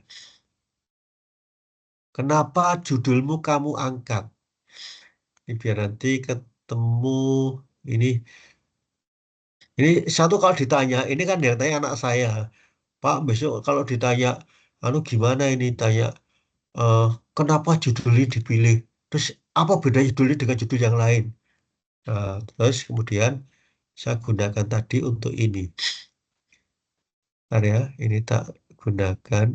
Kenapa judulmu kamu angkat? Ini biar nanti ketemu ini. Ini satu kalau ditanya, ini kan yang tanya anak saya. Pak, besok kalau ditanya, anu gimana ini tanya, eh, kenapa judul ini dipilih? Terus apa beda judul ini dengan judul yang lain? Nah, terus kemudian saya gunakan tadi untuk ini. Bentar ya, ini tak gunakan.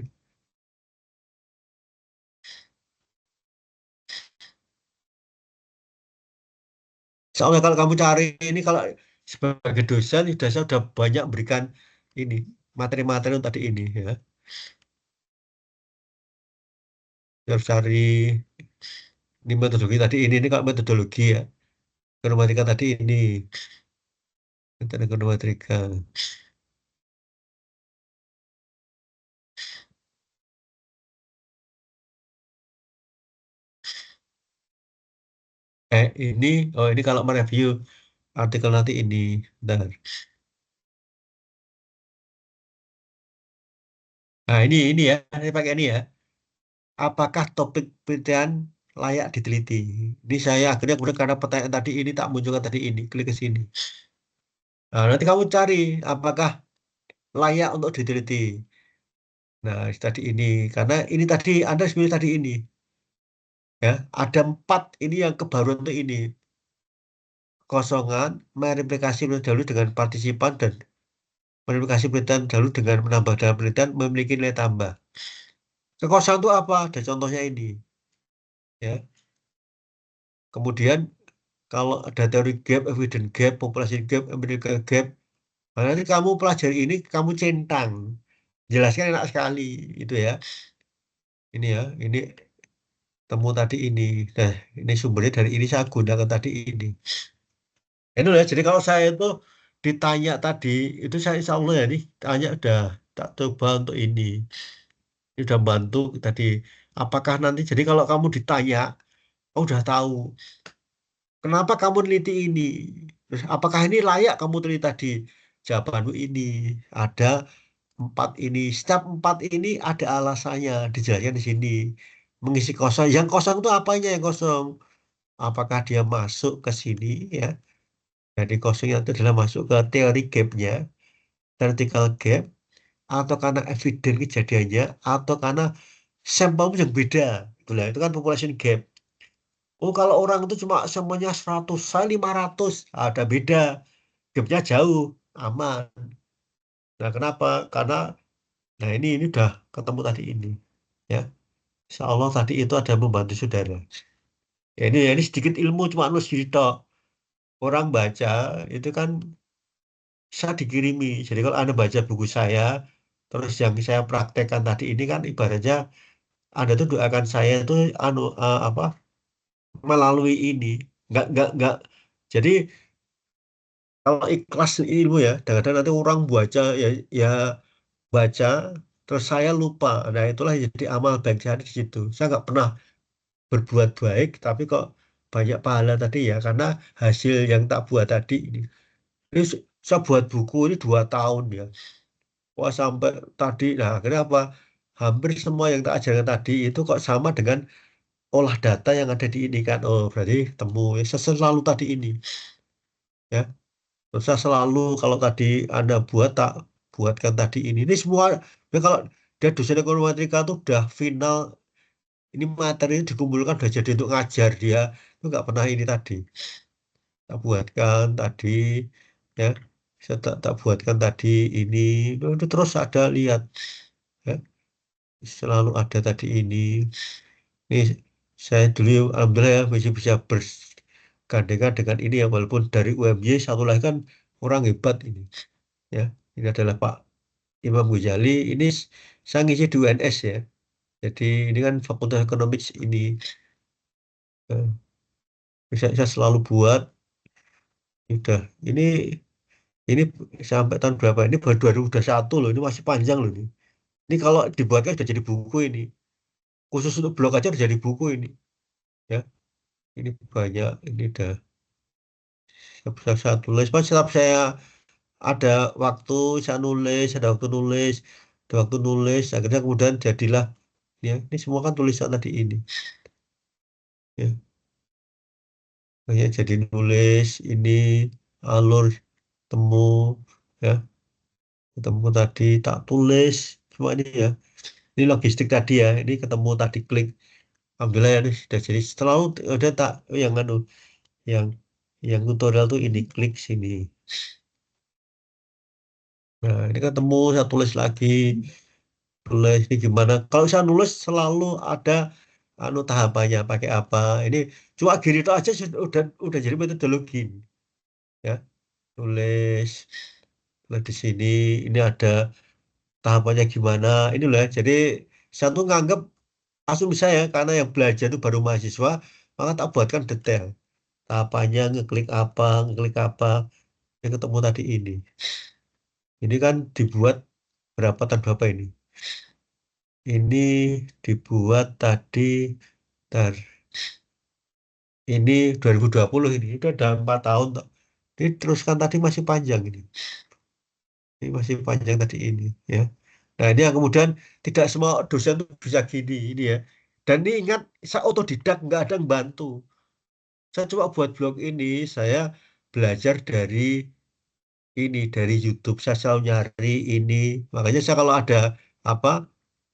Soalnya kalau kamu cari ini, kalau sebagai dosen, saya sudah banyak berikan ini materi-materi tadi ini ya. Harus cari ini metodologi tadi ini kalau metodologi ya. Gramatika tadi ini, metode gramatika. Ini, oh ini kalau mereview artikel nanti ini. Bentar. Nah ini ya, ini pakai ini ya. Apakah topik penelitian layak diteliti? Ini saya akhirnya kemudian karena pertanyaan tadi ini tak munculkan tadi ini, klik ke sini. Nah, nanti kamu cari apakah layak untuk diteliti. Nah, tadi ini karena ini tadi Anda sebenarnya tadi ini ya, ada 4 ini yang kebaruan untuk ini. Kosongan, mereplikasi penelitian dahulu dengan partisipan dan verifikasi penelitian dahulu dengan menambah dalam penelitian memiliki nilai tambah. Kekosongan itu apa? Ada contohnya ini. Ya. Kemudian kalau ada teori gap, evidence gap, populasi gap, empirical gap, nah, nanti kamu pelajari ini, kamu centang. Jelaskan enak sekali itu ya. Ini ya, ini temu tadi ini. Nah, ini sumbernya dari ini saya gunakan tadi ini. Ini loh ya, jadi kalau saya itu ditanya tadi, itu saya insya Allah ya nih, tanya udah tak coba untuk ini. Ini udah bantu tadi. Apakah nanti, jadi kalau kamu ditanya, oh udah tahu. Kenapa kamu neliti ini? Terus, apakah ini layak kamu teliti tadi? Jawabanmu ini. Ada 4 ini. Setiap 4 ini ada alasannya. Dijelaskan di sini. Mengisi kosong. Yang kosong itu apanya yang kosong? Apakah dia masuk ke sini ya? Jadi kosongnya itu adalah masuk ke teori gapnya, theoretical gap, atau karena evidence kejadiannya, atau karena sampelmu yang beda. Itulah, itu kan population gap. Oh, kalau orang itu cuma semuanya 100, saya 500. Ada beda. Gapnya jauh. Aman. Nah, kenapa? Karena, nah ini udah ketemu tadi ini. Ya, Insya Allah tadi itu ada membantu saudara. Ya, ini sedikit ilmu, cuma nulis diri tok. Orang baca, itu kan saya dikirimi. Jadi kalau Anda baca buku saya, terus yang saya praktekkan tadi ini kan ibaratnya Anda tuh doakan saya itu apa melalui ini. Nggak. Jadi kalau ikhlas ilmu ya, kadang-kadang nanti orang baca ya baca, terus saya lupa. Nah itulah yang jadi amal baik saya di situ. Saya nggak pernah berbuat baik, tapi kok banyak pahala tadi ya, karena hasil yang tak buat tadi ini. Ini saya buat buku ini 2 tahun ya. Wah sampai tadi, nah akhirnya apa? Hampir semua yang tak ajarkan tadi itu kok sama dengan olah data yang ada di ini kan. Oh berarti temu ya, selalu tadi ini ya. Terus saya selalu kalau tadi Anda buat tak buatkan tadi ini. Ini semua ya kalau dia dosen ekonometrika tuh udah final, ini materi dikumpulkan udah jadi untuk ngajar dia itu nggak pernah ini tadi. Tak buatkan tadi ya. Saya tak buatkan tadi ini. Itu terus ada lihat ya. Selalu ada tadi ini. Ini saya dulu alhamdulillah ya masih bisa bergandengan dengan ini ya walaupun dari UMY satu lagi kan orang hebat ini ya. Ini adalah Pak Imam Ghazali. Ini saya ngisi di UNS ya. Jadi ini kan Fakultas Ekonomi ini saya selalu buat udah ini sampai tahun berapa ini baru 2021 loh, ini masih panjang loh ini. Ini kalau dibuatnya sudah jadi buku ini. Khusus untuk blog aja udah jadi buku ini ya. Ini banyak ini udah saya tulis. Pas setiap saya ada waktu saya nulis, ada waktu nulis, ada waktu nulis, akhirnya kemudian jadilah ya. Ini semua kan tulisan tadi ini ya. Banyak jadi nulis ini alur temu ya, ketemu tadi tak tulis semua ini ya. Ini logistik tadi ya. Ini ketemu tadi klik Alhamdulillah ya nih sudah jadi selalu udah tak yang anu yang yang tutorial tuh ini klik sini. Nah, ini ketemu saya tulis lagi, tulis ini gimana. Kalau saya nulis selalu ada anu tahapannya pakai apa. Ini cuma gini itu aja udah jadi metodologi ya. Tulis, tulis di sini ini ada tahapannya gimana. Ini loh ya. Jadi saya tuh nganggap langsung bisa ya karena yang belajar itu baru mahasiswa, maka tak buatkan detail. Tahapannya ngeklik apa, yang ketemu tadi ini. Ini kan dibuat berapa tahun berapa ini? Ini dibuat tadi, tar, ini 2020 ini, itu ada 4 tahun. Toh. Ini teruskan tadi masih panjang ini. Ini masih panjang tadi ini, ya. Nah ini yang kemudian tidak semua dosen tuh bisa gini, ini ya. Dan ini ingat, saya otodidak, nggak ada yang bantu. Saya coba buat blog ini, saya belajar dari dari YouTube. Saya selalu nyari ini. Makanya saya kalau ada apa,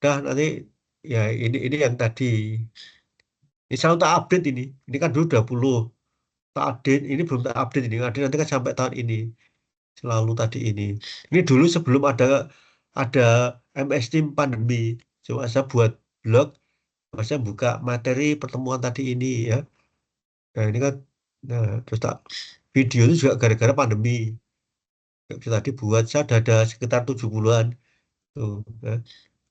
dah nanti ya ini yang tadi. Ini selalu tak update ini. Ini kan dulu 20 tak update. Ini belum tak update ini. Update nanti kan sampai tahun ini. Selalu tadi ini. Ini dulu sebelum ada MS Team pandemi. Coba saya buat blog. Saya buka materi pertemuan tadi ini ya. Nah ini kan, nah, terus tak video itu juga gara-gara pandemi. Nggak bisa dibuat. Saya ada sekitar 70-an. Tuh, ya.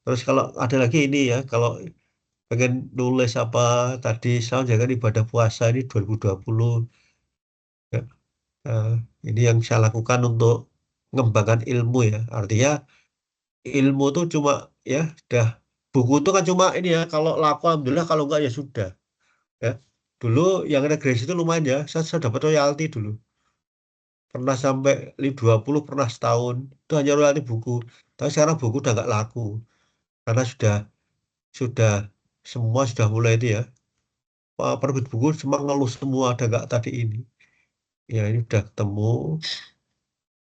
Terus kalau ada lagi ini ya, kalau pengen nulis apa tadi, saya jangan ibadah puasa ini 2020. Ya. Eh, ini yang saya lakukan untuk mengembangkan ilmu ya. Artinya ilmu tuh cuma ya, dah buku itu kan cuma ini ya. Kalau laku alhamdulillah, kalau enggak ya sudah. Ya. Dulu yang regresi itu lumayan ya. Saya dapat royalti dulu. Pernah sampai 20 pernah setahun. Itu hanya royalti buku. Tapi sekarang buku udah nggak laku karena sudah semua sudah mulai itu ya. Penerbit buku cuma ngeluh semua ada nggak tadi ini. Ya ini udah ketemu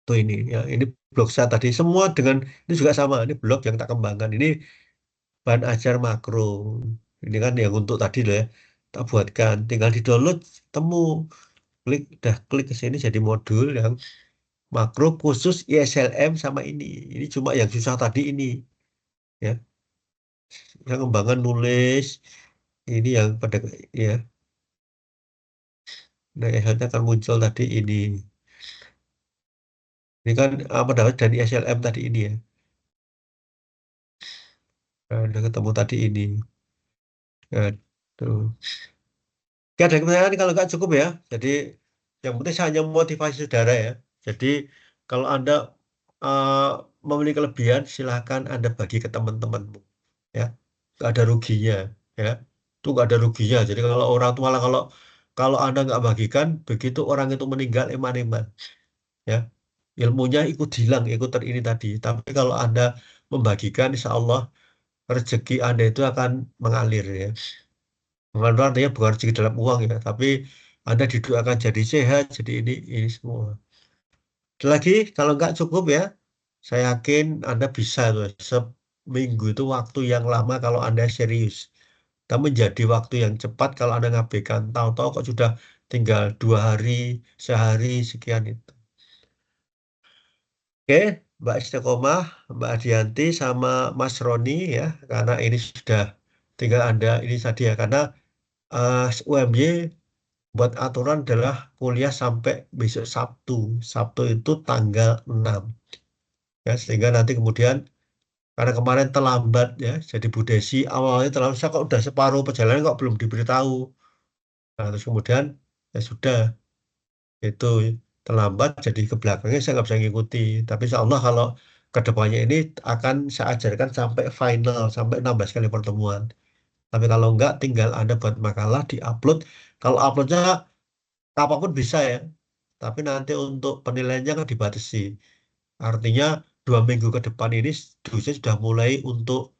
tuh ini ya ini blog saya tadi semua dengan ini juga sama ini blog yang tak kembangkan ini bahan ajar makro ini kan yang untuk tadi loh ya tak buatkan tinggal di download temu klik ke sini jadi modul yang makro khusus ISLM sama ini cuma yang susah tadi ini ya yang kembangan nulis ini yang pada ya nah hasilnya akan muncul tadi ini kan apa dapat dari SLM tadi ini ya. Nah, udah ketemu tadi ini. Nah, tuh. Oke, ada pertanyaan kalau nggak cukup ya. Jadi yang penting saya hanya motivasi saudara ya. Jadi kalau Anda eh, memiliki kelebihan, silahkan Anda bagi ke teman-temanmu. Ya, nggak ada ruginya. Ya, itu nggak ada ruginya. Jadi kalau orang tua malah kalau kalau Anda nggak bagikan, begitu orang itu meninggal eman-eman. Ya, ilmunya ikut hilang, ikut ini tadi. Tapi kalau Anda membagikan, insya Allah rezeki Anda itu akan mengalir ya. Mengalir artinya bukan rezeki dalam uang ya, tapi Anda didoakan jadi sehat, jadi ini semua. Lagi kalau nggak cukup ya, saya yakin Anda bisa tuh seminggu itu waktu yang lama kalau Anda serius. Dan menjadi waktu yang cepat kalau Anda ngabaikan. Tahu-tahu kok sudah tinggal 2 hari, sehari, sekian itu. Oke, Mbak Istiqomah, Mbak Adianti, sama Mas Roni ya, karena ini sudah tinggal Anda ini tadi ya, karena UMY buat aturan adalah kuliah sampai besok Sabtu. Sabtu itu tanggal 6 ya, sehingga nanti kemudian karena kemarin terlambat ya, jadi Bu Desi awalnya terlambat, saya kok udah separuh perjalanan kok belum diberitahu. Nah, terus kemudian ya sudah itu terlambat jadi ke belakangnya saya nggak bisa ngikuti tapi insya Allah kalau kedepannya ini akan saya ajarkan sampai final sampai 16 kali pertemuan tapi kalau enggak tinggal Anda buat makalah diupload kalau uploadnya kapanpun bisa ya tapi nanti untuk penilaiannya kan dibatasi artinya 2 minggu ke depan ini dosen sudah mulai untuk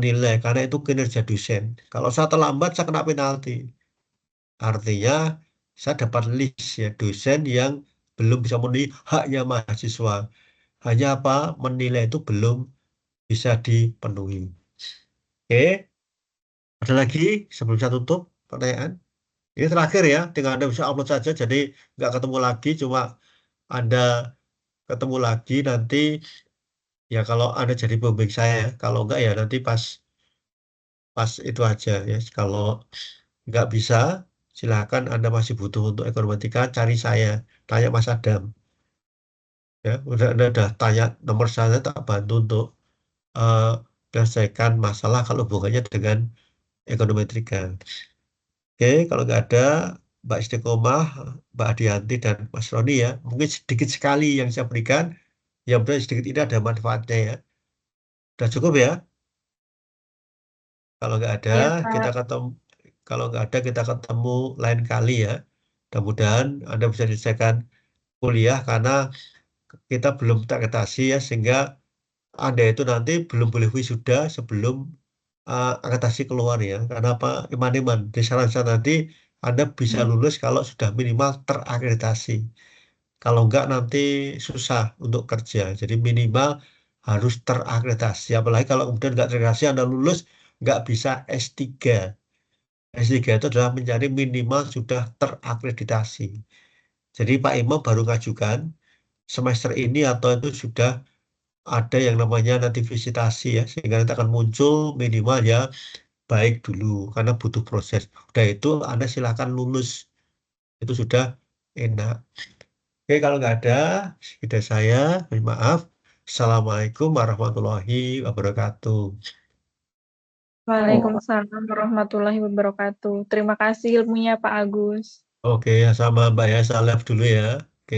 nilai karena itu kinerja dosen kalau saya terlambat saya kena penalti. Artinya saya dapat list ya dosen yang belum bisa memenuhi haknya mahasiswa. Hanya apa menilai itu belum bisa dipenuhi. Oke, Ada lagi sebelum saya tutup pertanyaan? Ini terakhir ya, tinggal Anda bisa upload saja, jadi nggak ketemu lagi, cuma Anda ketemu lagi nanti ya kalau Anda jadi pembimbing saya, ya. Kalau enggak ya nanti pas pas itu aja ya. Kalau nggak bisa, silakan Anda masih butuh untuk ekonometrik, cari saya, tanya Mas Adam. Ya, Anda udah tanya nomor saya, tak bantu untuk eh, menyelesaikan masalah kalau hubungannya dengan ekonometrika. Oke, kalau nggak ada Mbak Istiqomah, Mbak Adianti, dan Mas Roni ya, mungkin sedikit sekali yang saya berikan, yang benar sedikit ini ada manfaatnya ya. Udah cukup ya? Kalau nggak ada, Iya, kita Kak. ketemu. Kalau nggak ada, kita ketemu lain kali ya. Mudah-mudahan Anda bisa selesaikan kuliah karena kita belum terketasi ya, sehingga Anda itu nanti belum boleh wisuda sebelum akreditasi keluar ya. Karena apa? Iman-iman. Di saran-saran nanti Anda bisa Hmm. lulus kalau sudah minimal terakreditasi. Kalau enggak nanti susah untuk kerja. Jadi minimal harus terakreditasi. Apalagi kalau kemudian enggak terakreditasi, Anda lulus nggak bisa S3. S3 itu adalah mencari minimal sudah terakreditasi. Jadi Pak Imam baru ngajukan semester ini atau itu sudah ada yang namanya nanti visitasi ya, sehingga nanti akan muncul minimal ya baik dulu karena butuh proses. Udah itu Anda silakan lulus, itu sudah enak. Oke, kalau nggak ada, sudah saya, mohon maaf. Assalamualaikum warahmatullahi wabarakatuh. Waalaikumsalam warahmatullahi wabarakatuh. Terima kasih ilmunya Pak Agus. Oke, sama Mbak ya, saya live dulu ya. Oke.